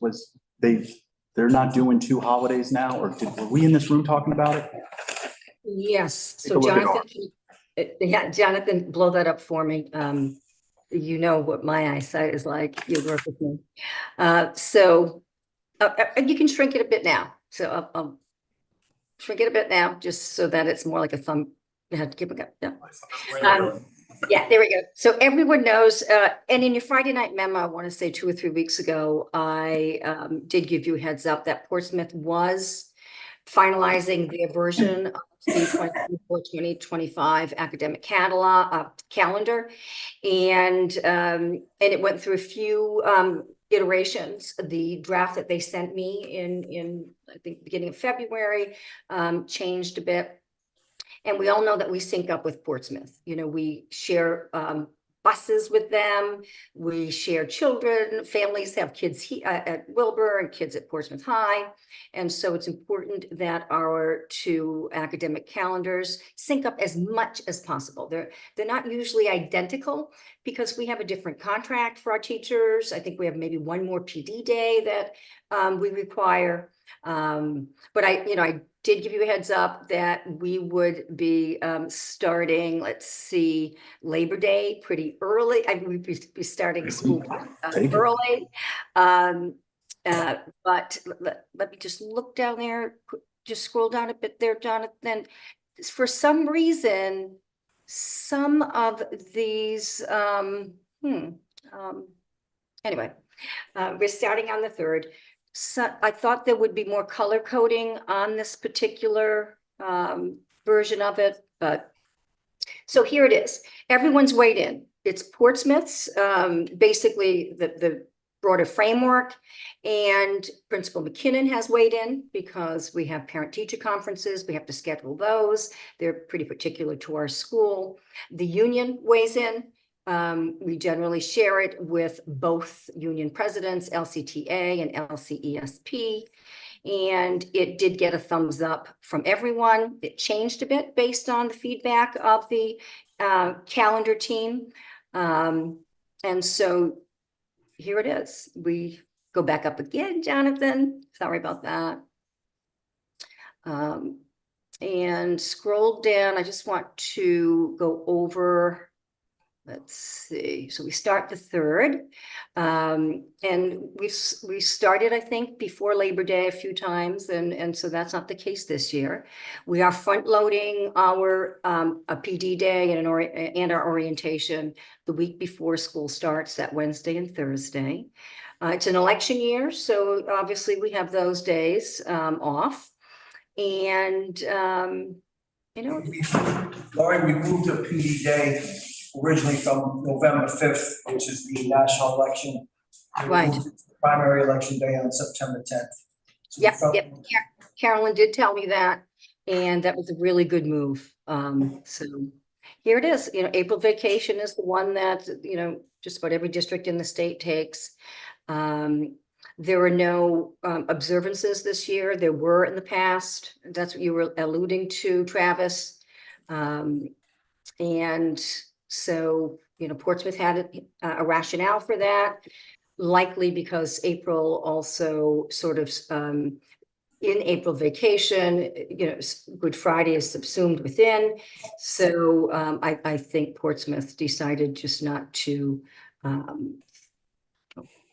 They're not doing 2 holidays now, or were we in this room talking about it? Yes, Take a so look at Jonathan, blow that up for me. You know what my eyesight is like, you work with me. So you can shrink it a bit now. So shrink it a bit now, just so that it's more like a thumb. You have to keep it up, yeah. Yeah, there we go. So everyone knows, and in your Friday night memo, I want to say 2 or 3 weeks ago, I did give you a heads up that Portsmouth was finalizing their version of the 2024-2025 academic calendar. And it went through a few iterations. The draft that they sent me in I think beginning of February changed a bit. And we all know that we sync up with Portsmouth. You know, we share buses with them. We share children. Families have kids at Wilbur and kids at Portsmouth High. And so it's important that our 2 academic calendars sync up as much as possible. They're not usually identical because we have a different contract for our teachers. I think we have maybe one more PD day that we require. But I did give you a heads up that we would be starting, let's see, Labor Day pretty early. We'd be starting school early. But let me just look down there, just scroll down a bit there, Jonathan. For some reason, some of these, anyway, we're starting on the 3rd. So I thought there would be more color coding on this particular version of it, but so here it is. Everyone's weighed in. It's Portsmouth's basically the broader framework, and Principal McKinnon has weighed in because we have parent-teacher conferences. We have to schedule those. They're pretty particular to our school. The union weighs in. We generally share it with both union presidents, LCTA and LCESP, and it did get a thumbs up from everyone. It changed a bit based on the feedback of the calendar team. And so here it is. We go back up again, Jonathan. Sorry about that. And scroll down. I just want to go over. Let's see. So we start the 3rd, and we started, I think, before Labor Day a few times, and so that's not the case this year. We are front loading our a PD day and our orientation the week before school starts, that Wednesday and Thursday. It's an election year, so obviously we have those days off, and Laurie, we moved the PD day originally from November 5th, which is the national election. Right. The primary election day on September 10th. So Yep. Carolyn did tell me that, and that was a really good move. So here it is. April vacation is the one that, just about every district in the state takes. There are no observances this year. There were in the past. That's what you were alluding to, Travis. And so, Portsmouth had a rationale for that, likely because April also sort of in April vacation, Good Friday is subsumed within. So I think Portsmouth decided just not to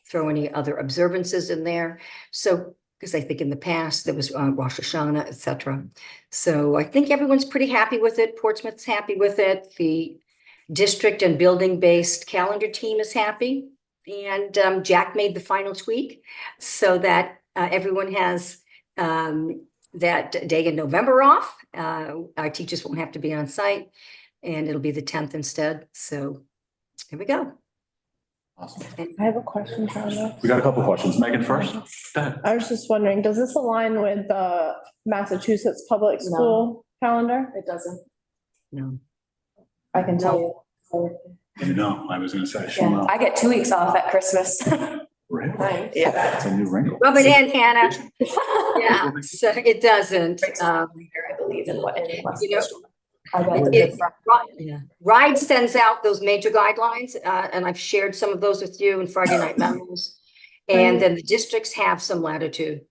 throw any other observances in there. So, because I think in the past there was Rosh Hashanah, etc. So I think everyone's pretty happy with it. Portsmouth's happy with it. The district and building-based calendar team is happy. And Jack made the final tweak so that everyone has that day in November off. Our teachers won't have to be on site, and it'll be the 10th instead. So here we go. Awesome. I have a question, Charlie. We got a couple questions. Megan first. Go ahead. I was just wondering, does this align with the Massachusetts public school calendar? It doesn't. No. I can tell you. No, I was going to say. Yeah, I get 2 weeks off at Christmas. Really? Yeah. That's a new wrinkle. Rub it in, Hannah. Yeah, so it doesn't. I believe in what. RIDE sends out those major guidelines, and I've shared some of those with you in Friday night memos. And then the districts have some latitude.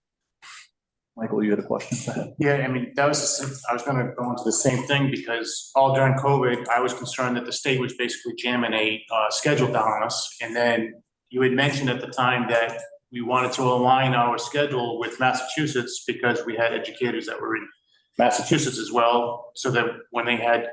Michael, you had a question? Go ahead. Yeah, I mean, I was gonna go into the same thing because all during COVID, I was concerned that the state was basically jamming a schedule down on us. And then you had mentioned at the time that we wanted to align our schedule with Massachusetts because we had educators that were in Massachusetts as well, so that when they had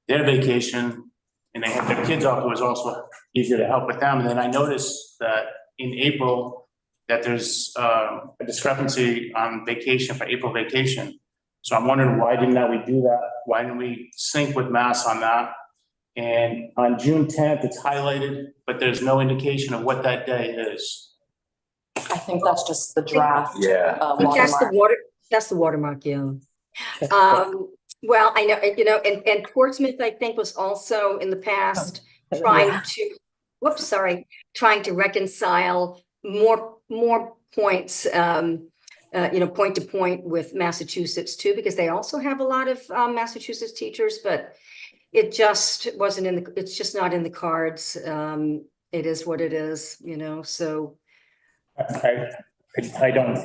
their vacation and they had their kids off, it was also easier to help with them. And then I noticed that in April, that there's a discrepancy on vacation for April vacation. So I'm wondering, why didn't we do that? Why didn't we sync with Mass on that? And on June 10th, it's highlighted, but there's no indication of what that day is. I think that's just the draft. Yeah. Watermark. That's the watermark, yeah. Well, I know, and Portsmouth, I think, was also in the past trying to reconcile more points, point to point with Massachusetts too, because they also have a lot of Massachusetts teachers, but it just wasn't it's just not in the cards. It is what it is, so. I don't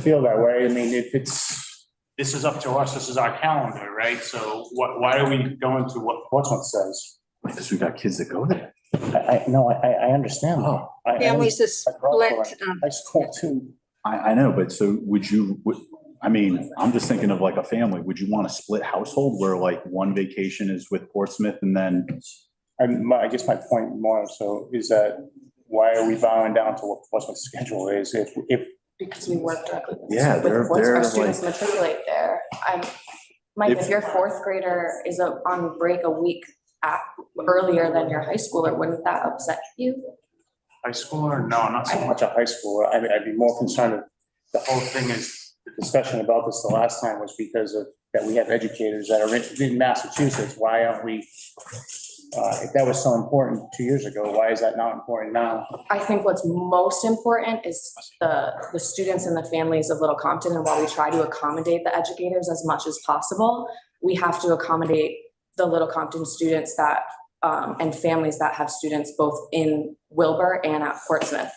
feel that way. I mean, this is up to us, this is our calendar, right? So why are we going to what Portsmouth says? Because we got kids that go there. I understand. Oh. Families is split. I school too. I know, but so I'm just thinking of like a family. Would you want a split household where like one vacation is with Portsmouth and then? I guess my point more so is that why are we bowing down to what Portsmouth's schedule is if Because we work directly with. Yeah, with they're our students like- matriculate there. Mike, if your fourth grader is on break a week earlier than your high schooler, wouldn't that upset you? high schooler, no, not so much a high schooler. I'd be more concerned of the whole thing is the discussion about this the last time was because of that we have educators that are in Massachusetts. Why aren't we? If that was so important 2 years ago, why is that not important now? I think what's most important is the students and the families of Little Compton, and while we try to accommodate the educators as much as possible, we have to accommodate the Little Compton students that and families that have students both in Wilbur and at Portsmouth.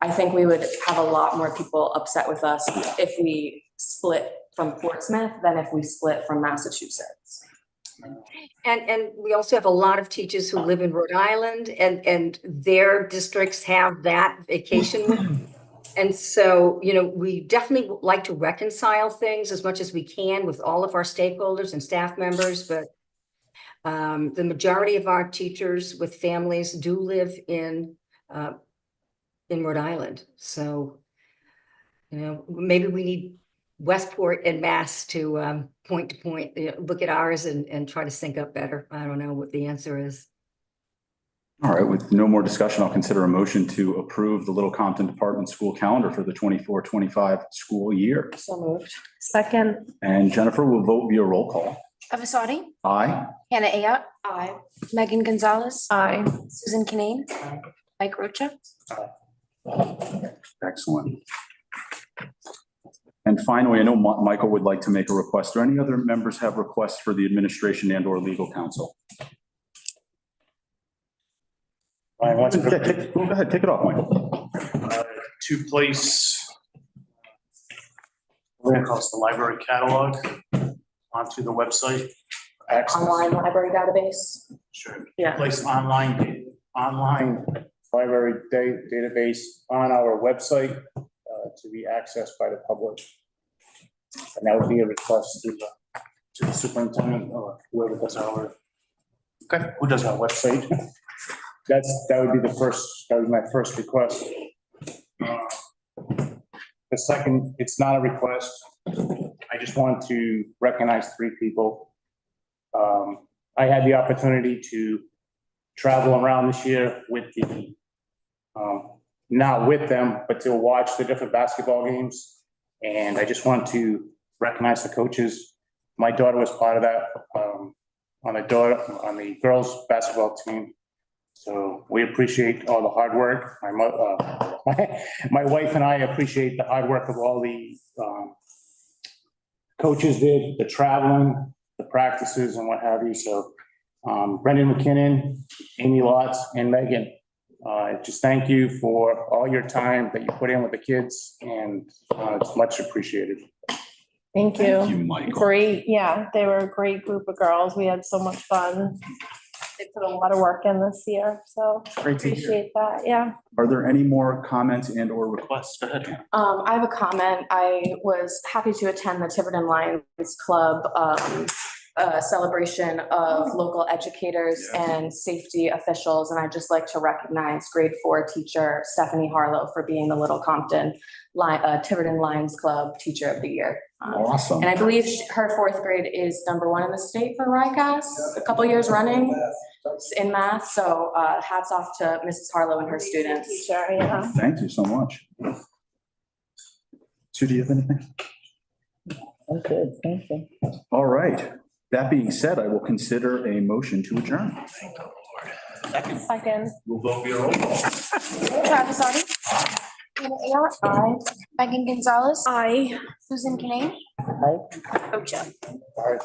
I think we would have a lot more people upset with us if we split from Portsmouth than if we split from Massachusetts. And we also have a lot of teachers who live in Rhode Island and their districts have that vacation. And so, we definitely like to reconcile things as much as we can with all of our stakeholders and staff members, but the majority of our teachers with families do live in Rhode Island. So, maybe we need Westport and Mass to point, look at ours and try to sync up better. I don't know what the answer is. All right, with no more discussion, I'll consider a motion to approve the Little Compton Department School calendar for the 24-25 school year. So moved. Second. And Jennifer will vote via roll call. Avasati, Aye. Hannah Ayotte, Aye. Megan Gonzalez, Aye. Susan Kinane, Mike Rocha. Excellent. And finally, I know Michael would like to make a request. Do any other members have requests for the administration and or legal counsel? I want to Go ahead, take it off, Michael. to place the library catalog onto the website. Access. Online library database. Sure. Yeah. Place online library database on our website to be accessed by the public. And that would be a request to the superintendent or whoever does our, who does our website. That would be my first request. The second, it's not a request. I just want to recognize 3 people. I had the opportunity to travel around this year with not with them, but to watch the different basketball games. And I just want to recognize the coaches. My daughter was part of that on the girls' basketball team. So we appreciate all the hard work. My wife and I appreciate the hard work of all the coaches did, the traveling, the practices and what have you. So Brendan McKinnon, Amy Lotz, and Megan, just thank you for all your time that you put in with the kids, and it's much appreciated. Thank you. Thank you, Michael. Great. Yeah, they were a great group of girls. We had so much fun. They put a lot of work in this year, so Great to hear. appreciate that, yeah. Are there any more comments and or requests? Go ahead, Hannah. I have a comment. I was happy to attend the Tiverton Lions Club celebration of local educators and safety officials. And I'd just like to recognize grade 4 teacher Stephanie Harlow for being the Little Compton Tiverton Lions Club Teacher of the Year. Awesome. And I believe her 4th grade is #1 in the state for RICAS, a couple years running in math. So hats off to Mrs. Harlow and her students. Teacher, yeah. Thank you so much. Sue, do you have anything? I'm good, thank you. All right. That being said, I will consider a motion to adjourn. Second. We'll vote via roll call. Travis Audi. Hannah Ayotte. Aye. Megan Gonzalez. Aye. Susan Canane. Aye. Ocha. All right.